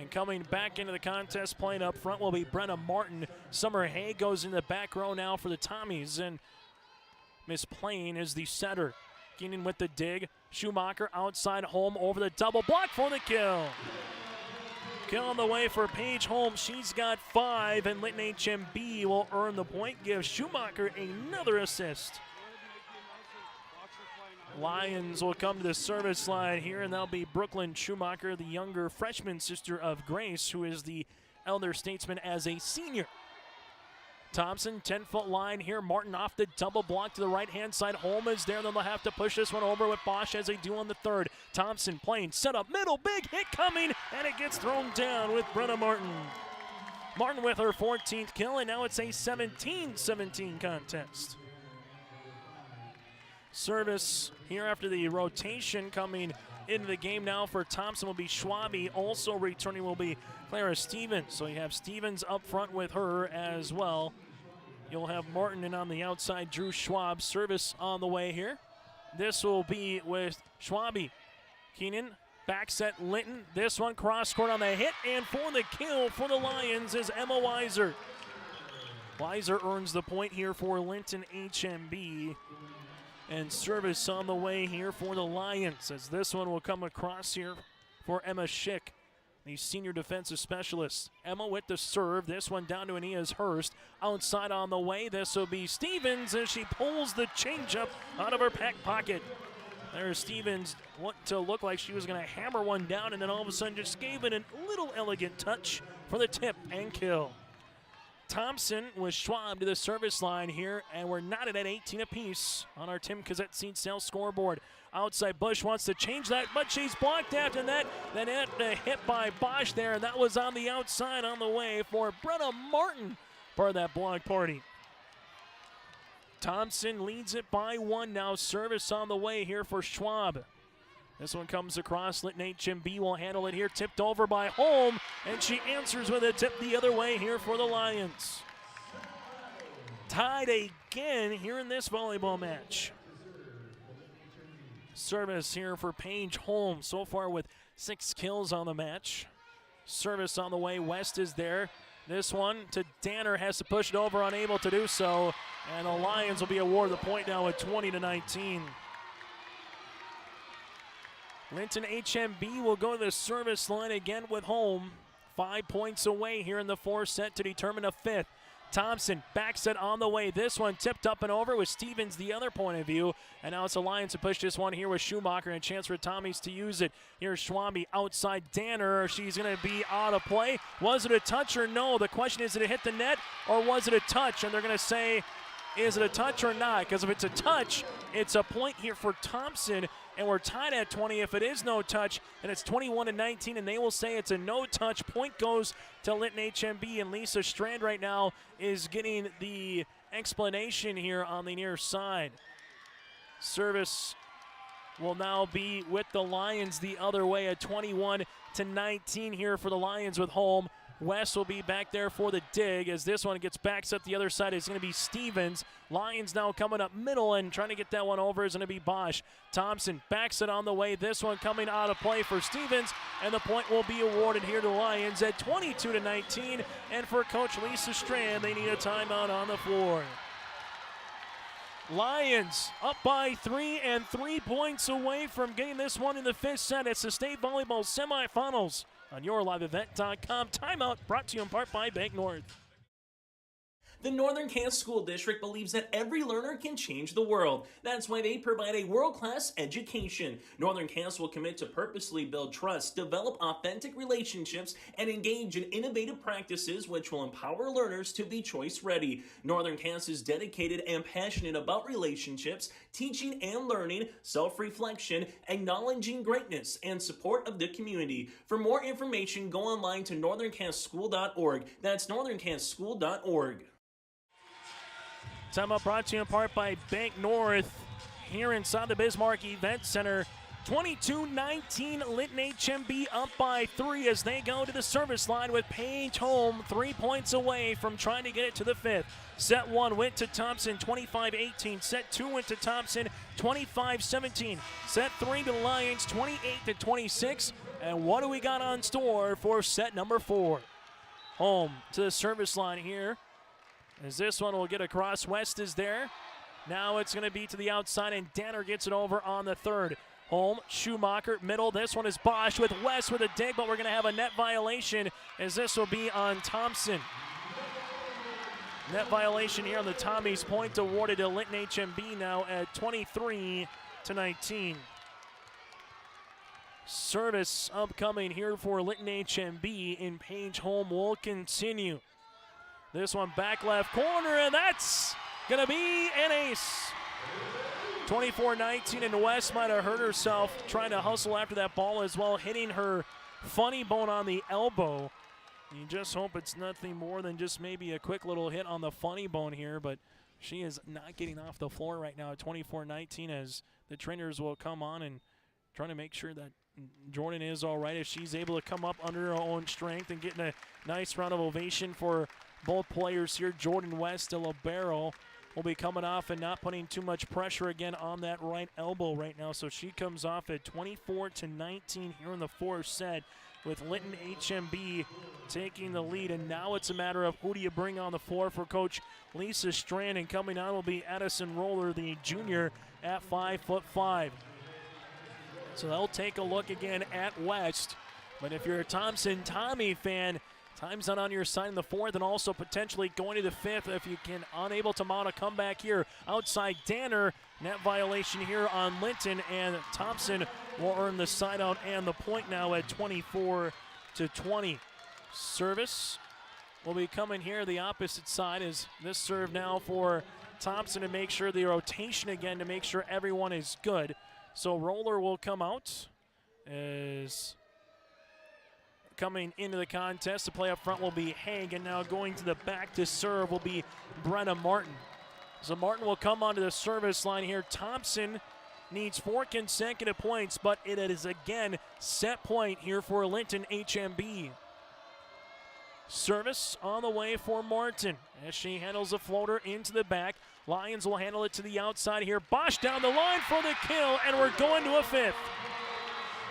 And coming back into the contest, playing up front, will be Brenna Martin. Summer Hay goes in the back row now for the Tommies. And Miss Plain is the setter. Getting with the dig. Schumacher outside Holm over the double block for the kill. Kill on the way for Paige Holm. She's got 5, and Linton HMB will earn the point. Give Schumacher another assist. Lions will come to the service line here, and that'll be Brooklyn Schumacher, the younger freshman sister of Grace, who is the elder statesman as a senior. Thompson, 10-foot line here. Martin off the double block to the right-hand side. Holm is there. Then they'll have to push this one over with Bosch as they do on the third. Thompson playing, set up middle, big hit coming, and it gets thrown down with Brenna Martin. Martin with her 14th kill, and now it's a 17-17 contest. Service here after the rotation coming into the game now for Thompson will be Schwabe. Also returning will be Clara Stevens. So you have Stevens up front with her as well. You'll have Martin and on the outside Drew Schwab. Service on the way here. This will be with Schwabe. Keenan back set Linton. This one cross court on the hit, and for the kill for the Lions is Emma Weiser. Weiser earns the point here for Linton HMB. And service on the way here for the Lions, as this one will come across here for Emma Schick, the senior defensive specialist. Emma with the serve. This one down to Aeneas Hurst. Outside on the way, this will be Stevens as she pulls the changeup out of her back pocket. There's Stevens, what to look like she was going to hammer one down, and then all of a sudden just gave it a little elegant touch for the tip and kill. Thompson with Schwab to the service line here, and we're knotted at 18 apiece on our Tim Cassette seed sale scoreboard. Outside Bush wants to change that, but she's blocked after that. Then hit by Bosch there, and that was on the outside on the way for Brenna Martin, part of that block party. Thompson leads it by one now. Service on the way here for Schwab. This one comes across. Linton HMB will handle it here. Tipped over by Holm, and she answers with a tip the other way here for the Lions. Tied again here in this volleyball match. Service here for Paige Holm, so far with 6 kills on the match. Service on the way. West is there. This one to Danner, has to push it over, unable to do so. And the Lions will be awarded the point now at 20-19. Linton HMB will go to the service line again with Holm. 5 points away here in the fourth set to determine a fifth. Thompson back set on the way. This one tipped up and over with Stevens the other point of view. And now it's the Lions to push this one here with Schumacher, and a chance for Tommies to use it. Here's Schwabe outside Danner. She's going to be out of play. Was it a touch or no? The question is, did it hit the net or was it a touch? And they're going to say, is it a touch or not? Because if it's a touch, it's a point here for Thompson, and we're tied at 20. If it is no touch, and it's 21-19, and they will say it's a no touch. Point goes to Linton HMB, and Lisa Strand right now is getting the explanation here on the near side. Service will now be with the Lions the other way at 21-19 here for the Lions with Holm. West will be back there for the dig as this one gets back set. The other side is going to be Stevens. Lions now coming up middle and trying to get that one over is going to be Bosch. Thompson backs it on the way. This one coming out of play for Stevens, and the point will be awarded here to Lions at 22-19. And for Coach Lisa Strand, they need a timeout on the floor. Lions up by 3 and 3 points away from getting this one in the fifth set. It's the state volleyball semifinals on YourLiveEvent.com. Timeout brought to you in part by Bank North. The Northern Kansas School District believes that every learner can change the world. That's why they provide a world-class education. Northern Kansas will commit to purposely build trust, develop authentic relationships, and engage in innovative practices which will empower learners to be choice-ready. Northern Kansas is dedicated and passionate about relationships, teaching and learning, self-reflection, acknowledging greatness, and support of the community. For more information, go online to northernkansasschool.org. That's northernkansasschool.org. Timeout brought to you in part by Bank North here inside the Bismarck Event Center. 22-19, Linton HMB up by 3 as they go to the service line with Paige Holm 3 points away from trying to get it to the fifth. Set 1 went to Thompson, 25-18. Set 2 went to Thompson, 25-17. Set 3 to the Lions, 28-26. And what do we got on store for set number 4? Holm to the service line here. As this one will get across, West is there. Now it's going to be to the outside, and Danner gets it over on the third. Holm, Schumacher, middle. This one is Bosch with West with a dig, but we're going to have a net violation as this will be on Thompson. Net violation here on the Tommies. Point awarded to Linton HMB now at 23-19. 24-19. Service upcoming here for Linton HMB, in Page Home will continue. This one back left corner, and that's going to be an ace. 24-19, and West might have hurt herself trying to hustle after that ball as well, hitting her funny bone on the elbow. You just hope it's nothing more than just maybe a quick little hit on the funny bone here, but she is not getting off the floor right now at 24-19 as the trainers will come on and trying to make sure that Jordan is all right, if she's able to come up under her own strength and getting a nice round of ovation for both players here. Jordan West, the libero, will be coming off and not putting too much pressure again on that right elbow right now. So she comes off at 24-19 here in the fourth set, with Linton HMB taking the lead. And now it's a matter of who do you bring on the floor for Coach Lisa Strand, and coming on will be Addison Roller, the junior, at 5'5". So they'll take a look again at West. But if you're a Thompson Tommy fan, time's not on your side in the fourth, and also potentially going to the fifth if you can unable to mount a comeback here. Outside Danner, net violation here on Linton, and Thompson will earn the side out and the point now at 24-20. Service will be coming here the opposite side, as this serve now for Thompson to make sure the rotation again to make sure everyone is good. So Roller will come out as coming into the contest. The play up front will be Haig, and now going to the back to serve will be Brenna Martin. So Martin will come onto the service line here. Thompson needs 4 consecutive points, but it is again set point here for Linton HMB. Service on the way for Martin as she handles a floater into the back. Lions will handle it to the outside here. Bosch down the line for the kill, and we're going to a fifth.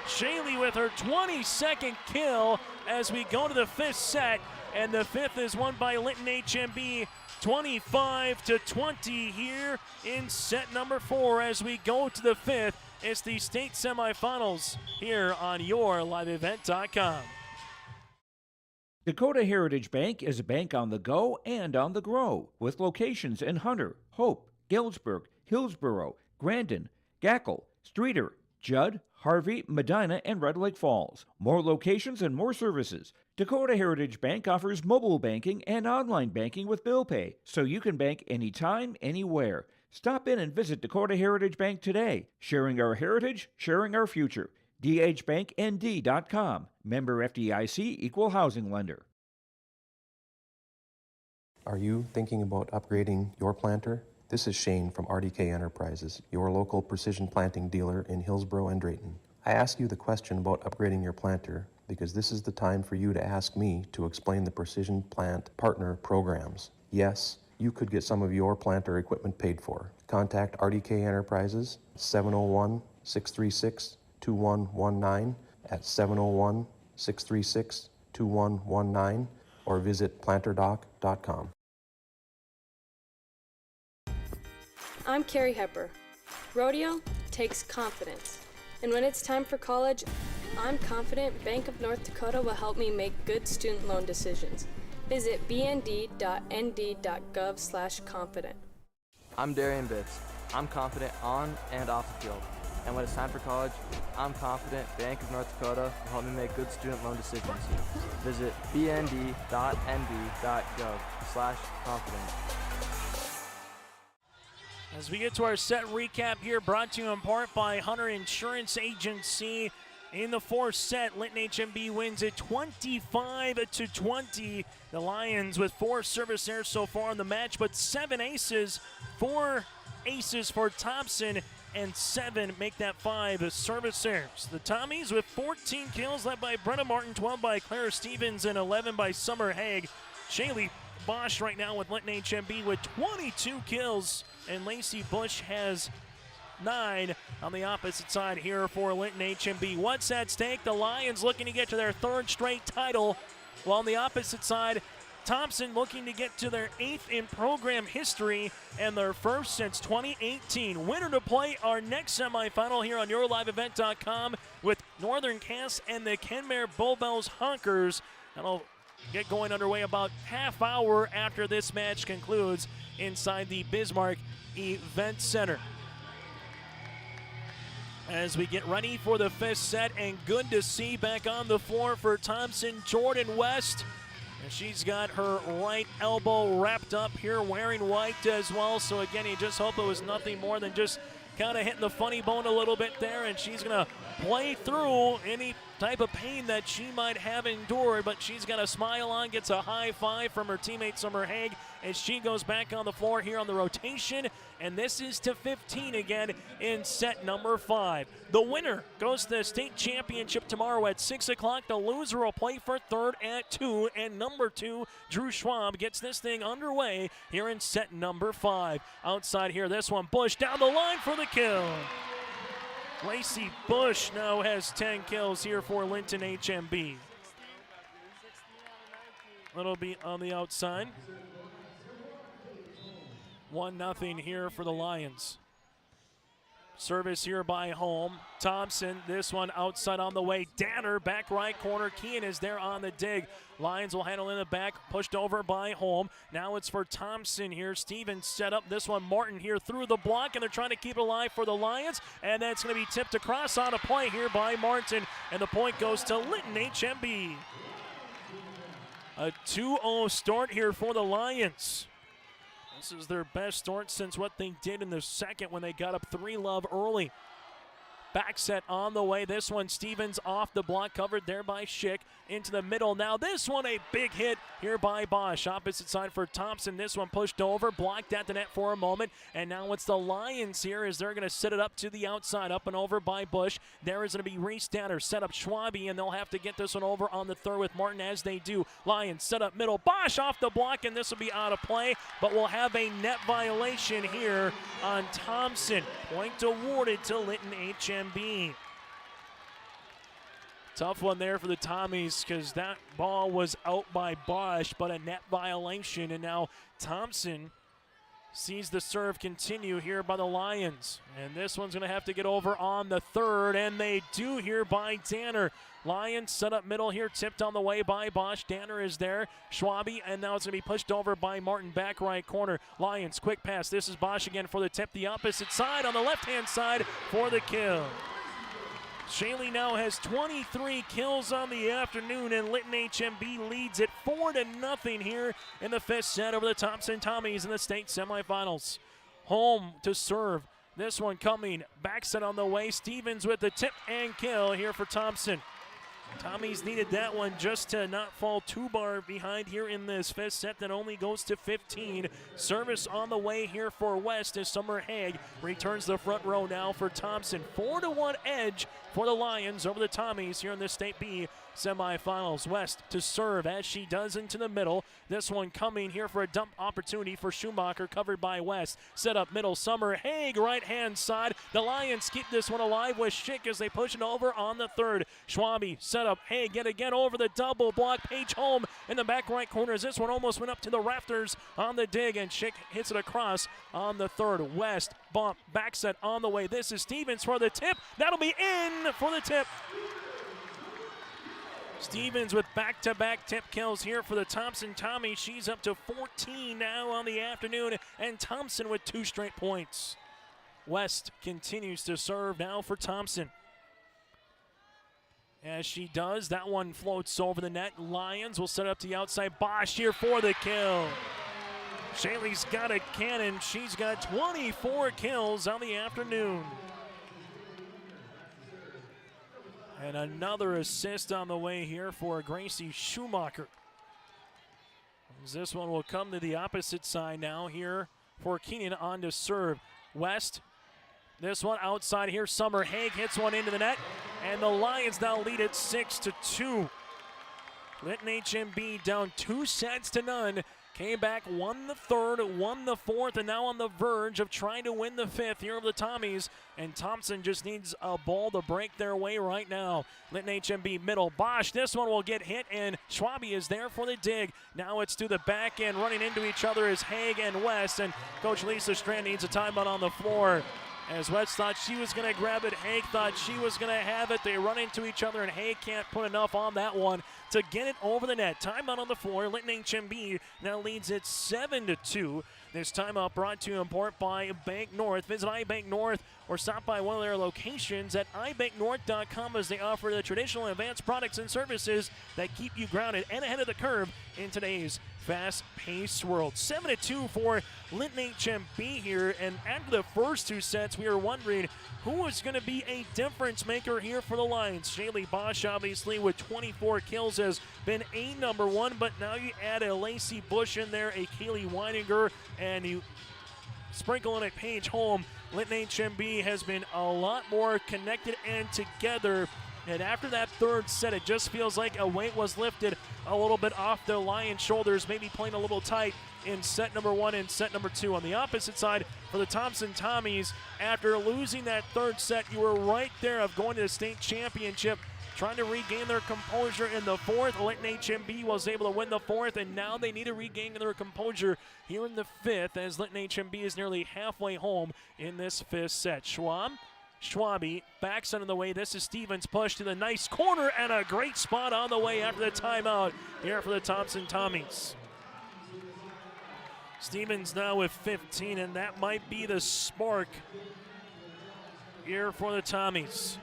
Shaylee with her 22nd kill as we go to the fifth set, and the fifth is won by Linton HMB 25-20 here in set number 4 as we go to the fifth. It's the state semifinals here on YourLiveEvent.com. Dakota Heritage Bank is a bank on the go and on the grow, with locations in Hunter, Hope, Galesburg, Hillsborough, Grandin, Gackle, Streeter, Judd, Harvey, Medina, and Red Lake Falls. More locations and more services. Dakota Heritage Bank offers mobile banking and online banking with bill pay, so you can bank anytime, anywhere. Stop in and visit Dakota Heritage Bank today. Sharing our heritage, sharing our future. dhbanknd.com. Member FDIC, Equal Housing Lender. Are you thinking about upgrading your planter? This is Shane from RDK Enterprises, your local precision planting dealer in Hillsborough and Drayton. I ask you the question about upgrading your planter because this is the time for you to ask me to explain the Precision Plant Partner programs. Yes, you could get some of your planter equipment paid for. Contact RDK Enterprises 701-636-2119 at 701-636-2119 or visit planterdoc.com. I'm Carrie Hepper. Rodeo takes confidence. And when it's time for college, I'm confident Bank of North Dakota will help me make good student loan decisions. Visit bnd.nd.gov/confident. I'm Darian Bitts. I'm confident on and off the field. And when it's time for college, I'm confident Bank of North Dakota will help me make good student loan decisions. Visit bnd.nd.gov/confident. As we get to our set recap here, brought to you in part by Hunter Insurance Agency. In the fourth set, Linton HMB wins it 25-20. The Lions with 4 service errors so far in the match, but 7 aces, 4 aces for Thompson, and 7 make that 5 service errors. The Tommies with 14 kills, led by Brenna Martin, 12 by Clara Stevens, and 11 by Summer Haig. Shaylee Bosch right now with Linton HMB with 22 kills, and Lacey Bush has 9 on the opposite side here for Linton HMB. What's at stake? The Lions looking to get to their 3rd straight title, while on the opposite side, Thompson looking to get to their 8th in program history and their 1st since 2018. Winner to play our next semifinal here on YourLiveEvent.com with Northern Cass and the Kenmare Bullbells Honkers. That'll get going underway about half hour after this match concludes inside the Bismarck Event Center. as we get ready for the fifth set, and good to see back on the floor for Thompson, Jordan West. And she's got her right elbow wrapped up here, wearing white as well. So again, you just hope it was nothing more than just kind of hitting the funny bone a little bit there, and she's going to play through any type of pain that she might have endured, but she's got a smile on, gets a high five from her teammate Summer Haig as she goes back on the floor here on the rotation, and this is to 15 again in set number 5. The winner goes to the state championship tomorrow at 6 o'clock. The loser will play for third at 2, and number 2, Drew Schwab, gets this thing underway here in set number 5. Outside here, this one, Bush down the line for the kill. Lacey Bush now has 10 kills here for Linton HMB. Little beat on the outside. 1-0 here for the Lions. Service here by Holm. Thompson, this one outside on the way. Danner, back right corner. Kean is there on the dig. Lions will handle in the back, pushed over by Holm. Now it's for Thompson here. Stevens set up this one. Martin here through the block, and they're trying to keep it alive for the Lions. And that's going to be tipped across on a play here by Martin. And the point goes to Linton HMB. A 2-0 start here for the Lions. This is their best start since what they did in the second when they got up 3-0 early. Back set on the way. This one, Stevens off the block, covered there by Schick. Into the middle. Now this one, a big hit here by Bosch. Opposite side for Thompson. This one pushed over, blocked at the net for a moment. And now it's the Lions here as they're going to set it up to the outside, up and over by Bush. There is going to be Reese Danner, set up Schwabe, and they'll have to get this one over on the third with Martin as they do. Lions set up middle. Bosch off the block, and this will be out of play, but we'll have a net violation here on Thompson. Point awarded to Linton HMB. Tough one there for the Tommies because that ball was out by Bosch, but a net violation. And now Thompson sees the serve continue here by the Lions. And this one's going to have to get over on the third, and they do here by Danner. Lions set up middle here, tipped on the way by Bosch. Danner is there. Schwabe, and now it's going to be pushed over by Martin, back right corner. Lions, quick pass. This is Bosch again for the tip. The opposite side on the left-hand side for the kill. Shaley now has 23 kills on the afternoon, and Linton HMB leads it 4-0 here in the fifth set over the Thompson Tommies in the state semifinals. Holm to serve. This one coming. Back set on the way. Stevens with the tip and kill here for Thompson. Tommies needed that one just to not fall too far behind here in this fifth set that only goes to 15. Service on the way here for West as Summer Haig returns the front row now for Thompson. 4-1 edge for the Lions over the Tommies here in the State B semifinals. West to serve as she does into the middle. This one coming here for a dump opportunity for Schumacher, covered by West. Set up middle, Summer Haig, right-hand side. The Lions keep this one alive with Schick as they push it over on the third. Schwabe set up Haig yet again over the double block. Paige Holm in the back right corner as this one almost went up to the rafters on the dig, and Schick hits it across on the third. West bump, back set on the way. This is Stevens for the tip. That'll be in for the tip. Stevens with back-to-back tip kills here for the Thompson Tommy. She's up to 14 now on the afternoon, and Thompson with 2 straight points. West continues to serve now for Thompson. As she does, that one floats over the net. Lions will set up to the outside. Bosch here for the kill. Shaley's got a cannon. She's got 24 kills on the afternoon. And another assist on the way here for Gracie Schumacher. As this one will come to the opposite side now here for Keenan on to serve. West, this one outside here. Summer Haig hits one into the net, and the Lions now lead it 6-2. Linton HMB down 2-0. Came back, won the third, won the fourth, and now on the verge of trying to win the fifth here of the Tommies. And Thompson just needs a ball to break their way right now. Linton HMB middle. Bosch, this one will get hit, and Schwabe is there for the dig. Now it's to the back end. Running into each other is Haig and West, and Coach Lisa Strand needs a timeout on the floor. As West thought she was going to grab it, Haig thought she was going to have it. They run into each other, and Haig can't put enough on that one to get it over the net. Timeout on the floor. Linton HMB now leads it 7-2. This timeout brought to you in part by Bank North. Visit iBank North or stop by one of their locations at ibanknorth.com as they offer the traditional and advanced products and services that keep you grounded and ahead of the curve in today's fast-paced world. 7-2 for Linton HMB here, and after the first two sets, we were wondering who is going to be a difference maker here for the Lions. Shaylee Bosch, obviously, with 24 kills, has been a number one, but now you add a Lacey Bush in there, a Kaylee Weininger, and you sprinkle in a Paige Holm. Linton HMB has been a lot more connected and together. And after that third set, it just feels like a weight was lifted a little bit off the Lions' shoulders, maybe playing a little tight in set number one and set number two. On the opposite side, for the Thompson Tommies, after losing that third set, you were right there of going to the state championship, trying to regain their composure in the fourth. Linton HMB was able to win the fourth, and now they need to regain their composure here in the fifth, as Linton HMB is nearly halfway home in this fifth set. Schwabe backs under the way. This is Stevens' push to the nice corner, and a great spot on the way after the timeout here for the Thompson Tommies. Stevens now with 15, and that might be the spark here for the Tommies.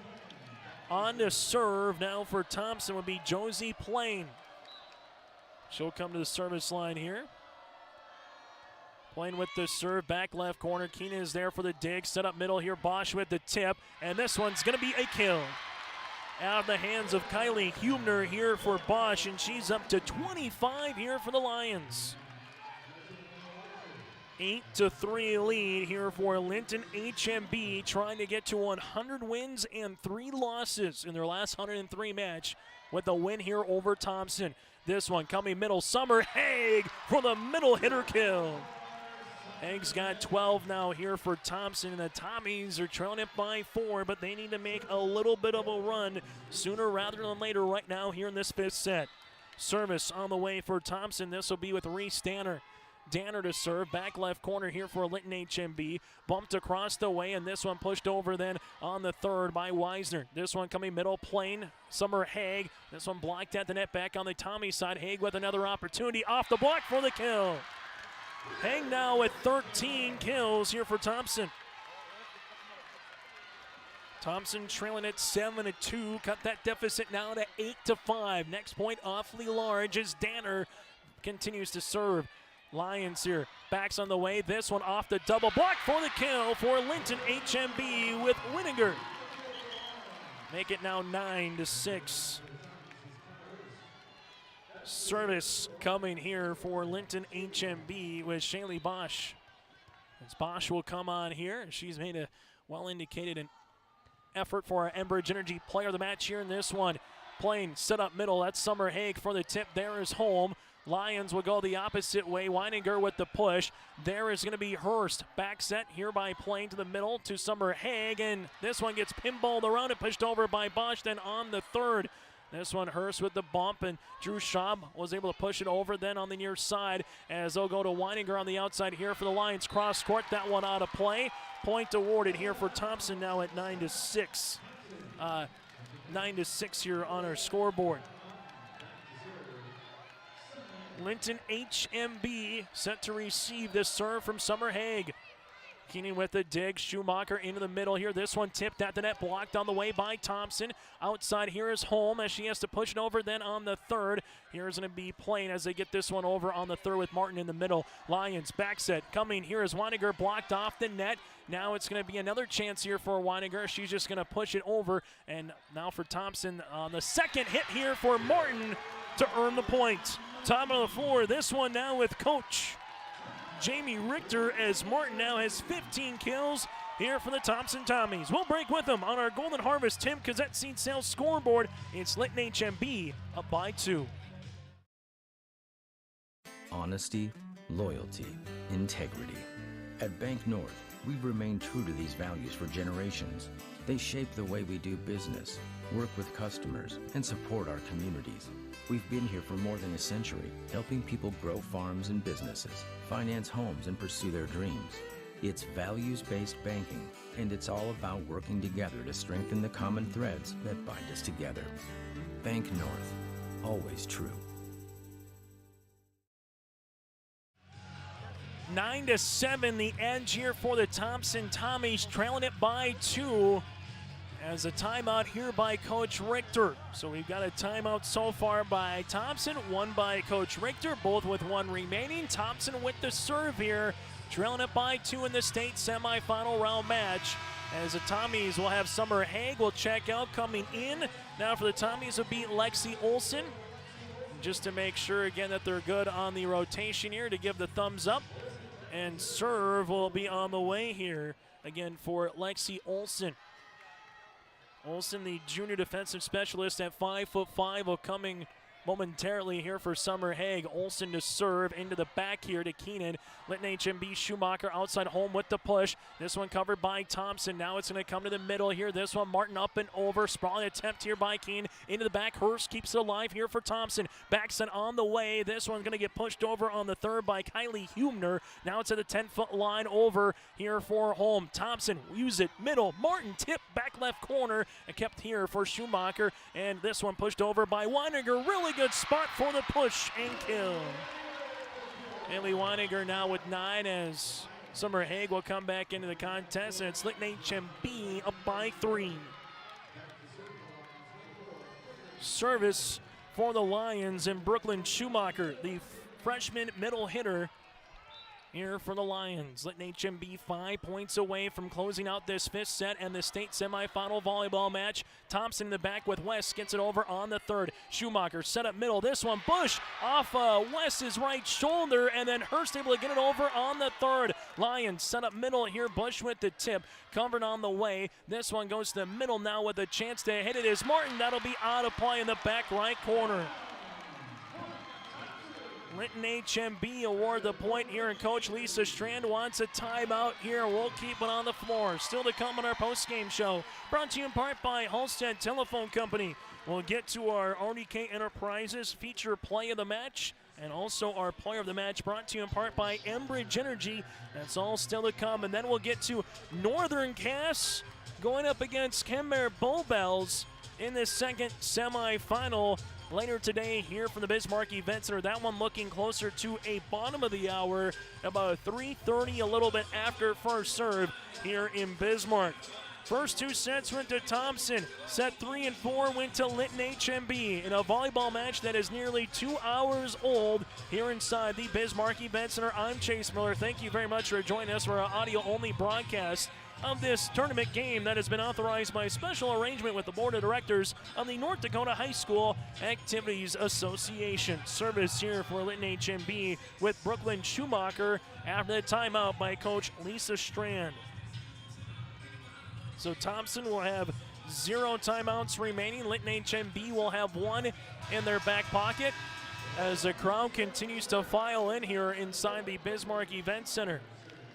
On to serve now for Thompson would be Josie Plain. She'll come to the service line here. Playing with the serve, back left corner. Keena is there for the dig. Set up middle here. Bosch with the tip. And this one's going to be a kill. Out of the hands of Kylie Hubner here for Bosch. And she's up to 25 here for the Lions. 8-3 lead here for Linton HMB, trying to get to 100 wins and 3 losses in their last 103 match with a win here over Thompson. This one coming middle. Summer Haig for the middle hitter kill. Haig's got 12 now here for Thompson, and the Tommies are trailing it by 4, but they need to make a little bit of a run sooner rather than later right now here in this fifth set. Service on the way for Thompson. This will be with Reese Danner. Danner to serve, back left corner here for Linton HMB. Bumped across the way, and this one pushed over then on the third by Weisner. This one coming middle plane, Summer Haig. This one blocked at the net, back on the Tommy side. Haig with another opportunity, off the block for the kill. Haig now with 13 kills here for Thompson. Thompson trailing at 7-2, cut that deficit now to 8-5. Next point awfully large as Danner continues to serve. Lions here, backs on the way. This one off the double block for the kill for Linton HMB with Winninger. Make it now 9-6. Service coming here for Linton HMB with Shaylee Bosch. As Bosch will come on here, she's made a well-indicated an effort for our Enbridge Energy player of the match here in this one. Playing set up middle, that's Summer Haig for the tip. There is Holm. Lions will go the opposite way. Weininger with the push. There is going to be Hurst. Back set here by Plain to the middle to Summer Haig, and this one gets pinballed around and pushed over by Bosch. Then on the third, this one Hurst with the bump, and Drew Schaub was able to push it over then on the near side as they'll go to Weininger on the outside here for the Lions. Cross court, that one out of play. Point awarded here for Thompson now at 9-6. 9-6 here on our scoreboard. Linton HMB set to receive this serve from Summer Haig. Keenan with the dig. Schumacher into the middle here. This one tipped at the net, blocked on the way by Thompson. Outside here is Holm as she has to push it over then on the third. Here's going to be Plain as they get this one over on the third with Martin in the middle. Lions back set coming. Here is Weininger blocked off the net. Now it's going to be another chance here for Weininger. She's just going to push it over. And now for Thompson on the second hit here for Martin to earn the point. Top of the floor, this one now with Coach Jamie Richter as Martin now has 15 kills here for the Thompson Tommies. We'll break with them on our Golden Harvest Tim Cassette Seed Sales scoreboard. It's Linton HMB up by 2. Honesty, loyalty, integrity. At Bank North, we've remained true to these values for generations. They shape the way we do business, work with customers, and support our communities. We've been here for more than a century, helping people grow farms and businesses, finance homes, and pursue their dreams. It's values-based banking, and it's all about working together to strengthen the common threads that bind us together. Bank North, always true. 9-7 the edge here for the Thompson Tommies, trailing it by 2 as a timeout here by Coach Richter. So we've got a timeout so far by Thompson, one by Coach Richter, both with 1 remaining. Thompson with the serve here, trailing it by 2 in the state semifinal round match. As the Tommies will have Summer Haig will check out coming in. Now for the Tommies will be Lexi Olson, just to make sure again that they're good on the rotation here to give the thumbs up. And serve will be on the way here again for Lexi Olson. Olson, the junior defensive specialist at 5'5", will coming momentarily here for Summer Haig. Olson to serve into the back here to Keenan. Linton HMB Schumacher outside home with the push. This one covered by Thompson. Now it's going to come to the middle here. This one Martin up and over. Sprawling attempt here by Keenan. Into the back. Hurst keeps it alive here for Thompson. Backson on the way. This one's going to get pushed over on the third by Kylie Humner. Now it's at the 10-foot line over here for home. Thompson use it middle. Martin tip back left corner and kept here for Schumacher. And this one pushed over by Weininger. Really good spot for the push and kill. Haley Weininger now with 9 as Summer Haig will come back into the contest, and it's Linton HMB up by 3. Service for the Lions and Brooklyn Schumacher, the freshman middle hitter here for the Lions. Linton HMB 5 points away from closing out this 5th set and the state semifinal volleyball match. Thompson in the back with West, gets it over on the third. Schumacher set up middle. This one Bush off West's right shoulder, and then Hurst able to get it over on the third. Lions set up middle here. Bush with the tip, covered on the way. This one goes to the middle now with a chance to hit it is Martin. That'll be out of play in the back right corner. Linton HMB award the point here, and Coach Lisa Strand wants a timeout here. We'll keep it on the floor. Still to come on our post-game show. Brought to you in part by Halstead Telephone Company. We'll get to our RDK Enterprises feature play of the match, and also our player of the match brought to you in part by Enbridge Energy. That's all still to come. And then we'll get to Northern Cass going up against Kenmare Bowbells in this second semifinal. Later today here from the Bismarck Event Center. That one looking closer to a bottom of the hour, about 3:30, a little bit after first serve here in Bismarck. First 2 sets went to Thompson. Set 3 and 4 went to Linton HMB in a volleyball match that is nearly 2 hours old here inside the Bismarck Event Center. I'm Chase Miller. Thank you very much for joining us for our audio-only broadcast of this tournament game that has been authorized by special arrangement with the Board of Directors of the North Dakota High School Activities Association. Service here for Linton HMB with Brooklyn Schumacher after the timeout by Coach Lisa Strand. So Thompson will have 0 timeouts remaining. Linton HMB will have 1 in their back pocket as the crowd continues to file in here inside the Bismarck Event Center.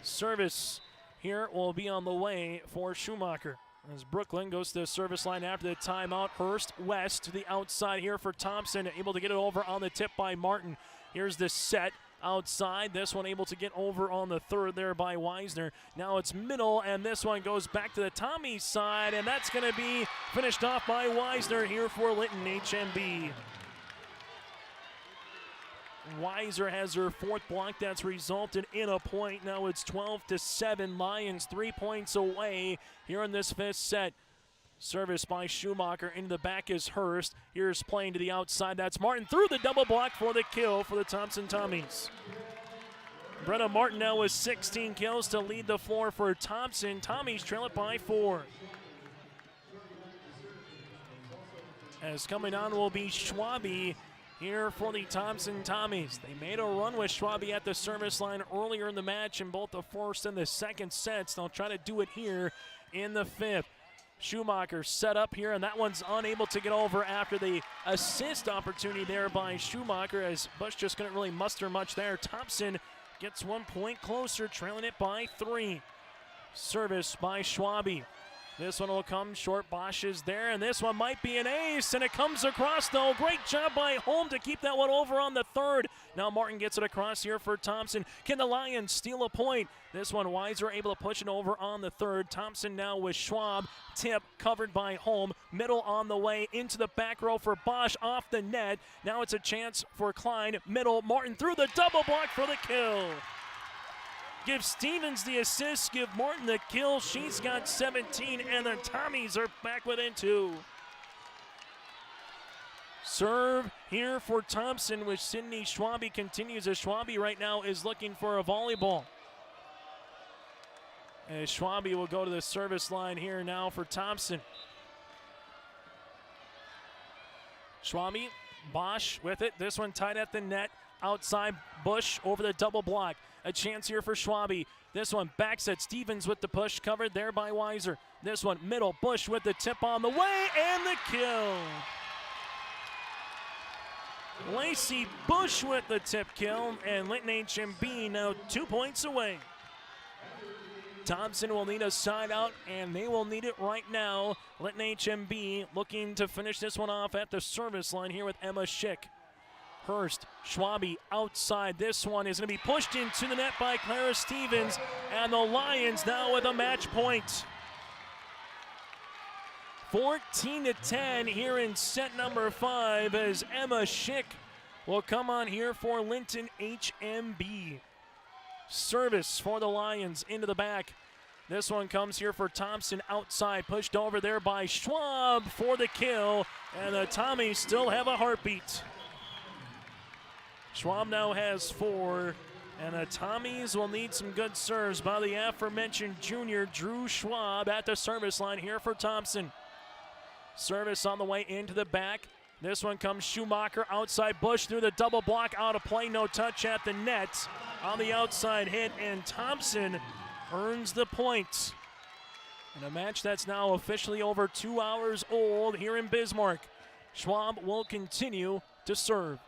Service here will be on the way for Schumacher as Brooklyn goes to the service line after the timeout. Hurst West to the outside here for Thompson, able to get it over on the tip by Martin. Here's the set outside. This one able to get over on the third there by Weisner. Now it's middle, and this one goes back to the Tommy side, and that's going to be finished off by Weisner here for Linton HMB. Weiser has her 4th block. That's resulted in a point. Now it's 12-7. Lions 3 points away here in this 5th set. Service by Schumacher. Into the back is Hurst. Here's playing to the outside. That's Martin through the double block for the kill for the Thompson Tommies. Brenna Martin now with 16 kills to lead the floor for Thompson. Tommies trail it by 4. As coming on will be Schwabe here for the Thompson Tommies. They made a run with Schwabe at the service line earlier in the match in both the first and the second sets. They'll try to do it here in the 5th. Schumacher set up here, and that one's unable to get over after the assist opportunity there by Schumacher, as Bush just couldn't really muster much there. Thompson gets 1 point closer, trailing it by 3. Service by Schwabe. This one will come short. Bosch is there, and this one might be an ace, and it comes across, though. Great job by Holm to keep that one over on the third. Now Martin gets it across here for Thompson. Can the Lions steal a point? This one, Weiser able to push it over on the third. Thompson now with Schwab. Tip covered by Holm. Middle on the way into the back row for Bosch off the net. Now it's a chance for Klein. Middle, Martin through the double block for the kill. give Stevens the assist, give Morton the kill. She's got 17, and the Tommies are back within 2. Serve here for Thompson, which Sydney Schwabe continues, as Schwabe right now is looking for a volleyball. As Schwabe will go to the service line here now for Thompson. Schwabe, Bosch with it. This one tied at the net. Outside, Bush over the double block. A chance here for Schwabe. This one backs at Stevens with the push, covered there by Weiser. This one middle, Bush with the tip on the way, and the kill. Lacey Bush with the tip kill, and Linton HMB now 2 points away. Thompson will need a side out, and they will need it right now. Linton HMB looking to finish this one off at the service line here with Emma Schick. Hurst, Schwabe outside. This one is going to be pushed into the net by Clara Stevens, and the Lions now with a match point. 14-10 here in set number 5 as Emma Schick will come on here for Linton HMB. Service for the Lions into the back. This one comes here for Thompson outside, pushed over there by Schwab for the kill, and the Tommies still have a heartbeat. Schwab now has 4, and the Tommies will need some good serves by the aforementioned junior Drew Schwab at the service line here for Thompson. Service on the way into the back. This one comes Schumacher outside, Bush through the double block, out of play, no touch at the net. On the outside hit, and Thompson earns the point. In a match that's now officially over 2 hours old here in Bismarck. Schwab will continue to serve.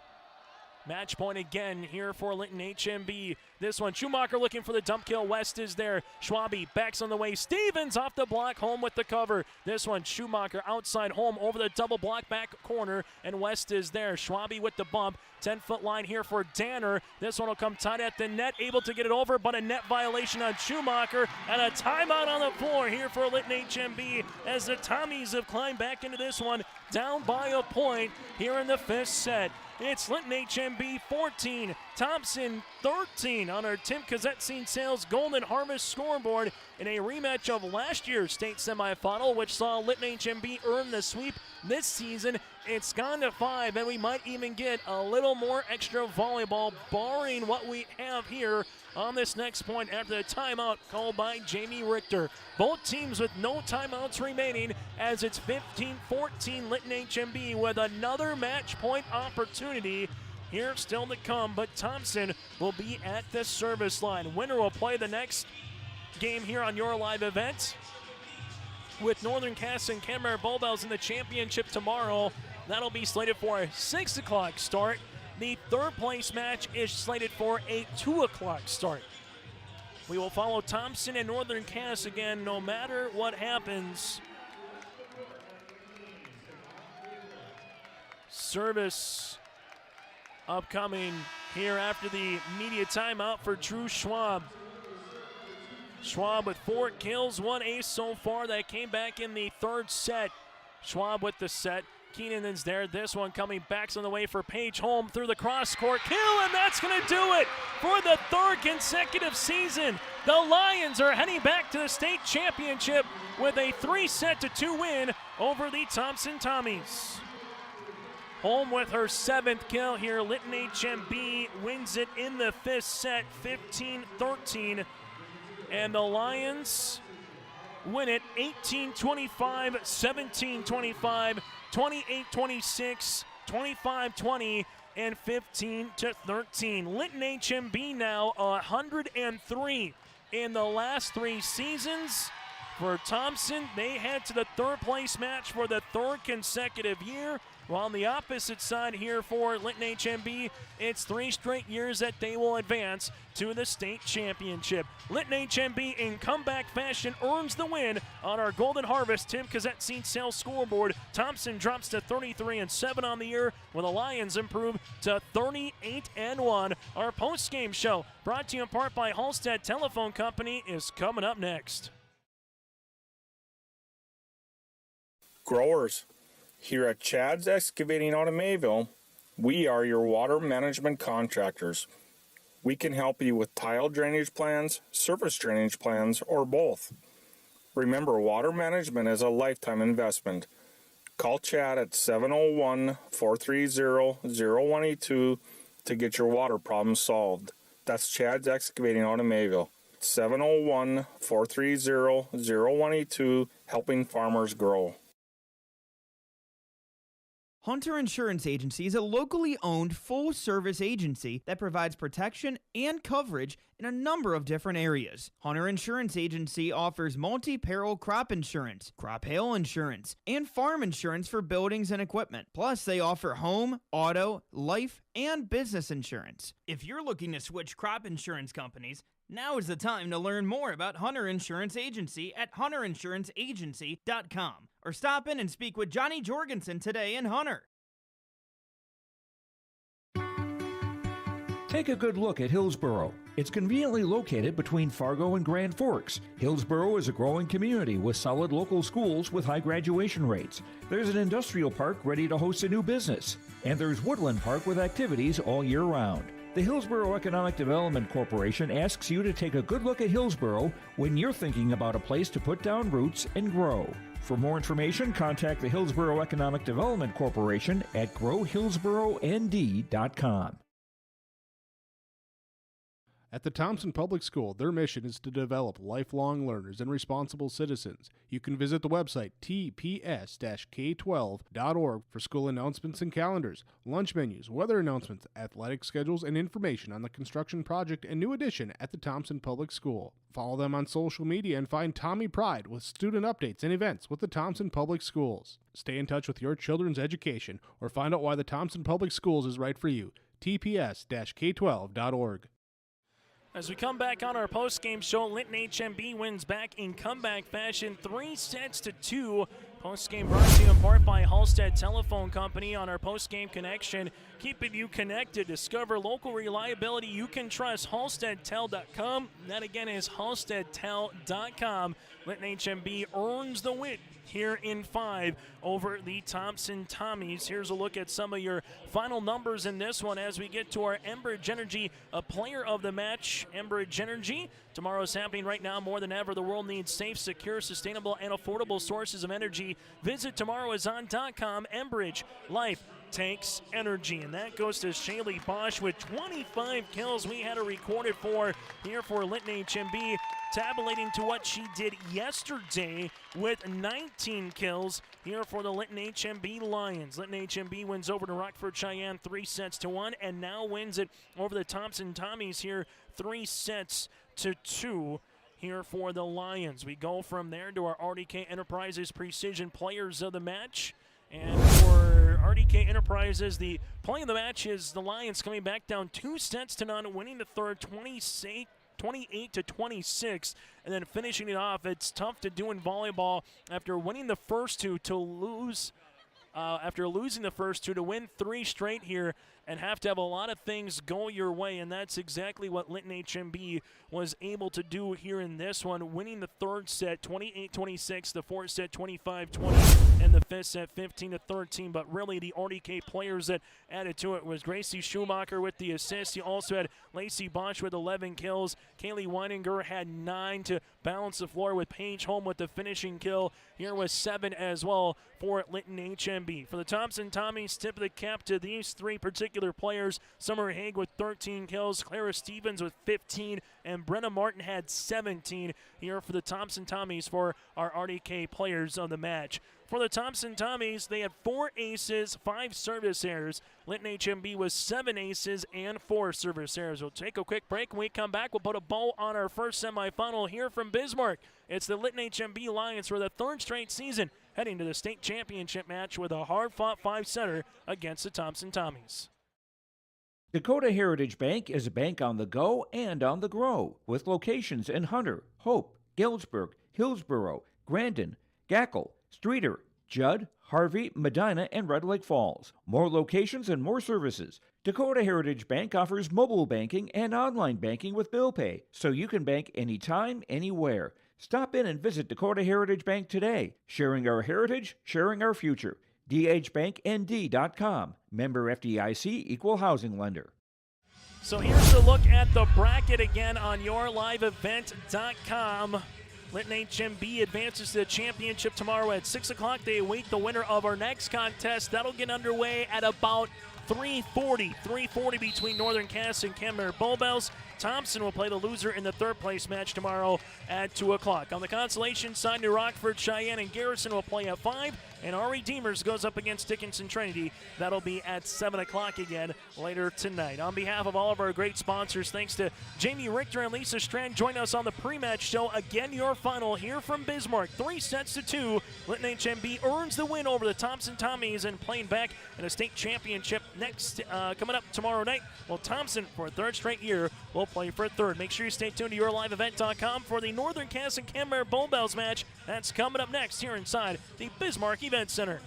Match point again here for Linton HMB. This one, Schumacher looking for the dump kill. West is there. Schwabe backs on the way. Stevens off the block, home with the cover. This one, Schumacher outside home over the double block back corner, and West is there. Schwabe with the bump. 10-foot line here for Danner. This one will come tight at the net, able to get it over, but a net violation on Schumacher, and a timeout on the floor here for Linton HMB as the Tommies have climbed back into this one, down by a point here in the 5th set. It's Linton HMB 14, Thompson 13 on our Tim Kazetzine Sales Golden Harvest scoreboard in a rematch of last year's state semifinal, which saw Linton HMB earn the sweep. This season, it's gone to 5, and we might even get a little more extra volleyball, barring what we have here on this next point after the timeout called by Jamie Richter. Both teams with no timeouts remaining as it's 15-14 Linton HMB with another match point opportunity here still to come, but Thompson will be at the service line. Winner will play the next game here on your live event with Northern Cass and Kenmare Bulldogs in the championship tomorrow. That'll be slated for a 6 o'clock start. The third place match is slated for a 2 o'clock start. We will follow Thompson and Northern Cass again no matter what happens. Service upcoming here after the media timeout for Drew Schwab. Schwab with 4 kills, 1 ace so far that came back in the 3rd set. Schwab with the set. Keenan's there. This one coming back on the way for Paige Holm through the cross-court kill, and that's going to do it for the 3rd consecutive season. The Lions are heading back to the state championship with a 3-2 win over the Thompson Tommies. Holm with her 7th kill here. Linton HMB wins it in the 5th set, 15-13. And the Lions win it 18-25, 17-25, 28-26, 25-20, and 15-13. Linton HMB now 103 in the last 3 seasons. For Thompson, they head to the 3rd place match for the 3rd consecutive year. While on the opposite side here for Linton HMB, it's 3 straight years that they will advance to the state championship. Linton HMB in comeback fashion earns the win on our Golden Harvest Tim Kazetzine Sales scoreboard. Thompson drops to 33-7 on the year, where the Lions improve to 38-1. Our post-game show, brought to you in part by Halstead Telephone Company, is coming up next. Growers. Here at Chad's Excavating out of Mayville, we are your water management contractors. We can help you with tile drainage plans, surface drainage plans, or both. Remember, water management is a lifetime investment. Call Chad at 701-430-0182 to get your water problem solved. That's Chad's Excavating out of Mayville. 701-430-0182, helping farmers grow. Hunter Insurance Agency is a locally owned full-service agency that provides protection and coverage in a number of different areas. Hunter Insurance Agency offers multi-peril crop insurance, crop hail insurance, and farm insurance for buildings and equipment. Plus, they offer home, auto, life, and business insurance. If you're looking to switch crop insurance companies, now is the time to learn more about Hunter Insurance Agency at hunterinsuranceagency.com or stop in and speak with Johnny Jorgensen today in Hunter. Take a good look at Hillsboro. It's conveniently located between Fargo and Grand Forks. Hillsboro is a growing community with solid local schools with high graduation rates. There's an industrial park ready to host a new business. And there's Woodland Park with activities all year round. The Hillsboro Economic Development Corporation asks you to take a good look at Hillsboro when you're thinking about a place to put down roots and grow. For more information, contact the Hillsboro Economic Development Corporation at growhillsboroND.com. At the Thompson Public School, their mission is to develop lifelong learners and responsible citizens. You can visit the website tps-k12.org for school announcements and calendars, lunch menus, weather announcements, athletic schedules, and information on the construction project and new addition at the Thompson Public School. Follow them on social media and find Tommy Pride with student updates and events with the Thompson Public Schools. Stay in touch with your children's education or find out why the Thompson Public Schools is right for you. tps-k12.org. As we come back on our post-game show, Linton HMB wins back in comeback fashion, 3-2. Post-game brought to you in part by Halstead Telephone Company on our post-game connection, keeping you connected. Discover local reliability you can trust. HalsteadTel.com. That again is HalsteadTel.com. Linton HMB earns the win here in 5 over the Thompson Tommies. Here's a look at some of your final numbers in this one as we get to our Enbridge Energy player of the match. Enbridge Energy, tomorrow's happening right now more than ever. The world needs safe, secure, sustainable, and affordable sources of energy. Visit tomorrowison.com. Enbridge, life takes energy. And that goes to Shaylee Bosch with 25 kills. We had her recorded for here for Linton HMB, tabulating to what she did yesterday with 19 kills here for the Linton HMB Lions. Linton HMB wins over to Rockford Cheyenne 3-1 and now wins it over the Thompson Tommies here 3-2 here for the Lions. We go from there to our RDK Enterprises Precision Players of the Match. And for RDK Enterprises, the play of the match is the Lions coming back down 2-0, winning the third 28-26, and then finishing it off. It's tough to do in volleyball after winning the first two to lose. After losing the first two, to win 3 straight here and have to have a lot of things go your way, and that's exactly what Linton HMB was able to do here in this one, winning the third set 28-26, the fourth set 25-20, and the fifth set 15-13. But really the RDK players that added to it was Gracie Schumacher with the assist. You also had Lacey Bosch with 11 kills. Kaylee Weininger had 9 to balance the floor, with Paige Holm with the finishing kill. Here was 7 as well for Linton HMB. For the Thompson Tommies, tip of the cap to these 3 particular players. Summer Haig with 13 kills, Clara Stevens with 15, and Brenna Martin had 17 here for the Thompson Tommies for our RDK players of the match. For the Thompson Tommies, they had 4 aces, 5 service errors. Linton HMB was 7 aces and 4 service errors. We'll take a quick break. When we come back, we'll put a bow on our first semifinal here from Bismarck. It's the Linton HMB Lions for the 3rd straight season, heading to the state championship match with a hard-fought 5-setter against the Thompson Tommies. Dakota Heritage Bank is a bank on the go and on the grow, with locations in Hunter, Hope, Galesburg, Hillsboro, Grandin, Gackle, Streeter, Judd, Harvey, Medina, and Red Lake Falls. More locations and more services. Dakota Heritage Bank offers mobile banking and online banking with bill pay, so you can bank anytime, anywhere. Stop in and visit Dakota Heritage Bank today. Sharing our heritage, sharing our future. dhbanknd.com. Member FDIC, Equal Housing Lender. So here's a look at the bracket again on yourliveevent.com. Linton HMB advances to the championship tomorrow at 6 o'clock. They await the winner of our next contest. That'll get underway at about 3:40 between Northern Cass and Kenmare Bulbels. Thompson will play the loser in the third-place match tomorrow at 2 o'clock. On the consolation side, New Rockford, Cheyenne, and Garrison will play at 5, and our Redeemers goes up against Dickinson Trinity. That'll be at 7 o'clock again later tonight. On behalf of all of our great sponsors, thanks to Jamie Richter and Lisa Strand, join us on the pre-match show. Again, your final here from Bismarck, 3-2. Linton HMB earns the win over the Thompson Tommies and playing back in a state championship next coming up tomorrow night. Well, Thompson, for a third straight year, will play for a third. Make sure you stay tuned to yourliveevent.com for the Northern Cass and Kenmare Bulbels match. That's coming up next here inside the Bismarck Event Center.